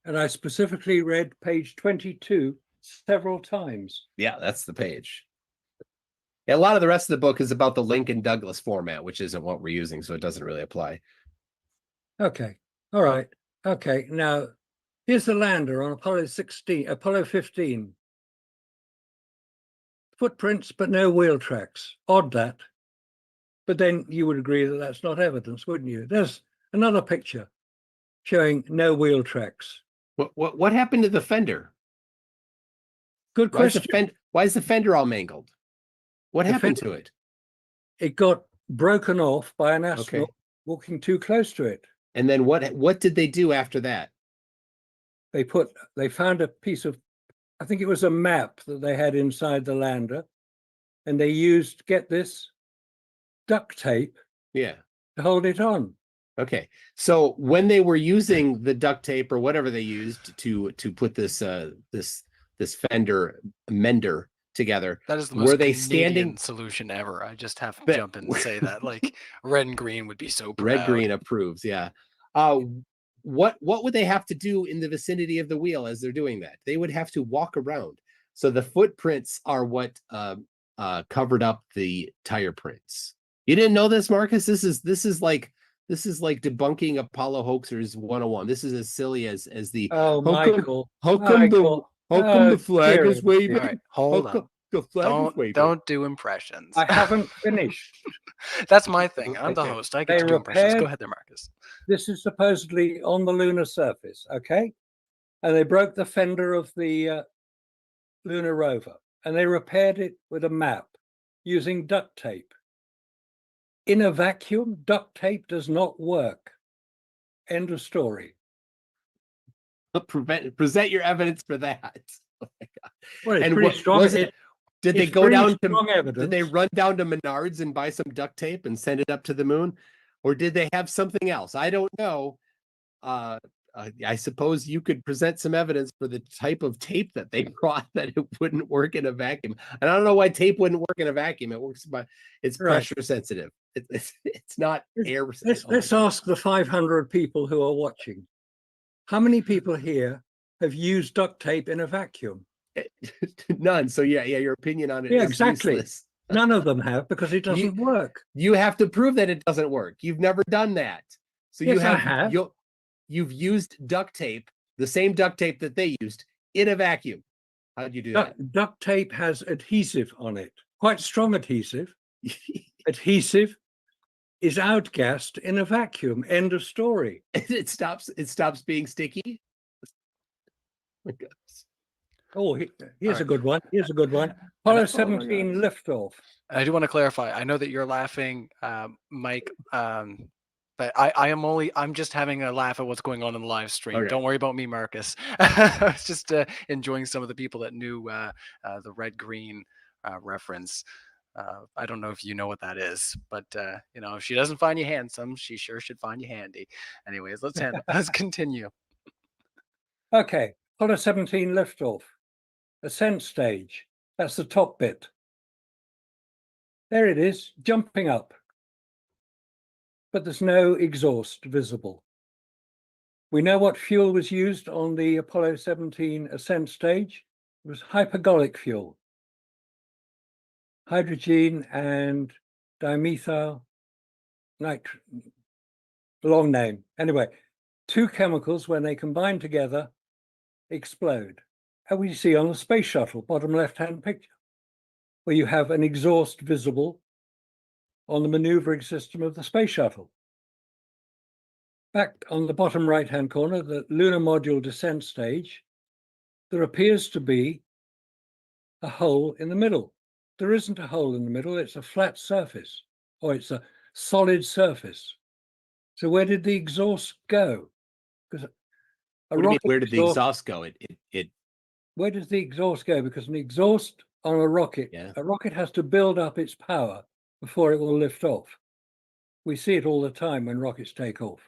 And I specifically read page 22 several times. Yeah, that's the page. Yeah, a lot of the rest of the book is about the Lincoln Douglas format, which isn't what we're using, so it doesn't really apply. Okay. All right. Okay. Now, here's the lander on Apollo 15. Footprints, but no wheel tracks. Odd that. But then you would agree that that's not evidence, wouldn't you? There's another picture showing no wheel tracks. What happened to the fender? Good question. Why is the fender all mangled? What happened to it? It got broken off by an astronaut walking too close to it. And then what did they do after that? They found a piece of, I think it was a map that they had inside the lander, and they used, get this, duct tape. Yeah. To hold it on. Okay. So when they were using the duct tape or whatever they used to put this fender mender together, that is the most were they Canadian standing solution ever. I just have to jump in and say that, like, red and green would be so proud. Red green approves. Yeah. What would they have to do in the vicinity of the wheel as they're doing that? They would have to walk around. So the footprints are what covered up the tire prints. You didn't know this, Marcus? This is like debunking Apollo hoaxers 101. This is as silly as the Michael. How come the flag is waving? All right, hold on. The flag is waving. Don't do impressions. I haven't finished. That's my thing. I'm the host. I get to do impressions. Go ahead there, Marcus. This is supposedly on the lunar surface, okay? And they broke the fender of the lunar rover, and they repaired it with a map using duct tape. In a vacuum, duct tape does not work. End of story. Present your evidence for that. Oh my God. Well, it's And pretty what strong. was it? Did they It's go pretty down strong to? evidence. Did they run down to Menards and buy some duct tape and send it up to the moon, or did they have something else? I don't know. I suppose you could present some evidence for the type of tape that they brought that it wouldn't work in a vacuum. And I don't know why tape wouldn't work in a vacuum. It works by it's pressure sensitive. It's not air. Let's ask the 500 people who are watching. How many people here have used duct tape in a vacuum? None. So yeah, your opinion on it Yeah, is exactly. useless. None of them have, because it doesn't work. You have to prove that it doesn't work. You've never done that. So Yes, you have, I have. You've used duct tape, the same duct tape that they used in a vacuum. How did you do that? Duct tape has adhesive on it, quite strong adhesive. Adhesive is outgassed in a vacuum. End of story. It stops being sticky. Oh, here's a good one. Here's a good one. Apollo 17 liftoff. I do want to clarify. I know that you're laughing, Mike, but I'm just having a laugh at what's going on in the live stream. Okay. Don't worry about me, Marcus. I was just enjoying some of the people that knew the red-green reference. I don't know if you know what that is, but you know, if she doesn't find you handsome, she sure should find you handy. Anyways, let's continue. Okay, Apollo 17 liftoff. Ascent stage. That's the top bit. There it is, jumping up. But there's no exhaust visible. We know what fuel was used on the Apollo 17 ascent stage. It was hypergolic fuel. Hydrogen and dimethyl nitrogen. Long name. Anyway, two chemicals, when they combine together, explode. And we see on the space shuttle, bottom left-hand picture, where you have an exhaust visible on the maneuvering system of the space shuttle. Back on the bottom right-hand corner, the lunar module descent stage, there appears to be a hole in the middle. There isn't a hole in the middle, it's a flat surface, or it's a solid surface. So where did the exhaust go? Because where did the exhaust go? Where does the exhaust go? Because an exhaust on a rocket has to build up its power before it will lift off. We see it all the time when rockets take off.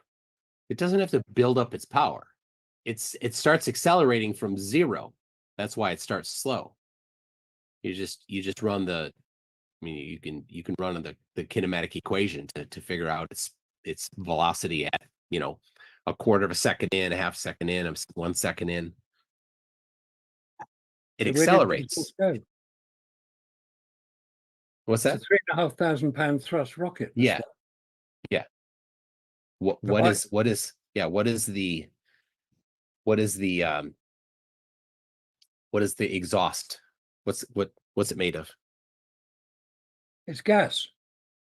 It doesn't have to build up its power. It starts accelerating from zero. That's why it starts slow. You just run the, I mean, you can run the kinematic equation to figure out its velocity at, you know, a quarter of a second in, a half second in, 1 second in. It accelerates. What's that? It's a 3,500 pound thrust rocket. Yeah. What is the exhaust? What's it made of? It's gas.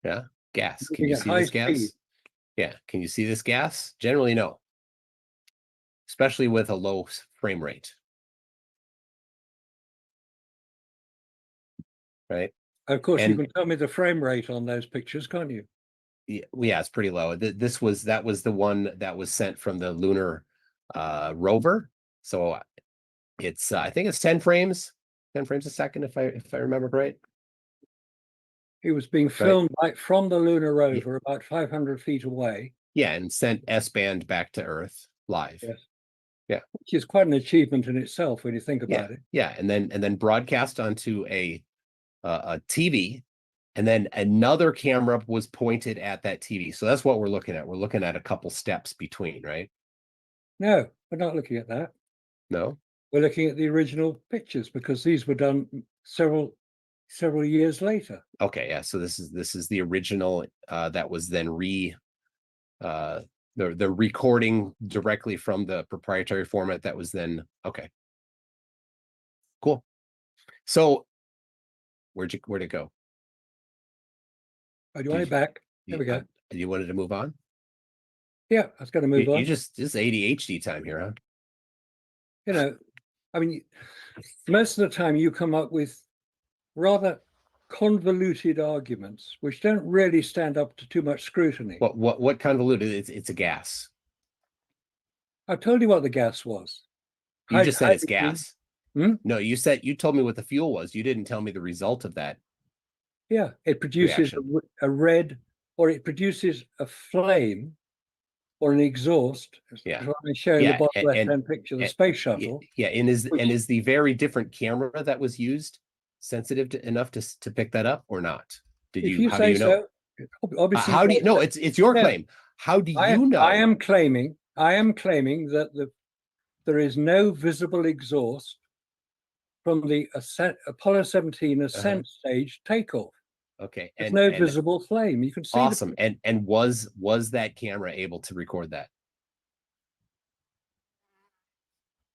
Yeah, gas. Can you see this gas? Yeah. Can you see this gas? Generally, no. Especially with a low frame rate. Right. Of course, you can tell me the frame rate on those pictures, can't you? Yeah, it's pretty low. That was the one that was sent from the lunar rover. So it's I think it's 10 frames a second, if I remember right. It was being filmed from the lunar rover about 500 feet away. Yeah, and sent S-band back to Earth live. Yes. Yeah, which is quite an achievement in itself when you think about it. Yeah, and then broadcast onto a TV, and then another camera was pointed at that TV. So that's what we're looking at. We're looking at a couple steps between, right? No, we're not looking at that. No, we're looking at the original pictures because these were done several years later. Okay, yeah. So this is the original that was then the recording directly from the proprietary format that was then okay. Cool. So where'd it go? Oh, do you want it back? There we go. You wanted to move on? Yeah, I was going to move on. This is ADHD time here, huh? You know, I mean, most of the time you come up with rather convoluted arguments which don't really stand up to too much scrutiny. What convoluted? It's a gas. I told you what the gas was. You just said it's Hydrogen. gas. Hmm? No, you told me what the fuel was. You didn't tell me the result of that. Yeah, it produces a red, or it produces a flame or an exhaust. Yeah. As I'm showing Yeah, the bottom and- left-hand picture, the and- space shuttle. Yeah, and is the very different camera that was used sensitive enough to pick that up or not? If you How do say you know? so, obviously. How do you know? It's your No, claim. How do I you know? am claiming that there is no visible exhaust from the Apollo 17 ascent stage takeoff. Okay, There's and no visible flame. You can see awesome. And was that camera able to record that?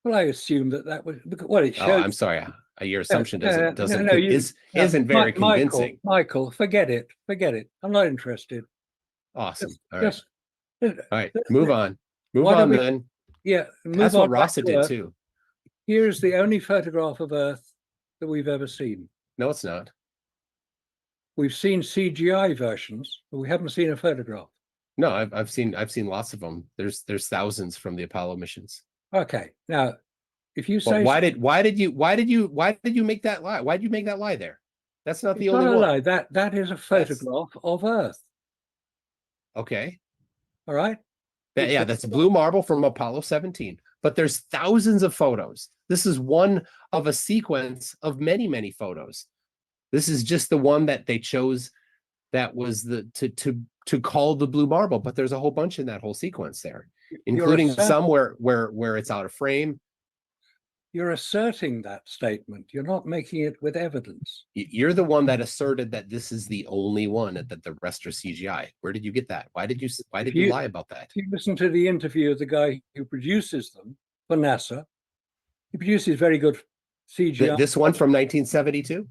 Well, I assume that was what it Oh, showed. I'm sorry. Your assumption No, isn't very convincing. Michael, forget it. Forget it. I'm not interested. Awesome. All right. Just, All right. Move on. Move why don't on we- then. yeah, move That's on what back Rasa to did Earth. too. Here's the only photograph of Earth that we've ever seen. No, it's not. We've seen CGI versions, but we haven't seen a photograph. No, I've seen lots of them. There's thousands from the Apollo missions. Okay, now if you But say why did you make that lie? Why did you make that lie there? That's not the it's only not a one. lie, that is a photograph of Earth. Okay. All right. Yeah, that's blue marble from Apollo 17. But there's thousands of photos. This is one of a sequence of many, many photos. This is just the one that they chose that was to call the blue marble, but there's a whole bunch in that whole sequence there, including some where it's out of frame. You're asserting that statement. You're not making it with evidence. You're the one that asserted that this is the only one, that the rest are CGI. Where did you get that? Why did you lie about that? If you listen to the interview of the guy who produces them for NASA, he produces very good CGI. This one from 1972?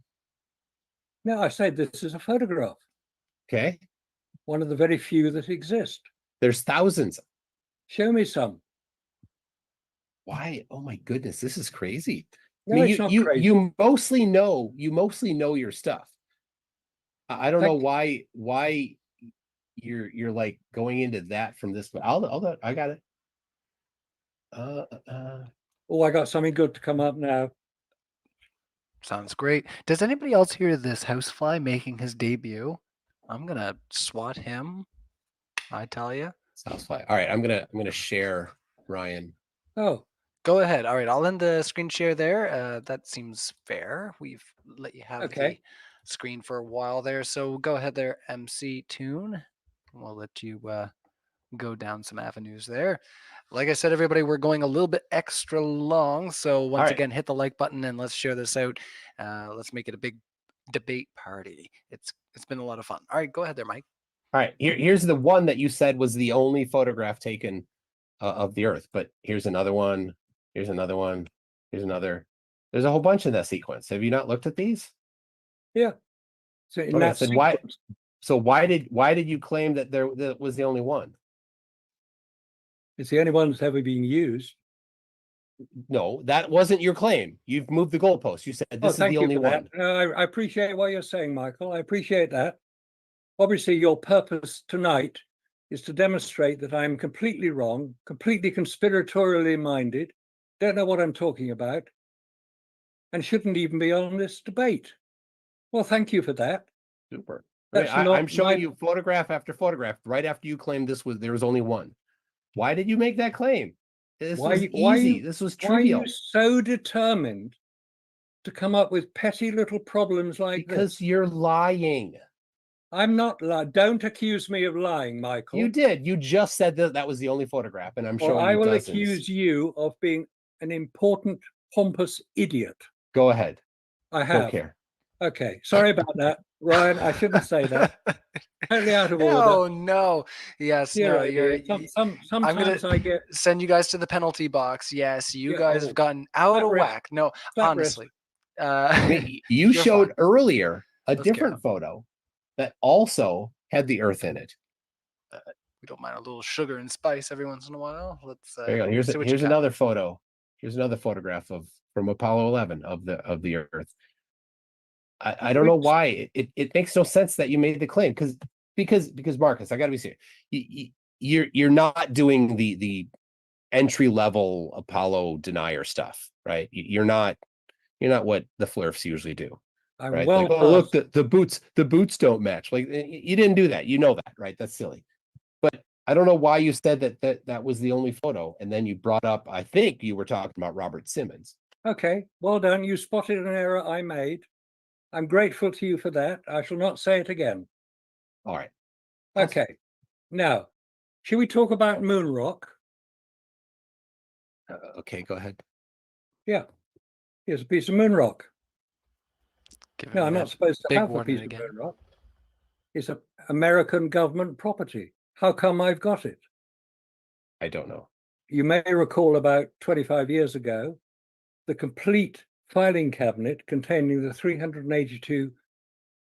No, I say this is a photograph. Okay. One of the very few that exist. There's thousands. Show me some. Why? Oh my goodness, this is crazy. No, I mean, it's not crazy. you mostly know your stuff. I don't know why you're like going into that from this, but I got it. Oh, I got something good to come up now. Sounds great. Does anybody else hear this housefly making his debut? I'm gonna swat him. I tell you. Housefly. All right, I'm gonna share, Ryan. Oh, go ahead. All right, I'll end the screen share there. That seems fair. We've let you have the screen for a while there, so go ahead there, MC Toon. We'll let you go down some avenues there. Like I said, everybody, we're going a little bit extra long, so once again, hit the like button and let's share this out. Let's make it a big debate party. It's been a lot of fun. All right, go ahead there, Mike. All right, here's the one that you said was the only photograph taken of the Earth, but here's another one. Here's another one. Here's another. There's a whole bunch in that sequence. Have you not looked at these? Yeah. So in that sequence, why did you claim that that was the only one? It's the only one that's ever been used. No, that wasn't your claim. You've moved the goalpost. You said this is the only one. I appreciate what you're saying, Michael. I appreciate that. Obviously, your purpose tonight is to demonstrate that I'm completely wrong, completely conspiratorially minded, don't know what I'm talking about, and shouldn't even be on this debate. Well, thank you for that. Super. I'm showing you photograph after photograph right after you claimed there was only one. Why did you make that claim? This was easy. This was trivial. Why are you so determined to come up with petty little problems like this? Because you're lying. I'm not lying. Don't accuse me of lying, Michael. You did. You just said that was the only photograph, and I'm showing you I will dozens. accuse you of being an important, pompous idiot. Go ahead. I have. Don't care. Okay. Sorry about that, Ryan. I shouldn't say that. Totally out of order. Oh no! Yes, no. Sometimes I get send you guys to the penalty box. Yes, you guys have gotten out of whack. No, honestly. You showed earlier a different photo that also had the Earth in it. We don't mind a little sugar and spice every once in a while. Let's. There you go. Here's another photo. Here's another photograph from Apollo 11 of the Earth. I don't know why it makes no sense that you made the claim because Marcus, I got to be serious. You're not doing the entry level Apollo denier stuff, right? You're not what the Flurfs usually do. I'm Right? well Like, oh, look, past. the boots don't match. Like, you didn't do that. You know that, right? That's silly. But I don't know why you said that was the only photo, and then you brought up, I think you were talking about Robert Simmons. Okay, well done. You spotted an error I made. I'm grateful to you for that. I shall not say it again. All right. Okay. Now, should we talk about moon rock? Okay, go ahead. Yeah. Here's a piece of moon rock. Give No, me I'm that not supposed to big have a warning piece of again. moon rock. It's an American government property. How come I've got it? I don't know. You may recall about 25 years ago, the complete filing cabinet containing the 382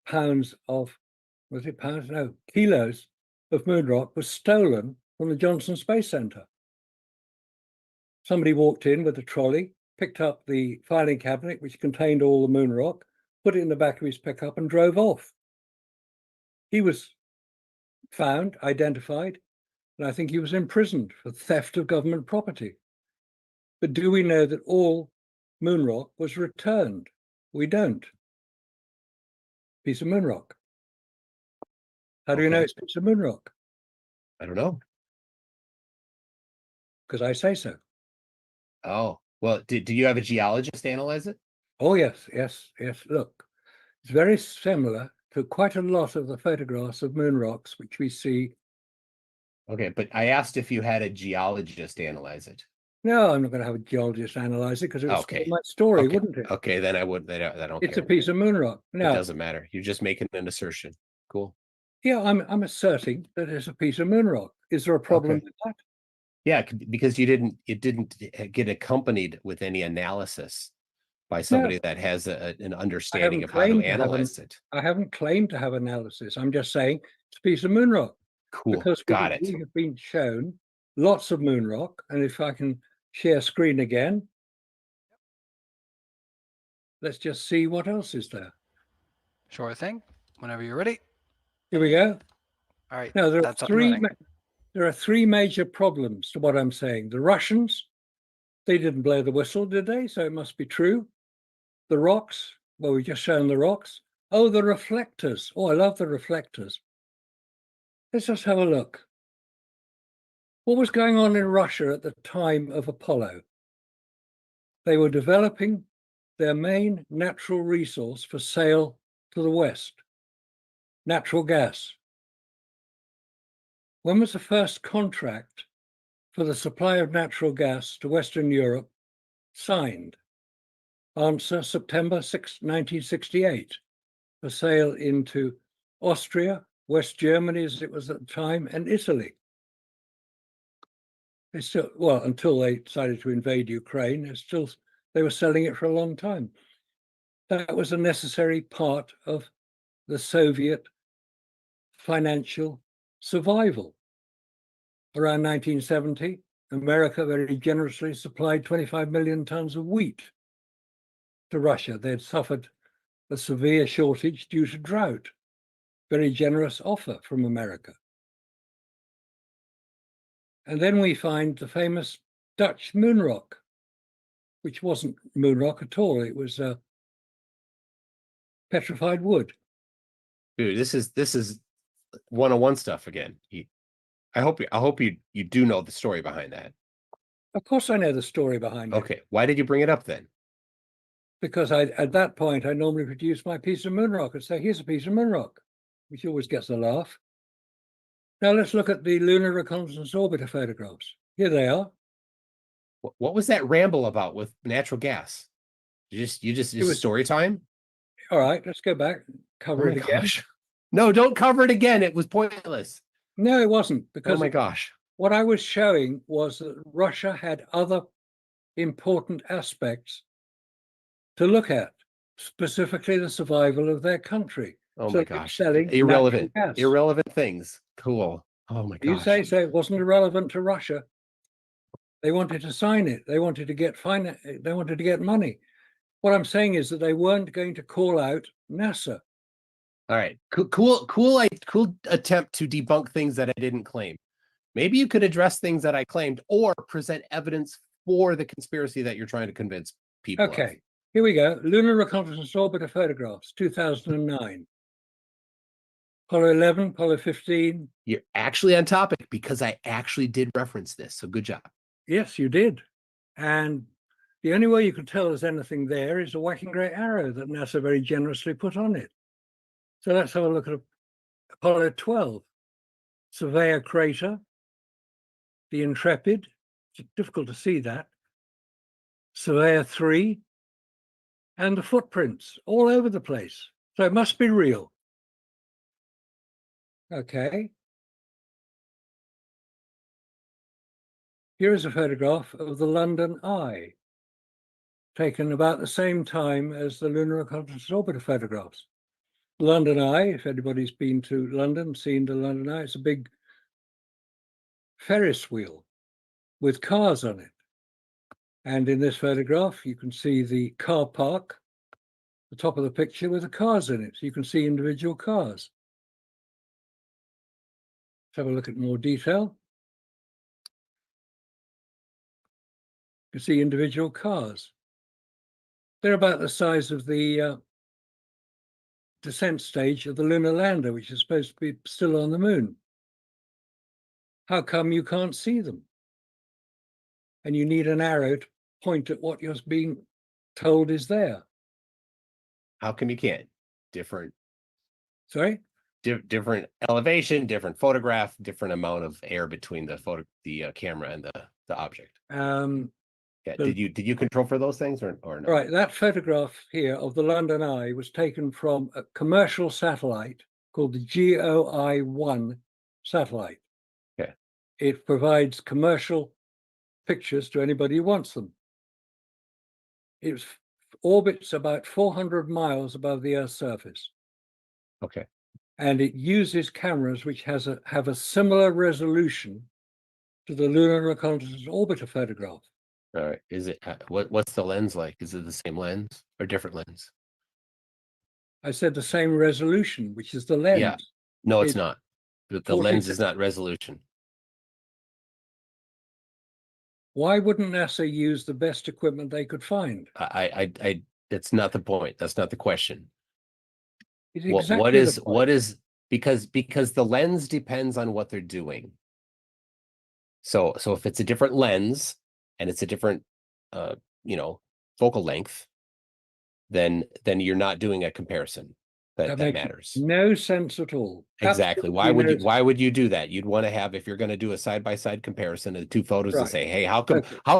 pounds of, was it pounds? No, kilos of moon rock was stolen from the Johnson Space Center. Somebody walked in with a trolley, picked up the filing cabinet, which contained all the moon rock, put it in the back of his pickup and drove off. He was found, identified, and I think he was imprisoned for theft of government property. But do we know that all moon rock was returned? We don't. Piece of moon rock. How do you know Okay. it's a piece of moon rock? I don't know. Because I say so. Oh, well, do you have a geologist analyze it? Oh, yes. Look, it's very similar to quite a lot of the photographs of moon rocks, which we see. Okay, but I asked if you had a geologist analyze it. No, I'm not going to have a geologist analyze it because it would spoil Okay. my story, Okay. wouldn't it? Okay, then I would. I don't It's a care. piece of moon rock. It Now, doesn't matter. You're just making an assertion. Cool. yeah, I'm asserting that it's a piece of moon rock. Is there a problem Okay. with that? Yeah, because it didn't get accompanied with any analysis by somebody that has an understanding of how to analyze it. I haven't claimed to have analysis. I'm just saying it's a piece of moon rock. Cool. Because Got it. we have been shown lots of moon rock. And if I can share screen again, let's just see what else is there. Sure thing. Whenever you're ready. Here we go. All right. Now, That's up and running. there are three major problems to what I'm saying. The Russians, they didn't blow the whistle, did they? So it must be true. The rocks, well, we've just shown the rocks. Oh, the reflectors. Oh, I love the reflectors. Let's just have a look. What was going on in Russia at the time of Apollo? They were developing their main natural resource for sale to the West, natural gas. When was the first contract for the supply of natural gas to Western Europe signed? Answer, September 6, 1968, for sale into Austria, West Germany as it was at the time, and Italy. They still, well, until they decided to invade Ukraine, they were selling it for a long time. That was a necessary part of the Soviet financial survival. Around 1970, America very generously supplied 25 million tons of wheat to Russia. They had suffered a severe shortage due to drought. Very generous offer from America. And then we find the famous Dutch moon rock, which wasn't moon rock at all. It was petrified wood. Dude, this is 101 stuff again. I hope you do know the story behind that. Of course I know the story behind it. Okay, why did you bring it up then? Because at that point, I normally produce my piece of moon rock and say, here's a piece of moon rock, which always gets a laugh. Now let's look at the Lunar Reconnaissance Orbiter photographs. Here they are. What was that ramble about with natural gas? It was story time? All right, let's go back, cover it again. Gosh. No, don't cover it again. It was pointless. No, it wasn't. Because oh my gosh. What I was showing was that Russia had other important aspects to look at, specifically the survival of their country. Oh my gosh. Irrelevant Things. Cool. Oh my gosh. You say so. It wasn't irrelevant to Russia. They wanted to sign it. They wanted to get They wanted to get money. What I'm saying is that they weren't going to call out NASA. All right. Cool attempt to debunk things that I didn't claim. Maybe you could address things that I claimed or present evidence for the conspiracy that you're trying to convince people of. Okay, here we go. Lunar Reconnaissance Orbiter photographs, 2009. Apollo 11, Apollo 15. You're actually on topic because I actually did reference this. So good job. Yes, you did. And the only way you could tell there's anything there is a whacking great arrow that NASA very generously put on it. So let's have a look at Apollo 12. Surveyor crater, the Intrepid. It's difficult to see that. Surveyor 3, and the footprints all over the place. So it must be real. Okay. Here is a photograph of the London Eye, taken about the same time as the Lunar Reconnaissance Orbiter photographs. The London Eye, if anybody's been to London, seen the London Eye, it's a big Ferris wheel with cars on it. And in this photograph, you can see the car park, the top of the picture with the cars in it. So you can see individual cars. Let's have a look at more detail. You can see individual cars. They're about the size of the descent stage of the lunar lander, which is supposed to be still on the moon. How come you can't see them? And you need an arrow to point at what you're being told is there. How come you can't? Different. Sorry? Different elevation, different photograph, different amount of air between the camera and the object. Yeah. So, did you control for those things or no? Right. That photograph here of the London Eye was taken from a commercial satellite called the GOI-1 satellite. Okay. It provides commercial pictures to anybody who wants them. It orbits about 400 miles above the Earth's surface. Okay. And it uses cameras which have a similar resolution to the Lunar Reconnaissance Orbiter photograph. All right. Is it what's the lens like? Is it the same lens or different lens? I said the same resolution, which is the lens. Yeah. No, it's not. The lens is not resolution. Why wouldn't NASA use the best equipment they could find? I that's not the point. That's not the question. It's What exactly is because the lens depends on what they're doing. So if it's a different lens and it's a different focal length, then you're not doing a comparison that matters. No sense at all. Exactly. Absolutely Why would you do that? You'd want to have, if you're going to do a side-by-side comparison of the two photos, Right. and say, hey, how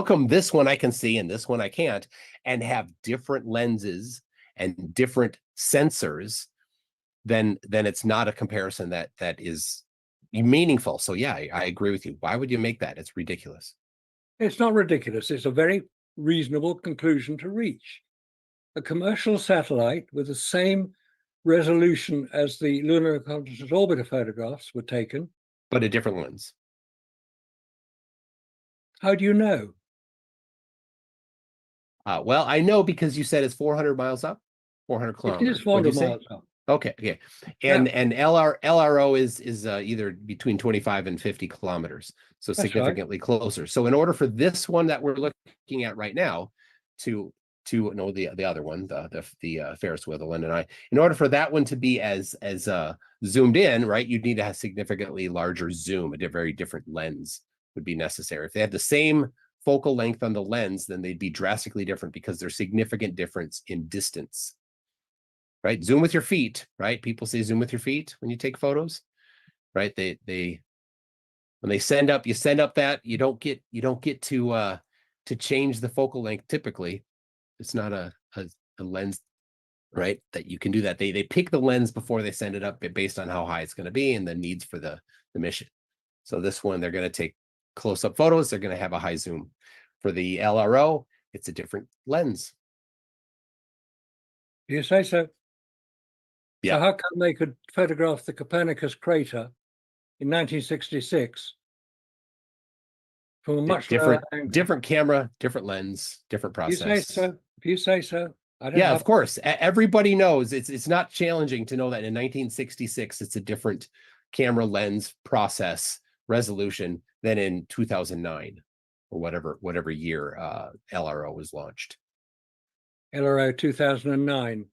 come this one I can see and this one I can't, and have different lenses and different sensors, then it's not a comparison that is meaningful. So yeah, I agree with you. Why would you make that? It's ridiculous. It's not ridiculous. It's a very reasonable conclusion to reach. A commercial satellite with the same resolution as the Lunar Reconnaissance Orbiter photographs were taken. But a different lens. How do you know? Well, I know because you said it's 400 miles up, 400 It kilometers. is 400 miles up. Okay. And LRO is either between 25 and 50 kilometers, so That's significantly closer. So in order for this one that we're looking at right now to know the other one, the Ferris wheel, the London Eye, in order for that one to be as zoomed in, right, you'd need to have significantly larger zoom. A very different lens would be necessary. If they had the same focal length on the lens, then they'd be drastically different because there's significant difference in distance. Right? Zoom with your feet, right? People say zoom with your feet when you take photos, right? When they send up, you send up that you don't get to change the focal length. Typically, it's not a lens, right? That you can do that. They pick the lens before they send it up based on how high it's going to be and the needs for the mission. So this one, they're going to take close-up photos. They're going to have a high zoom. For the LRO, it's a different lens. You say so? Yeah. So how come they could photograph the Copernicus crater in 1966 from a much lower angle? Different camera, different lens, different process. You say so? If you say so. Yeah, of course. Everybody knows it's not challenging to know that in 1966 it's a different camera lens process resolution than in 2009 or whatever year LRO was launched. LRO 2009.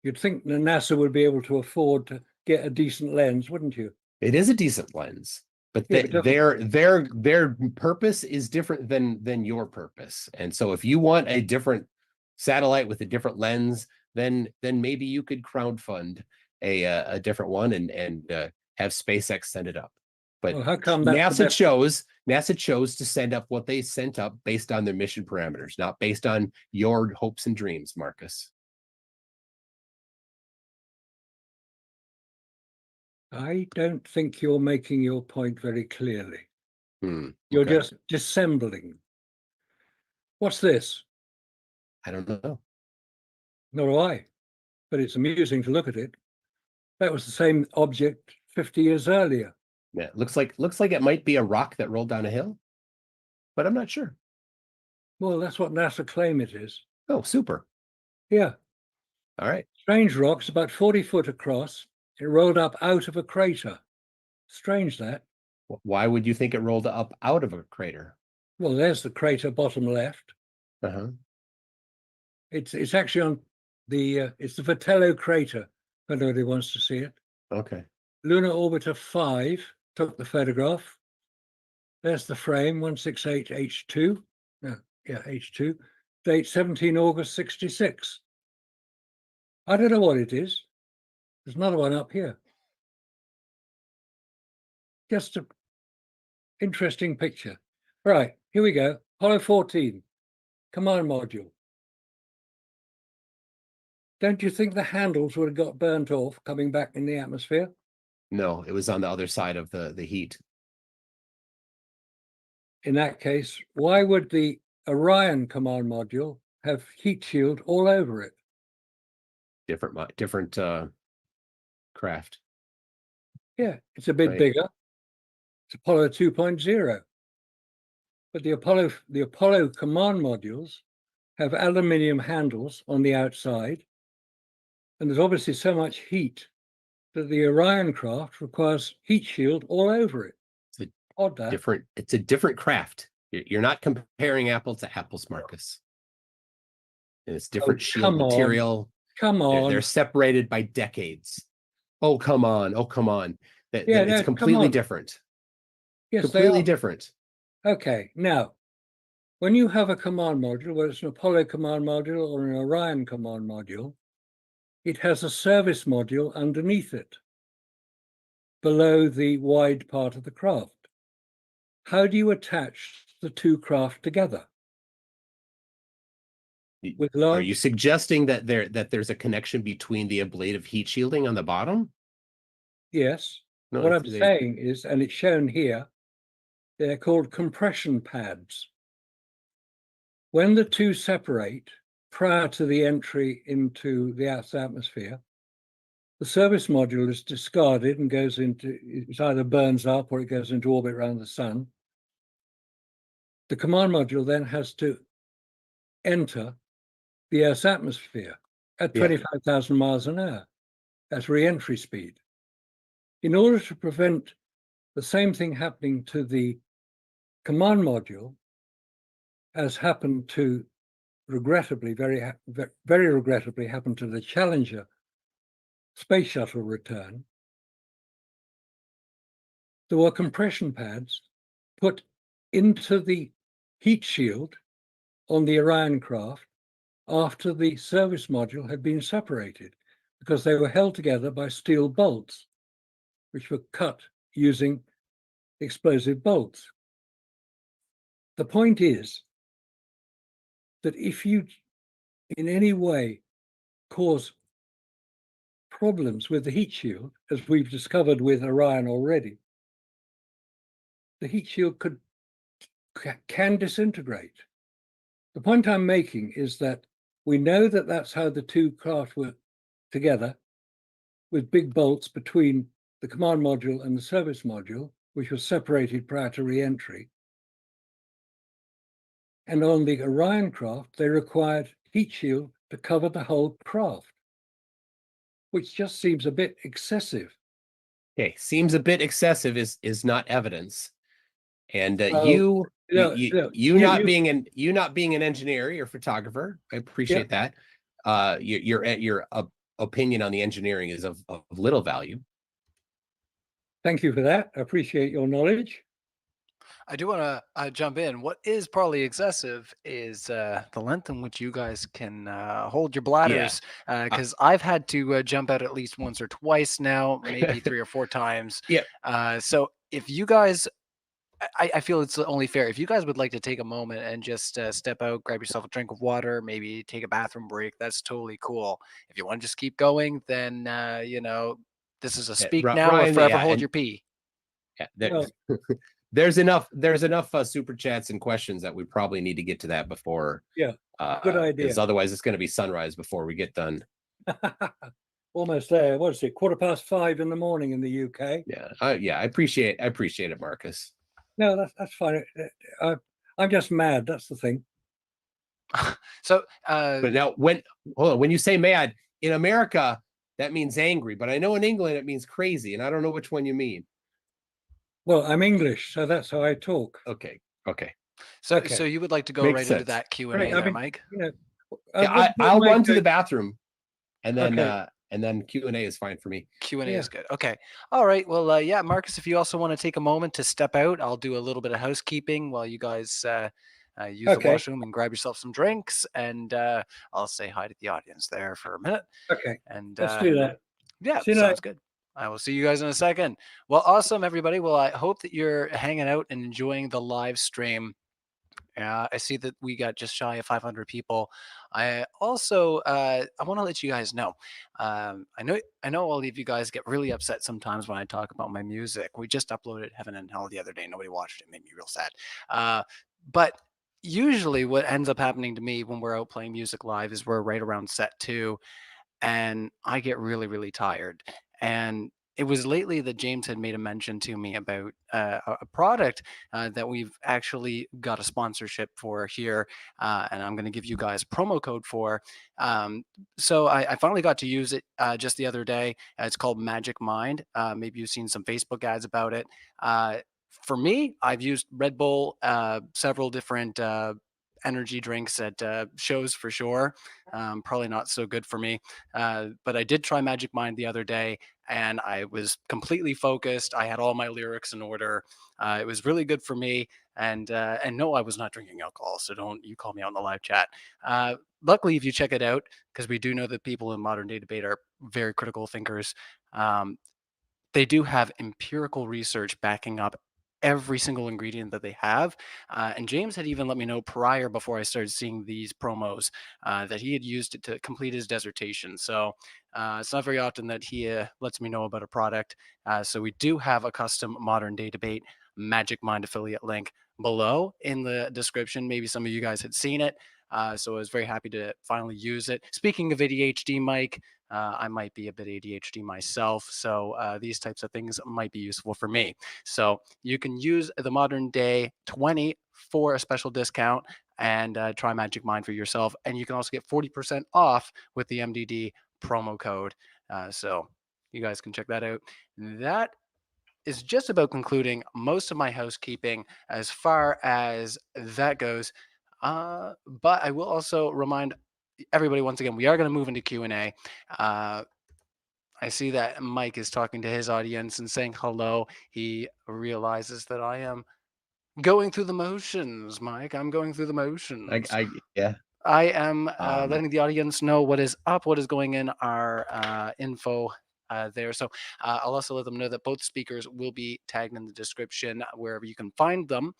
You'd think the NASA would be able to afford to get a decent lens, wouldn't you? It is a decent lens, but, Yeah, but their purpose is different than your purpose. And so if you want a different satellite with a different lens, then maybe you could crowdfund a different one and have SpaceX send it up. But well, how come that's NASA chose to send up what they sent up based on their mission parameters, not based on your hopes and dreams, Marcus. I don't think you're making your point very clearly. Okay. You're just dissembling. What's this? I don't know. Nor do I, but it's amusing to look at it. That was the same object 50 years earlier. Yeah, looks like it might be a rock that rolled down a hill, but I'm not sure. Well, that's what NASA claim it is. Oh, super. Yeah. All right. Strange rocks, about 40 foot across. It rolled up out of a crater. Strange that. Why would you think it rolled up out of a crater? Well, there's the crater bottom left. Uh-huh. It's actually on the it's the Vitello crater, if anybody wants to see it. Okay. Lunar Orbiter 5 took the photograph. There's the frame, 168H2. Yeah, H2. Date 17 August 66. I don't know what it is. There's another one up here. Just an interesting picture. Right, here we go. Apollo 14, command module. Don't you think the handles would have got burnt off coming back in the atmosphere? No, it was on the other side of the heat. In that case, why would the Orion command module have heat shield all over it? Different craft. Yeah, it's a bit Right. bigger. It's Apollo 2.0. But the Apollo command modules have aluminium handles on the outside. And there's obviously so much heat that the Orion craft requires heat shield all over it. It's odd that. It's a different craft. You're not comparing apples to apples, Marcus. And it's different shield material. Come on. They're separated by decades. Oh, come on. Oh, come on. It's completely different. Yes, completely different. Okay. Now, when you have a command module, whether it's an Apollo command module or an Orion command module, it has a service module underneath it, below the wide part of the craft. How do you attach the two craft together? Are you suggesting that there's a connection between the ablative heat shielding on the bottom? Yes. No, what I'm saying is, and it's shown here, they're called compression pads. When the two separate prior to the entry into the Earth's atmosphere, the service module is discarded and goes into, it either burns up or it goes into orbit around the sun. The command module then has to enter the Earth's atmosphere at 25,000 miles an hour. That's re-entry speed. In order to prevent the same thing happening to the command module, as happened to regrettably, very regrettably happened to the Challenger space shuttle return, there were compression pads put into the heat shield on the Orion craft after the service module had been separated, because they were held together by steel bolts, which were cut using explosive bolts. The point is that if you in any way cause problems with the heat shield, as we've discovered with Orion already, the heat shield can disintegrate. The point I'm making is that we know that that's how the two craft were together, with big bolts between the command module and the service module, which was separated prior to re-entry. And on the Orion craft, they required heat shield to cover the whole craft, which just seems a bit excessive. Okay, seems a bit excessive is not evidence. And you not being an engineer, you're a photographer. I appreciate that. Your opinion on the engineering is of little value. Thank you for that. I appreciate your knowledge. I do want to jump in. What is probably excessive is the length in which you guys can hold your bladders. Because I've had to jump out at least once or twice now, maybe 3 or 4 times. Yeah. So if you guys, I feel it's only fair. If you guys would like to take a moment and just step out, grab yourself a drink of water, maybe take a bathroom break, that's totally cool. If you want to just keep going, then, this is a speak now Ryan, or forever hold your pee. Yeah, there's enough super chats and questions that we probably need to get to that before. Yeah, good idea. Because otherwise it's going to be sunrise before we get done. Almost there. What is it? 5:15 in the morning in the UK. Yeah. I appreciate it, Marcus. No, that's fine. I'm just mad. That's the thing. So, but now when you say mad in America, that means angry. But I know in England it means crazy, and I don't know which one you mean. Well, I'm English, so that's how I talk. Okay. So you would like to go right into that Q&A there, Mike? I'll run to the bathroom, and then Q&A is fine for me. Q&A is good. Okay. All right. Well, yeah, Marcus, if you also want to take a moment to step out, I'll do a little bit of housekeeping while you guys use the washroom and grab yourself some drinks, and I'll say hi to the audience there for a minute. Okay. And let's do that. Yeah, sounds good. I will see you guys in a second. Well, awesome, everybody. Well, I hope that you're hanging out and enjoying the live stream. I see that we got just shy of 500 people. I also I want to let you guys know. I know all of you guys get really upset sometimes when I talk about my music. We just uploaded Heaven and Hell the other day. Nobody watched it. It made me real sad. But usually, what ends up happening to me when we're out playing music live is we're right around set 2, and I get really, really tired. And it was lately that James had made a mention to me about a product that we've actually got a sponsorship for here, and I'm going to give you guys a promo code for. So I finally got to use it just the other day. It's called Magic Mind. Maybe you've seen some Facebook ads about it. For me, I've used Red Bull, several different energy drinks at shows for sure. Probably not so good for me. But I did try Magic Mind the other day, and I was completely focused. I had all my lyrics in order. It was really good for me. And no, I was not drinking alcohol, so don't you call me out in the live chat. Luckily, if you check it out, because we do know that people in modern day debate are very critical thinkers, they do have empirical research backing up every single ingredient that they have. And James had even let me know prior, before I started seeing these promos, that he had used it to complete his dissertation. So it's not very often that he lets me know about a product. So we do have a custom modern day debate Magic Mind affiliate link below in the description. Maybe some of you guys had seen it. So I was very happy to finally use it. Speaking of ADHD, Mike, I might be a bit ADHD myself, so these types of things might be useful for me. So you can use the Modern Day 20 for a special discount and try Magic Mind for yourself. And you can also get 40% off with the MDD promo code. So you guys can check that out. That is just about concluding most of my housekeeping as far as that goes. But I will also remind everybody once again, we are going to move into Q&A. I see that Mike is talking to his audience and saying hello. He realizes that I am going through the motions, Mike. I'm going through the motions. I am letting the audience know what is up, what is going in our info there. So I'll also let them know that both speakers will be tagged in the description wherever you can find them,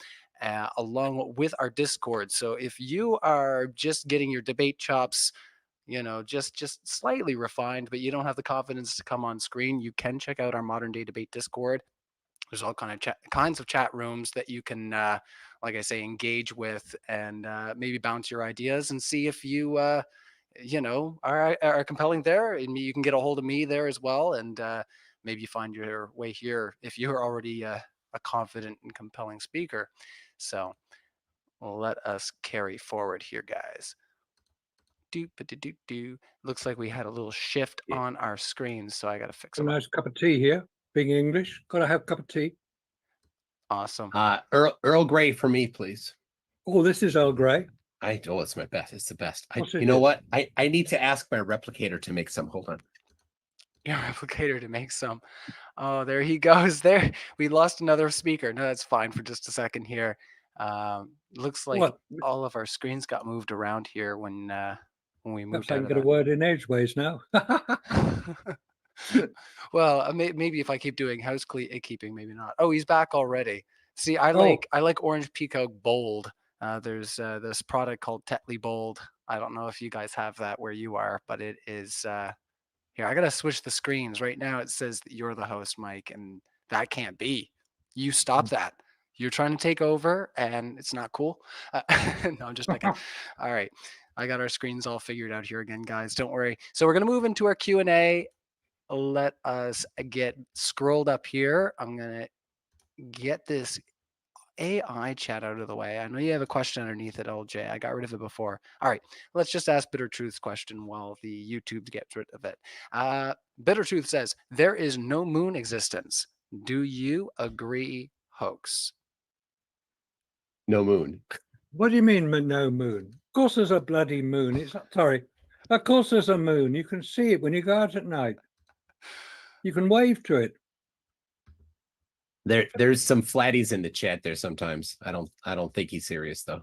along with our Discord. So if you are just getting your debate chops, just slightly refined, but you don't have the confidence to come on screen, you can check out our Modern Day Debate Discord. There's all kinds of chat rooms that you can, like I say, engage with and maybe bounce your ideas and see if you, are compelling there. And you can get a hold of me there as well, and maybe find your way here if you're already a confident and compelling speaker. So let us carry forward here, guys. Looks like we had a little shift on our screen, so I got to fix it. A nice cup of tea here. Being English, got to have a cup of tea. Awesome. Earl Grey for me, please. Oh, this is Earl Grey. It's my best. It's the best. What's it You know do? what? I need to ask my replicator to make some. Hold on. Your replicator to make some. Oh, there he goes. There, we lost another speaker. No, that's fine for just a second here. Looks like What? all of our screens got moved around here when we Perhaps moved I out can of get a that. word in edgeways now. Well, maybe if I keep doing housekeeping, maybe not. Oh, he's back already. See, I Oh. like Orange Peacock Bold. There's this product called Tetley Bold. I don't know if you guys have that where you are, but it is here. I gotta switch the screens right now. It says that you're the host, Mike, and that can't be. You stop that. You're trying to take over, and it's not cool. No, I'm just picking. All right, I got our screens all figured out here again, guys. Don't worry. So we're gonna move into our Q&A. Let us get scrolled up here. I'm gonna get this AI chat out of the way. I know you have a question underneath it, LJ. I got rid of it before. All right, let's just ask Bitter Truth's question while the YouTube gets rid of it. Bitter Truth says, there is no moon existence. Do you agree, hoax? No moon. What do you mean, no moon? Of course there's a bloody moon. It's not, sorry. Of course there's a moon. You can see it when you go out at night. You can wave to it. There's some flatties in the chat there sometimes. I don't think he's serious though.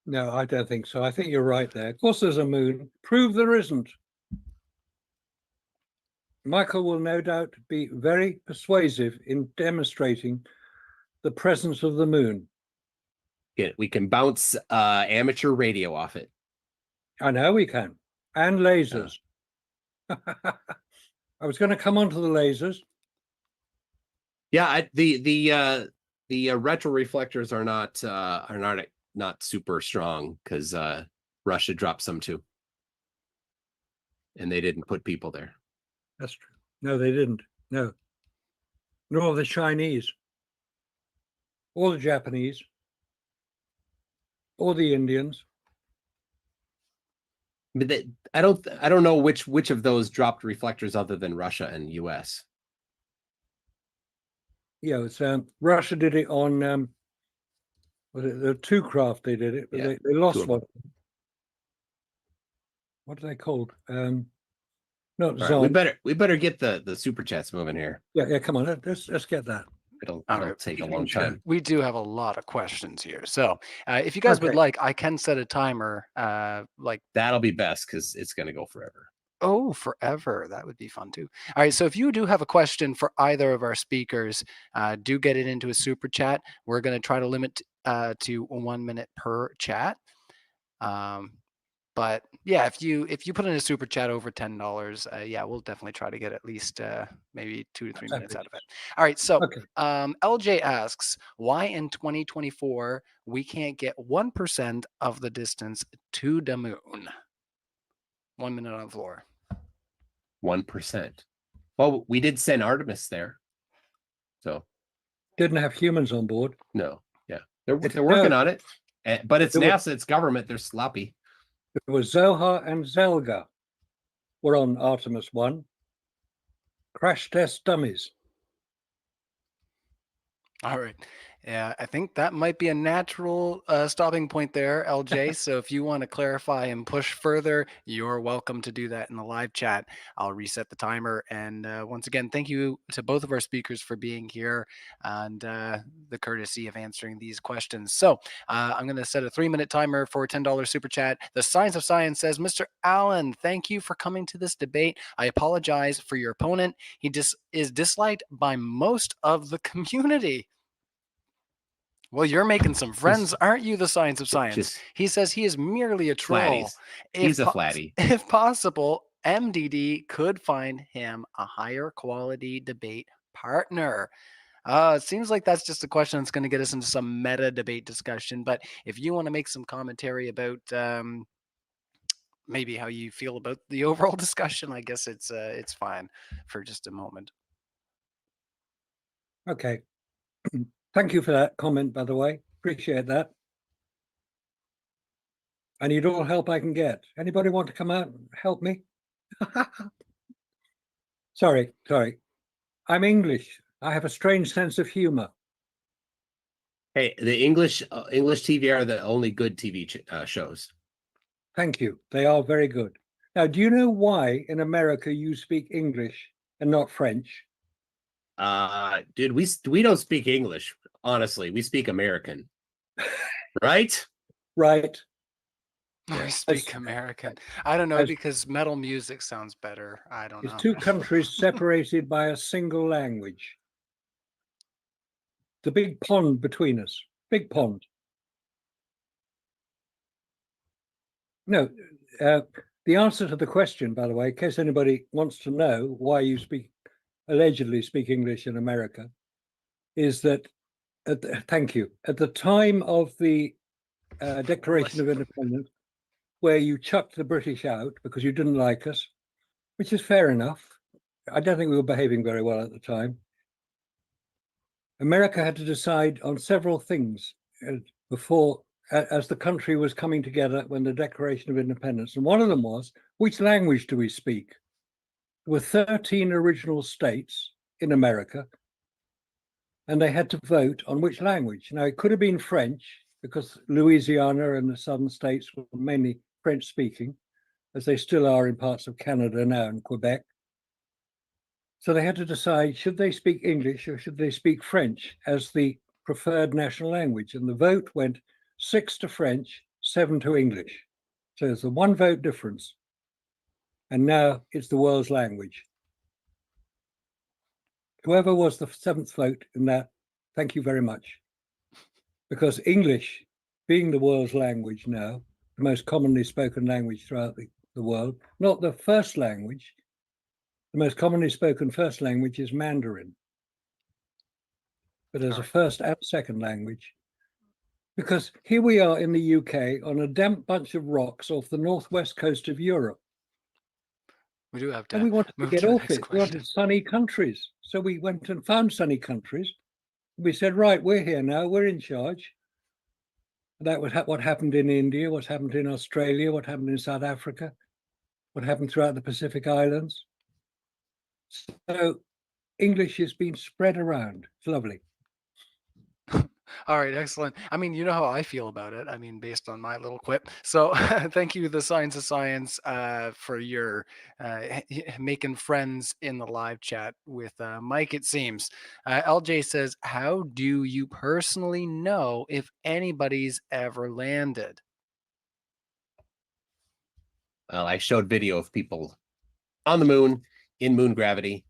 No, I don't think so. I think you're right there. Of course there's a moon. Prove there isn't. Michael will no doubt be very persuasive in demonstrating the presence of the moon. Yeah, we can bounce amateur radio off it. I know we can. And lasers. I was going to come on to the lasers. Yeah, the retro reflectors are not super strong because Russia dropped some too, and they didn't put people there. That's true. No, they didn't. No. Nor the Chinese, or the Japanese, or the Indians. But I don't know which of those dropped reflectors other than Russia and U.S. Yeah, it's Russia did it on was it the two craft they did it, but Yeah, they lost two of one. What are they called? Not All Zon. right, we better get the super chats moving here. Yeah, come on, let's get that. It'll right. take a long time. We do have a lot of questions here. So if you guys would like, I can set a timer. Like that'll be best because it's going to go forever. Oh, forever. That would be fun too. All right. So if you do have a question for either of our speakers, do get it into a super chat. We're going to try to limit to 1 minute per chat. But yeah, if you put in a super chat over $10, yeah, we'll definitely try to get at least maybe 2 to 3 minutes out of it. All right. So LJ asks, why in 2024 we can't get 1% of the distance to the moon? 1 minute on the floor. 1%. Well, we did send Artemis there, so didn't have humans on board. No, yeah, they're working on it, but it's NASA, it's government. They're sloppy. It was Zohar and Zelga were on Artemis 1. Crash test dummies. All right. Yeah, I think that might be a natural stopping point there, LJ. So if you want to clarify and push further, you're welcome to do that in the live chat. I'll reset the timer. And once again, thank you to both of our speakers for being here and the courtesy of answering these questions. So I'm going to set a 3-minute timer for $10 super chat. The Science of Science says, Mr. Allen, thank you for coming to this debate. I apologize for your opponent. He is disliked by most of the community. Well, you're making some friends, aren't you, the Science of Science? He says he is merely a troll. Flatties. He's a flatty. If possible, MDD could find him a higher quality debate partner. It seems like that's just a question that's going to get us into some meta debate discussion. But if you want to make some commentary about maybe how you feel about the overall discussion, I guess it's fine for just a moment. Okay. Thank you for that comment, by the way. Appreciate that. I need all help I can get. Anybody want to come out and help me? Sorry. I'm English. I have a strange sense of humor. Hey, the English TV are the only good TV shows. Thank you. They are very good. Now, do you know why in America you speak English and not French? Dude, we don't speak English. Honestly, we speak American, right? Right. I speak American. I don't know, as- because metal music sounds better. I don't It's know. two countries separated by a single language. The big pond between us. Big pond. No, the answer to the question, by the way, in case anybody wants to know why you allegedly speak English in America, is that, thank you, at the time of the Declaration of Independence, where you chucked the British out because you didn't like us, which is fair enough. I don't think we were behaving very well at the time. America had to decide on several things before, as the country was coming together when the Declaration of Independence. And one of them was, which language do we speak? There were 13 original states in America, and they had to vote on which language. Now, it could have been French, because Louisiana and the southern states were mainly French speaking, as they still are in parts of Canada now and Quebec. So they had to decide, should they speak English or should they speak French as the preferred national language? And the vote went 6 to French, 7 to English. So there's a 1 vote difference. And now it's the world's language. Whoever was the 7th vote in that, thank you very much. Because English, being the world's language now, the most commonly spoken language throughout the world, not the first language, the most commonly spoken first language is Mandarin. But as a first and second language, because here we are in the UK on a damp bunch of rocks off the northwest coast of Europe. We do have to And we wanted to move get to the off next it. We question. wanted sunny countries. So we went and found sunny countries. We said, right, we're here now, we're in charge. That was what happened in India, what happened in Australia, what happened in South Africa, what happened throughout the Pacific Islands. So English has been spread around. It's lovely. All right, excellent. I mean, you know how I feel about it. I mean, based on my little quip. So, thank you, the Science of Science, for your making friends in the live chat with Mike. It seems LJ says, "How do you personally know if anybody's ever landed?" Well, I showed video of people on the moon in moon gravity,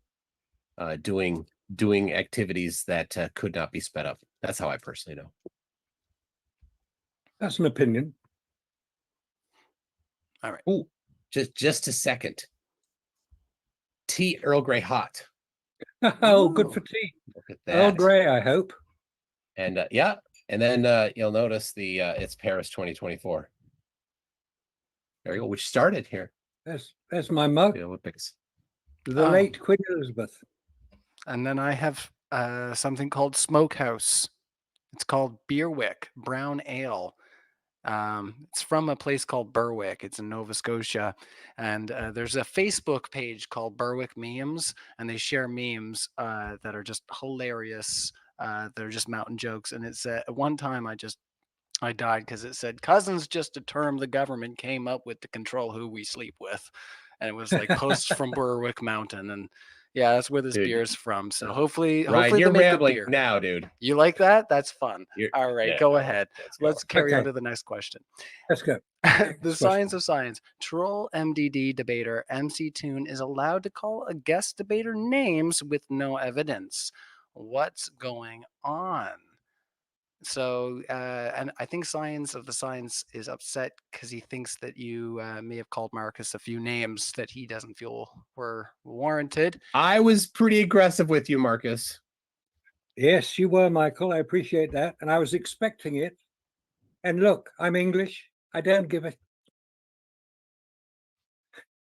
doing activities that could not be sped up. That's how I personally know. That's an opinion. All right. Oh, just a second. Tea Earl Grey hot. Oh, good for tea. Look at that. Earl Grey, I hope. And yeah, and then you'll notice it's Paris 2024. There you go, which started here. There's my mug. The Olympics. The late Queen Elizabeth. And then I have something called Smokehouse. It's called Beerwick Brown Ale. It's from a place called Berwick. It's in Nova Scotia. And there's a Facebook page called Berwick Memes, and they share memes that are just hilarious. They're just mountain jokes. And it's at one time I died because it said, "Cousin's just a term the government came up with to control who we sleep with." And it was like posts from Berwick Mountain. And yeah, that's where this beer is from. So hopefully Ryan, they you're make good rambling beer. now, dude. You like that? That's fun. All right, yeah, go all ahead. right, Let's carry on Okay. to the next question. Let's go. The Science of Science. Troll MDD debater MC Toon is allowed to call a guest debater names with no evidence. What's going on? So, and I think Science of the Science is upset because he thinks that you may have called Marcus a few names that he doesn't feel were warranted. I was pretty aggressive with you, Marcus. Yes, you were, Michael. I appreciate that. And I was expecting it. And look, I'm English. I don't give a...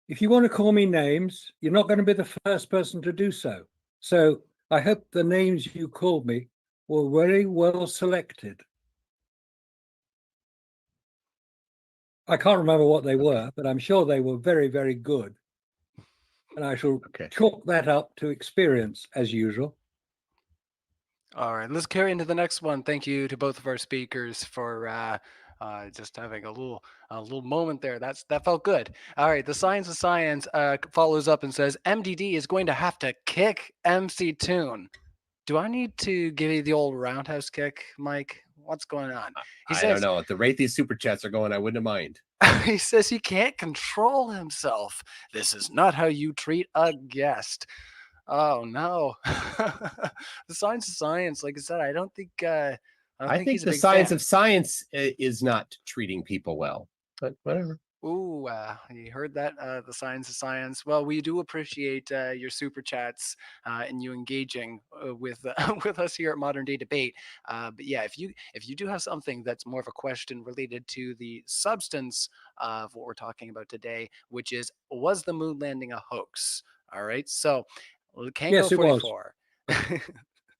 If you want to call me names, you're not going to be the first person to do so. So I hope the names you called me were very well selected. I can't remember what they were, but I'm sure they were very, very good. And I shall Okay. chalk that up to experience as usual. All right, let's carry into the next one. Thank you to both of our speakers for just having a little moment there. That felt good. All right, the Science of Science follows up and says MDD is going to have to kick MC Toon. Do I need to give you the old roundhouse kick, Mike? What's going on? I don't know. At the rate these super chats are going, I wouldn't mind. He says he can't control himself. This is not how you treat a guest. Oh no. The Science of Science, like I said, I don't think he's a the big Science fan. of Science is not treating people well, but whatever. Ooh, you heard that? The Science of Science. Well, we do appreciate your super chats and you engaging with with us here at Modern Day Debate. But yeah, if you do have something that's more of a question related to the substance of what we're talking about today, which is was the moon landing a hoax? All right, so Yes, Kango it was. 44.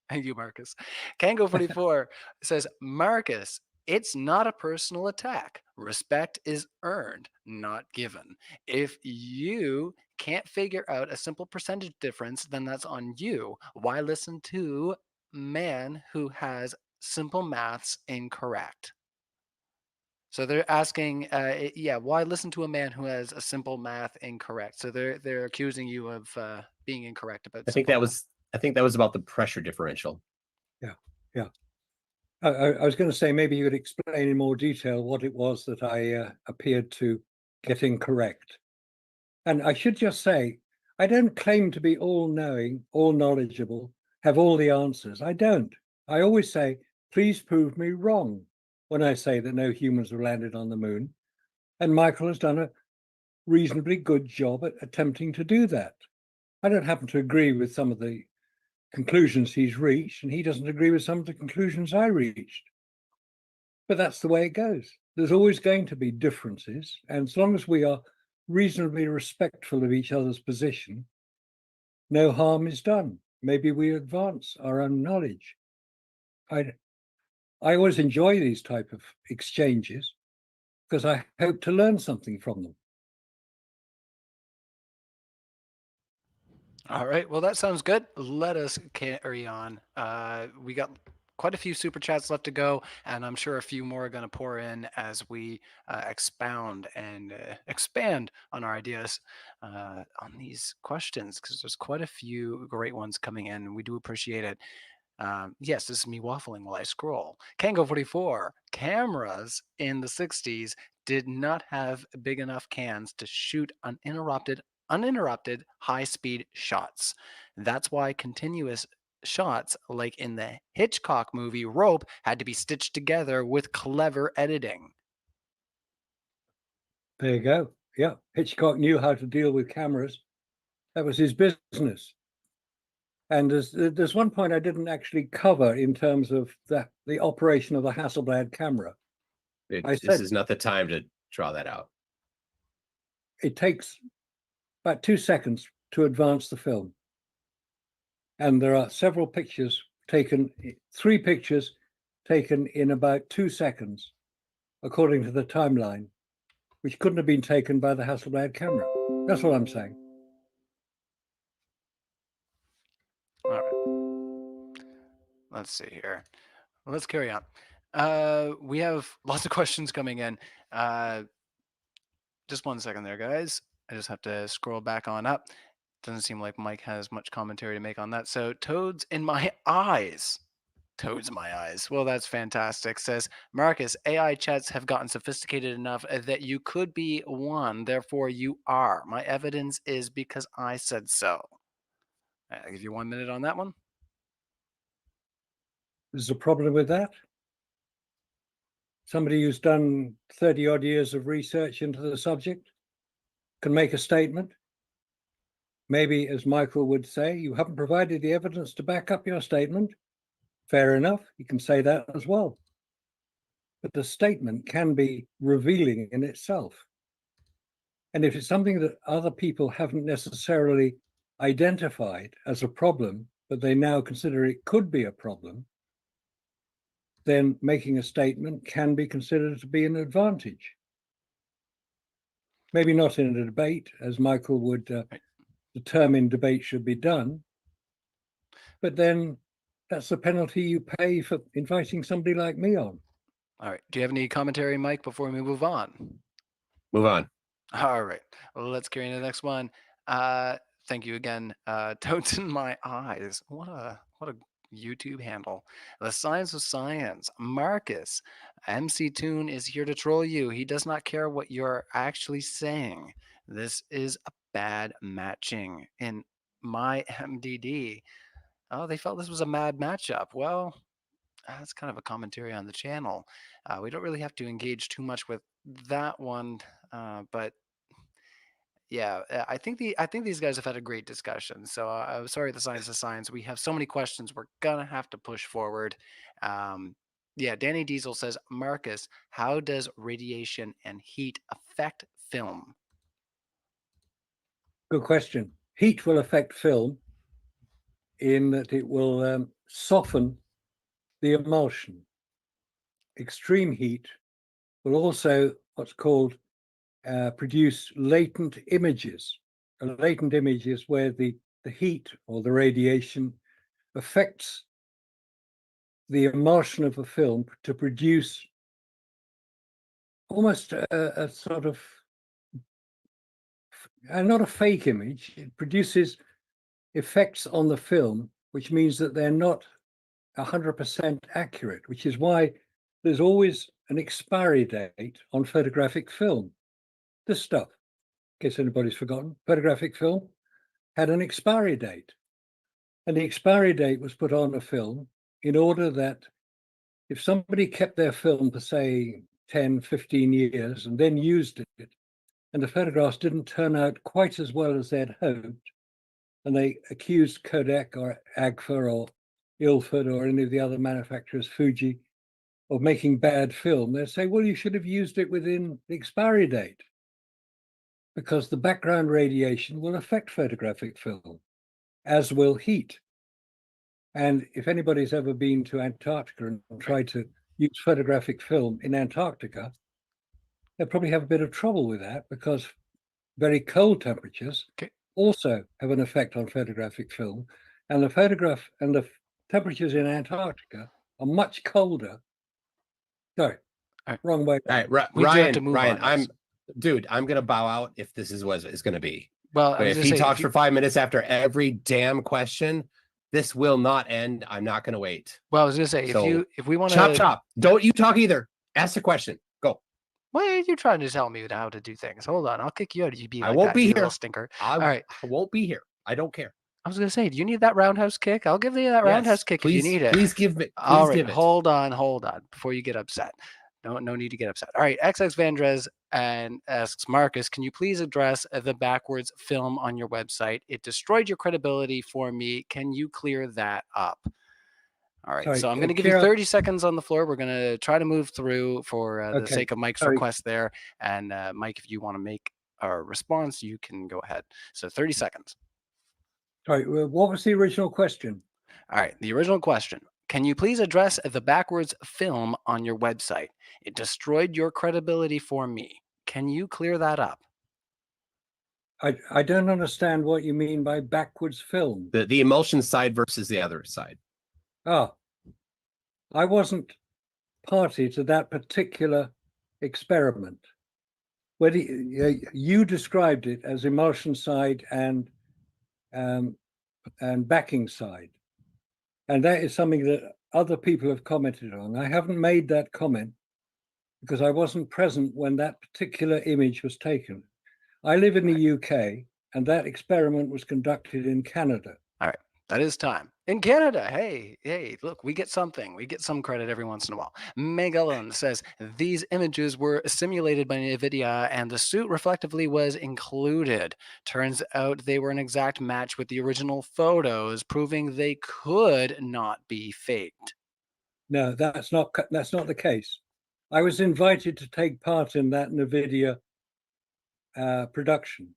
Thank you, Marcus. Kango 44 says, Marcus, it's not a personal attack. Respect is earned, not given. If you can't figure out a simple percentage difference, then that's on you. Why listen to man who has simple maths incorrect? So they're asking, why listen to a man who has a simple math incorrect? So they're accusing you of being incorrect about. I think that was about the pressure differential. Yeah. I was going to say maybe you could explain in more detail what it was that I appeared to get incorrect. And I should just say, I don't claim to be all-knowing, all-knowledgeable, have all the answers. I don't. I always say, please prove me wrong when I say that no humans have landed on the moon. And Michael has done a reasonably good job at attempting to do that. I don't happen to agree with some of the conclusions he's reached, and he doesn't agree with some of the conclusions I reached. But that's the way it goes. There's always going to be differences, and as long as we are reasonably respectful of each other's position, no harm is done. Maybe we advance our own knowledge. I always enjoy these type of exchanges because I hope to learn something from them. All right. Well, that sounds good. Let us carry on. We got quite a few super chats left to go, and I'm sure a few more are going to pour in as we expound and expand on our ideas on these questions, because there's quite a few great ones coming in, and we do appreciate it. Yes, this is me waffling while I scroll. Kango 44, cameras in the 60s did not have big enough cans to shoot uninterrupted high-speed shots. That's why continuous shots, like in the Hitchcock movie Rope, had to be stitched together with clever editing. There you go. Yeah, Hitchcock knew how to deal with cameras. That was his business. And there's one point I didn't actually cover in terms of the operation of the Hasselblad camera. This is not the time to draw that out. It takes about 2 seconds to advance the film. And there are several pictures taken, 3 pictures taken in about 2 seconds, according to the timeline, which couldn't have been taken by the Hasselblad camera. That's what I'm saying. All right. Let's see here. Let's carry on. We have lots of questions coming in. Just 1 second there, guys. I just have to scroll back on up. Doesn't seem like Mike has much commentary to make on that. So, toads in my eyes. Toads in my eyes. Well, that's fantastic. Says Marcus, AI chats have gotten sophisticated enough that you could be one, therefore you are. My evidence is because I said so. I'll give you 1 minute on that one. There's a problem with that. Somebody who's done 30 odd years of research into the subject can make a statement. Maybe, as Michael would say, you haven't provided the evidence to back up your statement. Fair enough, you can say that as well. But the statement can be revealing in itself. And if it's something that other people haven't necessarily identified as a problem, but they now consider it could be a problem, then making a statement can be considered to be an advantage. Maybe not in a debate, as Michael would determined debate should be done. But then that's the penalty you pay for inviting somebody like me on. All right. Do you have any commentary, Mike, before we move on? Move on. All right. Well, let's carry on to the next one. Thank you again. Toads in my eyes. What a YouTube handle. The Science of Science. Marcus MC Toon is here to troll you. He does not care what you're actually saying. This is a bad matching in my MDD. Oh, they felt this was a mad matchup. Well, that's kind of a commentary on the channel. We don't really have to engage too much with that one, but yeah, I think these guys have had a great discussion. So I'm sorry, the Science of Science. We have so many questions. We're gonna have to push forward. Yeah, Danny Diesel says, Marcus, how does radiation and heat affect film? Good question. Heat will affect film in that it will soften the emulsion. Extreme heat will also what's called produce latent images. A latent image is where the heat or the radiation affects the emulsion of a film to produce almost a sort of, not a fake image. It produces effects on the film, which means that they're not 100% accurate, which is why there's always an expiry date on photographic film. This stuff, in case anybody's forgotten, photographic film had an expiry date. And the expiry date was put on a film in order that if somebody kept their film for, say, 10, 15 years and then used it, and the photographs didn't turn out quite as well as they'd hoped, and they accused Kodak or Agfa or Ilford or any of the other manufacturers, Fuji, of making bad film, they'd say, well, you should have used it within the expiry date, because the background radiation will affect photographic film, as will heat. And if anybody's ever been to Antarctica and tried to use photographic film in Antarctica, they'll probably have a bit of trouble with that, because very cold temperatures also have an effect on photographic film. And the temperatures in Antarctica are much colder. Sorry, wrong way. All right, Ryan, I'm gonna bow out if this is what it's gonna be. Well, but if he talks for 5 minutes after every damn question, this will not end. I'm not gonna wait. Well, I was gonna say, if we want to chop, don't you talk either. Ask the question. Go. What are you trying to tell me how to do things? Hold on, I'll kick you out. You be like I won't that, be you here. little stinker. All right, I won't be here. I don't care. I was gonna say, do you need that roundhouse kick? I'll give you that roundhouse kick if you need it. Please give it. All right, hold on before you get upset. No need to get upset. All right, XX Vandrez and asks Marcus, can you please address the backwards film on your website? It destroyed your credibility for me. Can you clear that up? All right, so I'm going to give you 30 seconds on the floor. We're going to try to move through for the sake of Mike's request there. And Mike, if you want to make a response, you can go ahead. So 30 seconds. Sorry, what was the original question? All right, the original question. Can you please address the backwards film on your website? It destroyed your credibility for me. Can you clear that up? I don't understand what you mean by backwards film. The emulsion side versus the other side. Oh, I wasn't party to that particular experiment. Where you described it as emulsion side and backing side. And that is something that other people have commented on. I haven't made that comment because I wasn't present when that particular image was taken. I live in the UK, and that experiment was conducted in Canada. All right, that is time. In Canada, hey, look, we get something. We get some credit every once in a while. Megalon says, these images were simulated by NVIDIA and the suit reflectively was included. Turns out they were an exact match with the original photos, proving they could not be faked. No, that's not the case. I was invited to take part in that NVIDIA production.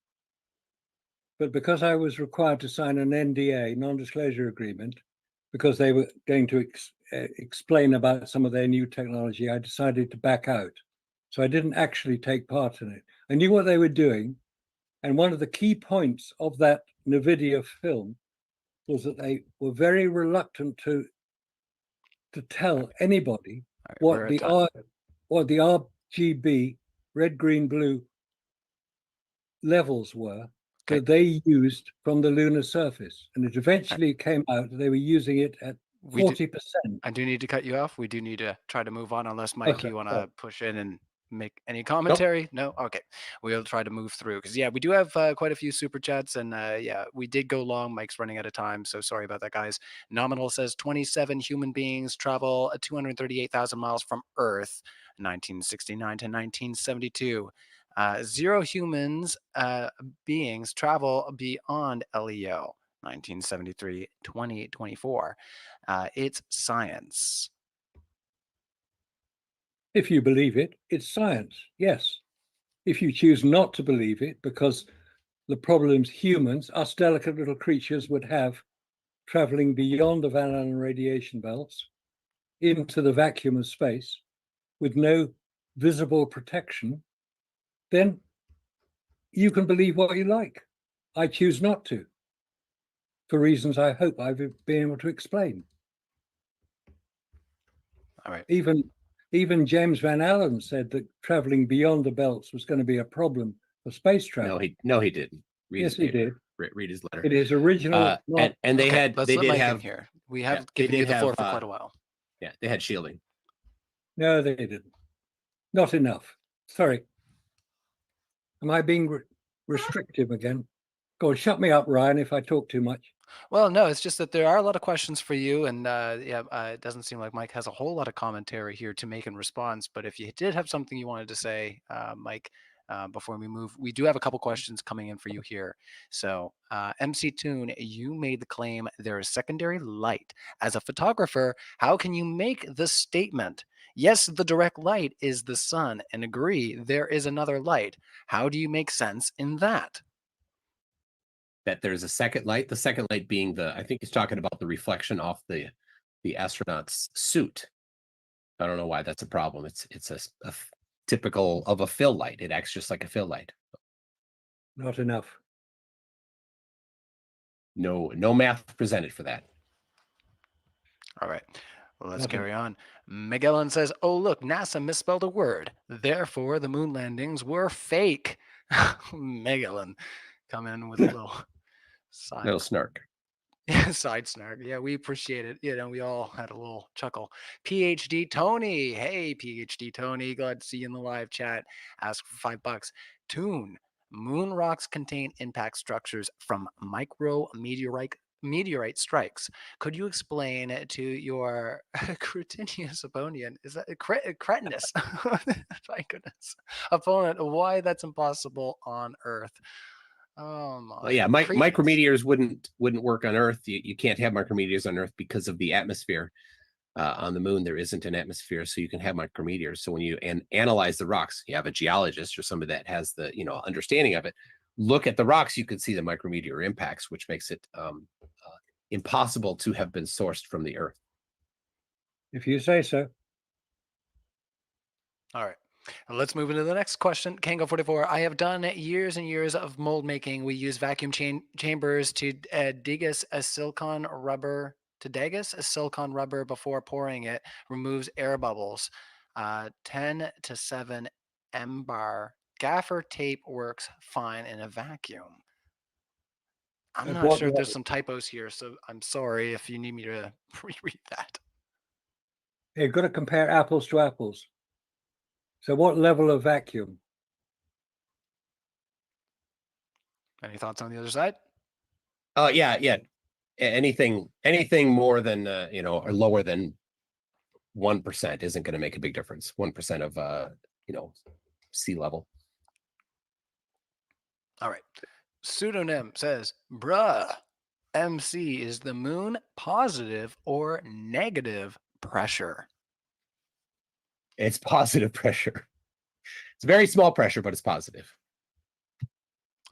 But because I was required to sign an NDA, non-disclosure agreement, because they were going to explain about some of their new technology, I decided to back out. So I didn't actually take part in it. I knew what they were doing, And one of the key points of that NVIDIA film was that they were very reluctant to tell anybody Right, what the RGB, red, green, blue levels were that they used from the lunar surface. And it eventually came out that they were using it at 40%. I do need to cut you off. We do need to try to move on, unless Mike, Okay, you want sorry. to push in and make any commentary? No? Okay. We'll try to move through, because yeah, we do have quite a few super chats, and yeah, we did go long. Mike's running out of time, so sorry about that, guys. Nominal says 27 human beings travel 238,000 miles from Earth, 1969 to 1972. 0 humans beings travel beyond LEO, 1973 2024. It's science. If you believe it, it's science, yes. If you choose not to believe it, because the problems humans, us delicate little creatures, would have traveling beyond the Van Allen radiation belts into the vacuum of space with no visible protection, then you can believe what you like. I choose not to, for reasons I hope I've been able to explain. All right. Even James Van Allen said that traveling beyond the belts was going to be a problem for space travel. No, he didn't. Yes, he did. Read his letter. It is original. And they had. Let's they let did Mike have in here. We have given you the floor for quite a while. Yeah, they had shielding. No, they didn't. Not enough. Sorry. Am I being restrictive again? Go on, shut me up, Ryan, if I talk too much. Well, no, it's just that there are a lot of questions for you, and yeah, it doesn't seem like Mike has a whole lot of commentary here to make in response. But if you did have something you wanted to say, Mike, before we move, we do have a couple questions coming in for you here. So, MC Toon, you made the claim there is secondary light. As a photographer, how can you make the statement, yes, the direct light is the sun, and agree there is another light? How do you make sense in that? That there's a second light, the second light being I think he's talking about the reflection off the astronaut's suit. I don't know why that's a problem. It's a typical of a fill light. It acts just like a fill light. Not enough. No math presented for that. All right. Well, let's carry on. Magellan says, oh, look, NASA misspelled a word. Therefore, the moon landings were fake. Magellan, come in with a little snark. Side snark. Yeah, we appreciate it. You know, we all had a little chuckle. PhD Tony. Hey, PhD Tony. Glad to see you in the live chat. Ask for $5. Toon. Moon rocks contain impact structures from meteorite strikes. Could you explain to your cretinous opponent, is that cretinous? My goodness, opponent, why that's impossible on Earth? Oh my. Well, yeah, micrometeors wouldn't work on Earth. You can't have micrometeors on Earth because of the atmosphere. On the moon, there isn't an atmosphere, so you can have micrometeors. So when you analyze the rocks, you have a geologist or somebody that has the understanding of it. Look at the rocks, you can see the micrometeor impacts, which makes it impossible to have been sourced from the Earth. If you say so. All right. Let's move into the next question. Kango 44. I have done years and years of mold making. We use vacuum chambers to degas a silicon rubber. To degas a silicon rubber before pouring it removes air bubbles. 10 to 7 M-bar. Gaffer tape works fine in a vacuum. I'm not sure if there's some typos here, so I'm sorry if you need me to reread that. You've got to compare apples to apples. So what level of vacuum? Any thoughts on the other side? Yeah. Anything more than or lower than 1% isn't going to make a big difference. 1% of sea level. All right. Pseudonym says, bruh, MC, is the moon positive or negative pressure? It's positive pressure. It's very small pressure, but it's positive.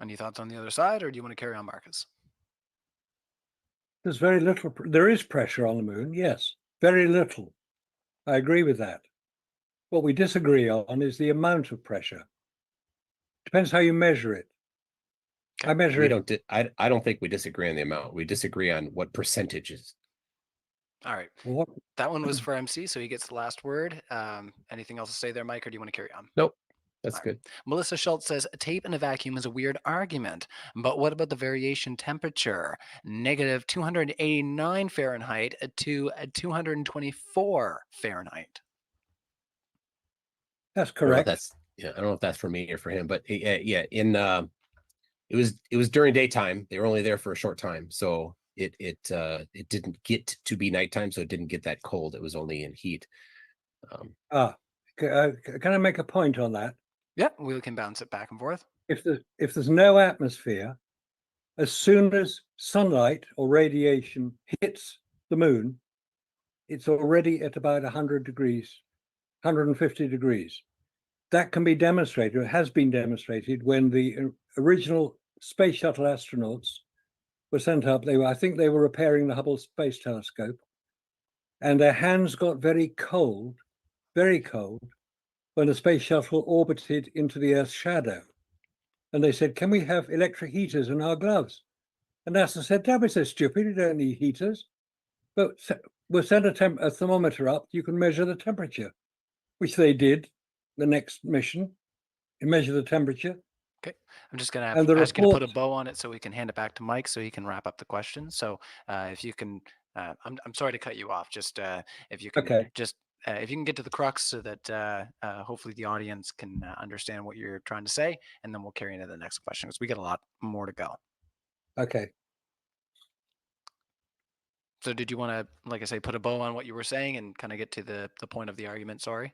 Any thoughts on the other side, or do you want to carry on, Marcus? There's very little. There is pressure on the moon, yes. Very little. I agree with that. What we disagree on is the amount of pressure. Depends how you measure it. I measure We it. don't. I don't think we disagree on the amount. We disagree on what percentages. All right. What? That one was for MC, so he gets the last word. Anything else to say there, Mike, or do you want to carry on? Nope. That's All right. good. Melissa Schultz says a tape in a vacuum is a weird argument, but what about the variation temperature? Negative 289 Fahrenheit to 224 Fahrenheit. That's I don't know if correct. that's I don't know if that's for me or for him, but yeah, in it was during daytime. They were only there for a short time, so it didn't get to be nighttime, so it didn't get that cold. It was only in heat. Can I make a point on that? Yeah, we can bounce it back and forth. If there's no atmosphere, as soon as sunlight or radiation hits the moon, it's already at about 100 degrees, 150 degrees. That can be demonstrated, or has been demonstrated, when the original space shuttle astronauts were sent up. I think they were repairing the Hubble Space Telescope, and their hands got very cold, when the space shuttle orbited into the Earth's shadow. And they said, "Can we have electric heaters in our gloves?" And NASA said, "Don't be so stupid, you don't need heaters. But we'll send a thermometer up, you can measure the temperature," which they did the next mission, and measure the temperature. Okay, I'm just going to And the ask you to put a report, bow on it so we can hand it back to Mike so he can wrap up the question. So if you can, I'm sorry to cut you off. Just if you can okay, just if you can get to the crux so that hopefully the audience can understand what you're trying to say, and then we'll carry into the next question because we got a lot more to go. okay. So did you want to, like I say, put a bow on what you were saying and kind of get to the point of the argument? Sorry,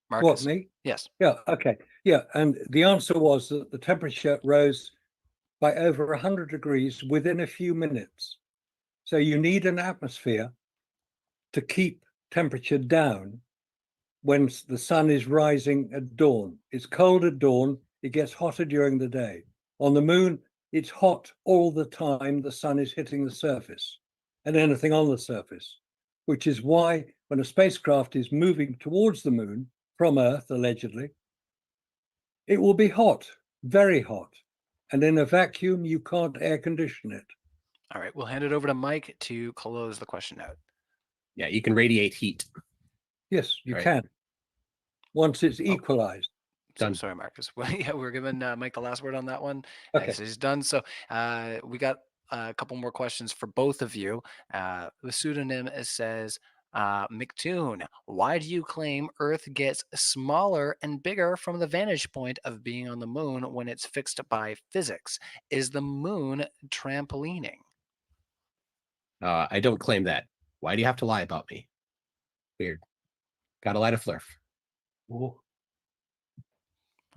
What, Marcus. me? Yes. Yeah, okay. Yeah, and the answer was that the temperature rose by over 100 degrees within a few minutes. So you need an atmosphere to keep temperature down when the sun is rising at dawn. It's cold at dawn, it gets hotter during the day. On the moon, it's hot all the time the sun is hitting the surface and anything on the surface, which is why when a spacecraft is moving towards the moon from Earth, allegedly, it will be hot, very hot. And in a vacuum, you can't air condition it. All right, we'll hand it over to Mike to close the question out. Yeah, you can radiate heat. Yes, you Right. can. Once it's equalized. So, Done. sorry, Marcus. Well, yeah, we're giving Mike the last word on that one. Okay. So he's done. So we got a couple more questions for both of you. The pseudonym says, McToon, why do you claim Earth gets smaller and bigger from the vantage point of being on the moon when it's fixed by physics? Is the moon trampolining? I don't claim that. Why do you have to lie about me? Weird. Got a lie to flurf. Oh,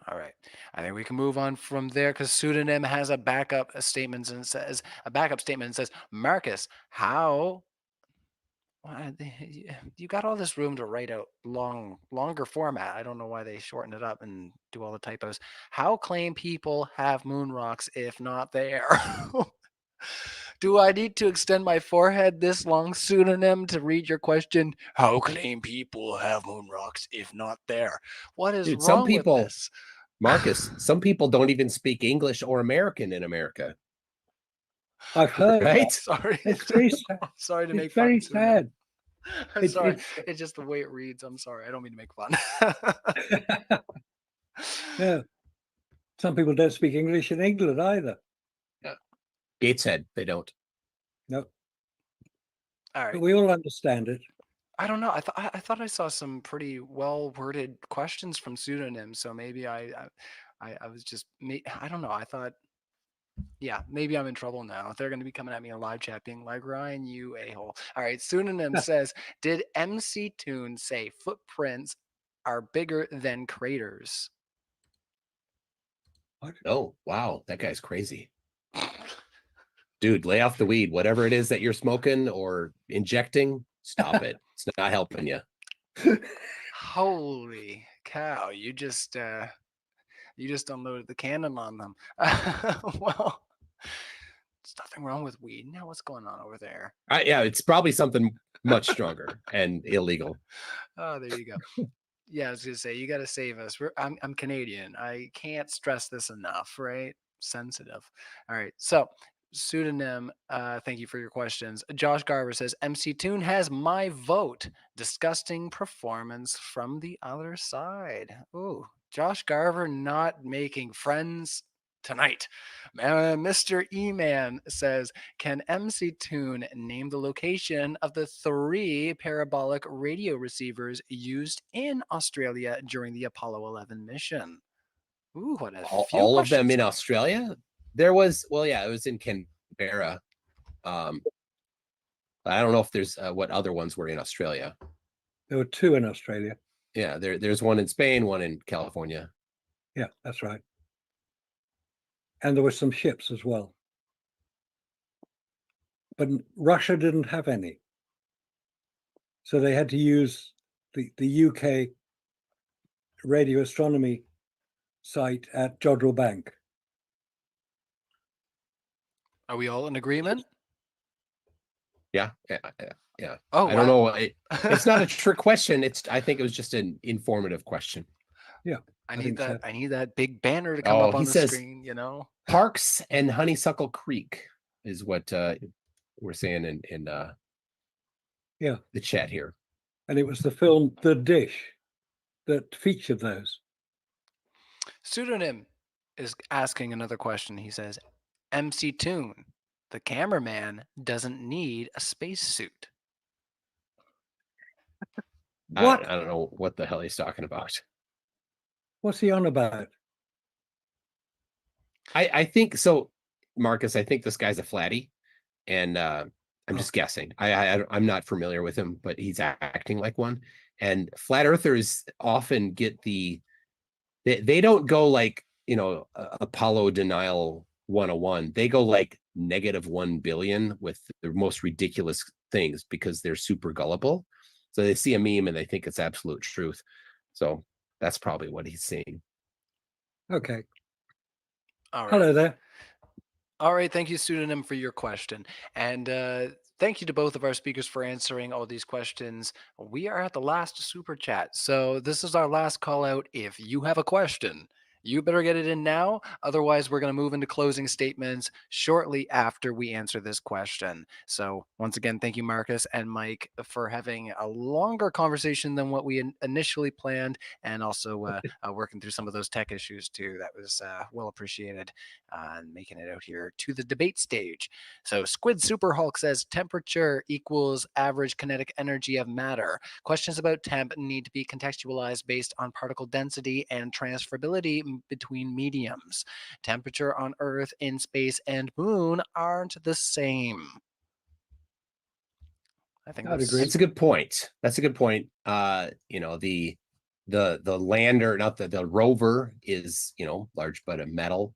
All right. I think we can move on from there because pseudonym has a backup statement and says Marcus, how you got all this room to write out longer format. I don't know why they shorten it up and do all the typos. How claim people have moon rocks if not there? Do I need to extend my forehead this long, pseudonym, to read your question? How claim people have moon rocks if not there? What is Dude, wrong some people, with this? Marcus, some people don't even speak English or American in America. I've heard Right? that. Sorry. It's very sad. I'm sorry to make It's very fun. Pseudonym. sad. I'm sorry. It's It's just the way it reads. I'm sorry. I don't mean to make fun. no. Some people don't speak English in England either. Gateshead, they don't. No. All right. But we all understand it. I don't know. I thought I saw some pretty well worded questions from pseudonyms. So maybe I was just I don't know. I thought, yeah, maybe I'm in trouble now. They're going to be coming at me in live chat being like, Ryan, you a-hole. All right. Pseudonym says, did MC Toon say footprints are bigger than craters? What? Oh, wow. That guy's crazy. Dude, lay off the weed. Whatever it is that you're smoking or injecting, stop it. It's not helping you. Holy cow. You just unloaded the cannon on them. Well, there's nothing wrong with weed. Now what's going on over there? Yeah, it's probably something much stronger and illegal. Oh, there you go. Yeah, I was gonna say you got to save us. I'm Canadian. I can't stress this enough, right? sensitive. All right. So, pseudonym, thank you for your questions. Josh Garver says MC Toon has my vote. Disgusting performance from the other side. Ooh, Josh Garver not making friends tonight. Mr. E-Man says, can MC Toon name the location of the 3 parabolic radio receivers used in Australia during the Apollo 11 mission? Ooh, what a few all of them questions in here. Australia. There was, well, yeah, it was in Canberra. I don't know if there's what other ones were in Australia. There were 2 in Australia. Yeah, there's one in Spain, one in California. Yeah, that's right. And there were some ships as well. But Russia didn't have any. So they had to use the UK radio astronomy site at Jodrell Bank. Are we all in agreement? Yeah. Oh, I don't wow. know. It's not a trick question. I think it was just an informative question. Yeah. I need that. I need that big banner to come Oh, up on he the says screen, you know. Parks and Honeysuckle Creek is what we're saying in the chat here. And it was the film The Dish that featured those. Pseudonym is asking another question. He says, MC Toon, the cameraman doesn't need a spacesuit. What? I don't know what the hell he's talking about. What's he on about? I think so, Marcus. I think this guy's a flatty, and I'm just guessing. I'm not familiar with him, but he's acting like one. And flat earthers often get they don't go like, Apollo denial 101. They go like -1 billion with the most ridiculous things because they're super gullible. So they see a meme and they think it's absolute truth. So that's probably what he's seeing. Okay. All right. Hello there. All right. Thank you, Pseudonym, for your question. And thank you to both of our speakers for answering all these questions. We are at the last super chat. So this is our last call out. If you have a question, you better get it in now. Otherwise, we're going to move into closing statements shortly after we answer this question. So once again, thank you, Marcus and Mike, for having a longer conversation than what we initially planned, and also working through some of those tech issues too. That was well appreciated, and making it out here to the debate stage. So Squid Super Hulk says temperature equals average kinetic energy of matter. Questions about temp need to be contextualized based on particle density and transferability between mediums. Temperature on Earth, in space, and moon aren't the same. I think I'd agree. That's a good point. That's a good point. The lander, not the rover, is large but of metal,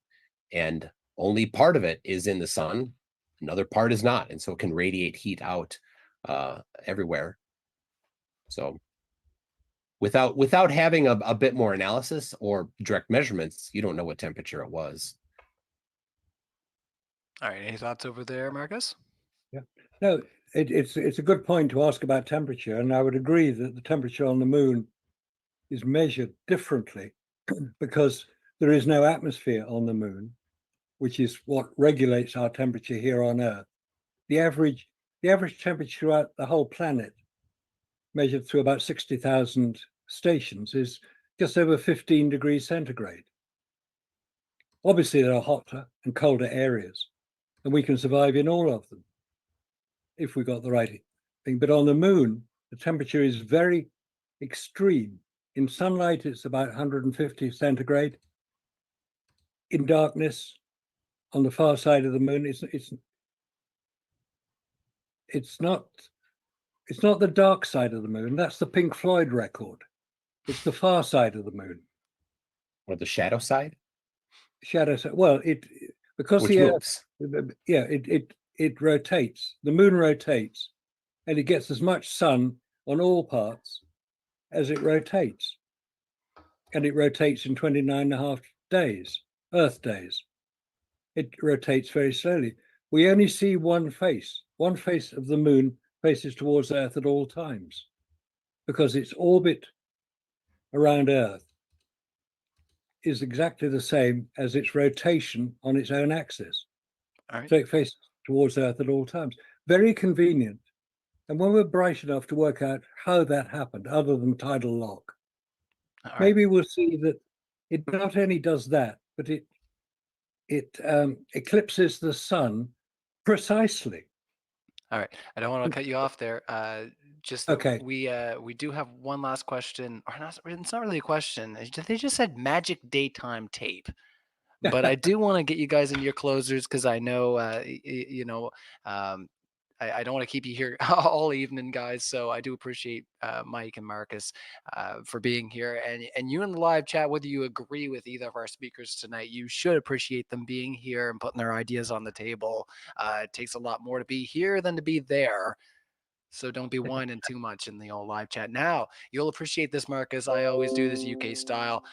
and only part of it is in the sun. Another part is not, and so it can radiate heat out everywhere. So without having a bit more analysis or direct measurements, you don't know what temperature it was. All right. Any thoughts over there, Marcus? Yeah. No, it's a good point to ask about temperature, and I would agree that the temperature on the moon is measured differently because there is no atmosphere on the moon, which is what regulates our temperature here on Earth. The average temperature throughout the whole planet, measured through about 60,000 stations, is just over 15 degrees centigrade. Obviously, there are hotter and colder areas, and we can survive in all of them if we got the right thing. But on the moon, the temperature is very extreme. In sunlight, it's about 150 centigrade. In darkness, on the far side of the moon, it's not the dark side of the moon. That's the Pink Floyd record. It's the far side of the moon. Or the shadow side? Shadow side. Well, because Which the moves. Earth, yeah, it rotates. The moon rotates, and it gets as much sun on all parts as it rotates. And it rotates in 29.5 days, Earth days. It rotates very slowly. We only see one face. One face of the moon faces towards Earth at all times because its orbit around Earth is exactly the same as its rotation on its own axis. All right. So it faces towards Earth at all times. Very convenient. And when we're bright enough to work out how that happened, other than tidal lock, All right. maybe we'll see that it not only does that, but it eclipses the sun precisely. All right. I don't want to cut you off there. Just that Okay. we do have one last question, or not. It's not really a question. They just said magic daytime tape. But I do want to get you guys into your closers because I know, um, I don't want to keep you here all evening, guys. So I do appreciate Mike and Marcus for being here, and you in the live chat. Whether you agree with either of our speakers tonight, you should appreciate them being here and putting their ideas on the table. It takes a lot more to be here than to be there. So don't be whining too much in the old live chat. Now you'll appreciate this, Marcus. I always do this UK style.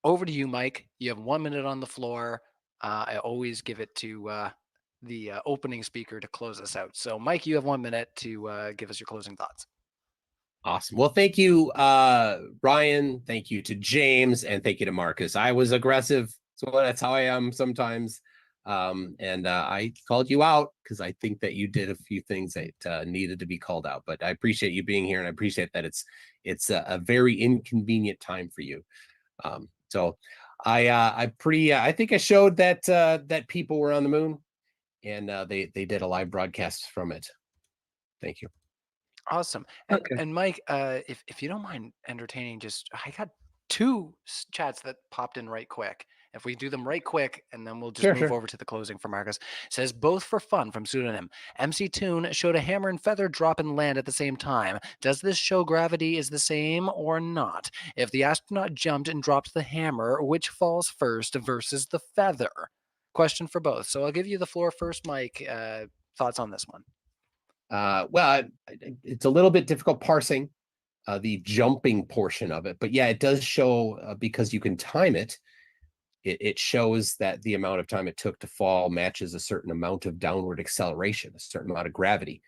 Over to you, Mike. You have 1 minute on the floor. I always give it to the opening speaker to close us out. So, Mike, you have 1 minute to give us your closing thoughts. Awesome. Well, thank you, Ryan. Thank you to James, and thank you to Marcus. I was aggressive, so that's how I am sometimes. And I called you out because I think that you did a few things that needed to be called out. But I appreciate you being here, and I appreciate that it's a very inconvenient time for you. So I think I showed that that people were on the moon, and they did a live broadcast from it. Thank you. Awesome. And Mike, if you don't mind entertaining, I got two chats that popped in right quick. If we do them right quick, and then we'll just move over to the closing for Marcus. It says, both for fun from pseudonym. MC Toon showed a hammer and feather drop and land at the same time. Does this show gravity is the same or not? If the astronaut jumped and dropped the hammer, which falls first versus the feather? Question for both. So I'll give you the floor first, Mike. Thoughts on this one? Well, it's a little bit difficult parsing the jumping portion of it, but yeah, it does show because you can time it. It shows that the amount of time it took to fall matches a certain amount of downward acceleration, a certain amount of gravity,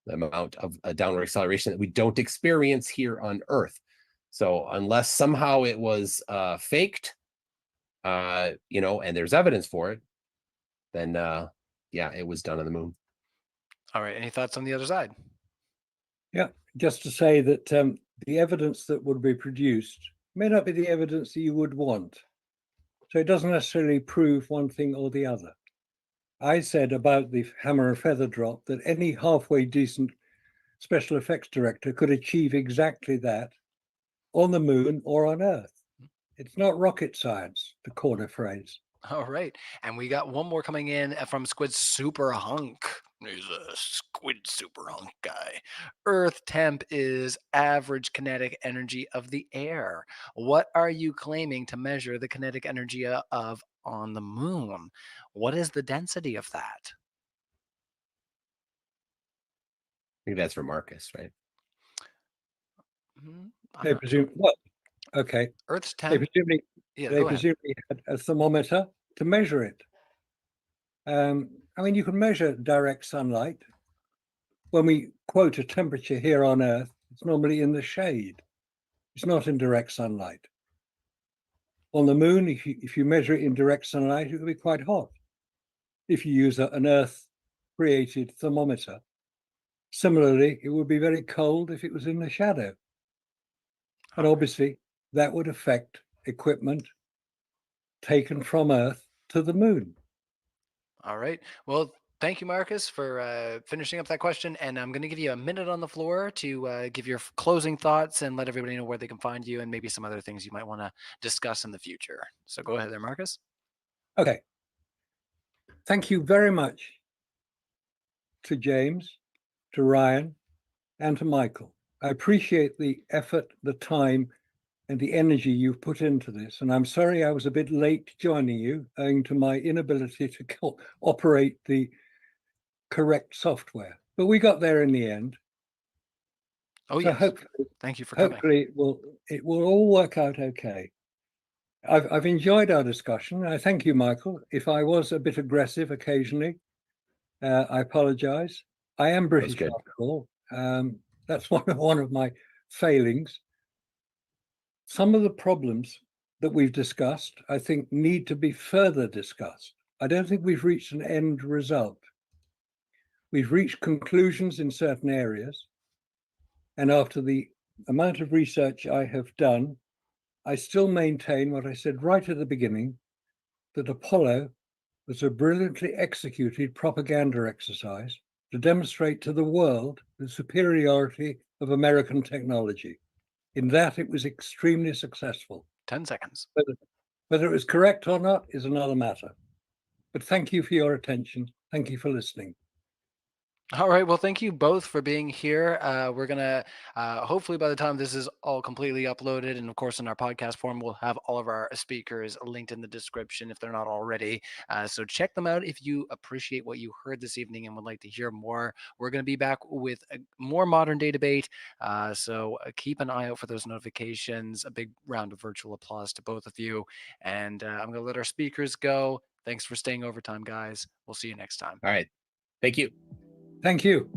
the amount of a downward acceleration that we don't experience here on Earth. So unless somehow it was faked, and there's evidence for it, then yeah, it was done on the moon. All right. Any thoughts on the other side? Yeah, just to say that the evidence that would be produced may not be the evidence that you would want. So it doesn't necessarily prove one thing or the other. I said about the hammer and feather drop that any halfway decent special effects director could achieve exactly that on the moon or on Earth. It's not rocket science, the corner phrase. All right. And we got one more coming in from Squid Super Hunk. He's a Squid Super Hunk guy. Earth temp is average kinetic energy of the air. What are you claiming to measure the kinetic energy of on the moon? What is the density of that? I think that's for Marcus, right? They presume what? Okay. Earth's temp. They presumably had a thermometer to measure it. I mean, you can measure direct sunlight. When we quote a temperature here on Earth, it's normally in the shade. It's not in direct sunlight. On the moon, if you measure it in direct sunlight, it will be quite hot. If you use an Earth-created thermometer. Similarly, it would be very cold if it was in the shadow. And obviously, that would affect equipment taken from Earth to the moon. All right. Well, thank you, Marcus, for finishing up that question. And I'm going to give you a minute on the floor to give your closing thoughts and let everybody know where they can find you and maybe some other things you might want to discuss in the future. So go ahead there, Marcus. Okay. Thank you very much to James, to Ryan, and to Michael. I appreciate the effort, the time, and the energy you've put into this. And I'm sorry I was a bit late joining you, owing to my inability to operate the correct software. But we got there in the end. Oh, so yes. Thank you for coming. Hopefully it will all work out okay. I've enjoyed our discussion. I thank you, Michael. If I was a bit aggressive occasionally, I apologize. I am British after all. That's one of my failings. Some of the problems that we've discussed, I think, need to be further discussed. I don't think we've reached an end result. We've reached conclusions in certain areas. And after the amount of research I have done, I still maintain what I said right at the beginning, that Apollo was a brilliantly executed propaganda exercise to demonstrate to the world the superiority of American technology. In that, it was extremely successful. 10 seconds. Whether it was correct or not is another matter. But thank you for your attention. Thank you for listening. All right. Well, thank you both for being here. We're going to, hopefully by the time this is all completely uploaded, and of course in our podcast form, we'll have all of our speakers linked in the description if they're not already. So check them out if you appreciate what you heard this evening and would like to hear more. We're going to be back with a more modern day debate. So keep an eye out for those notifications. A big round of virtual applause to both of you. And I'm going to let our speakers go. Thanks for staying overtime, guys. We'll see you next time. All right. Thank you. Thank you.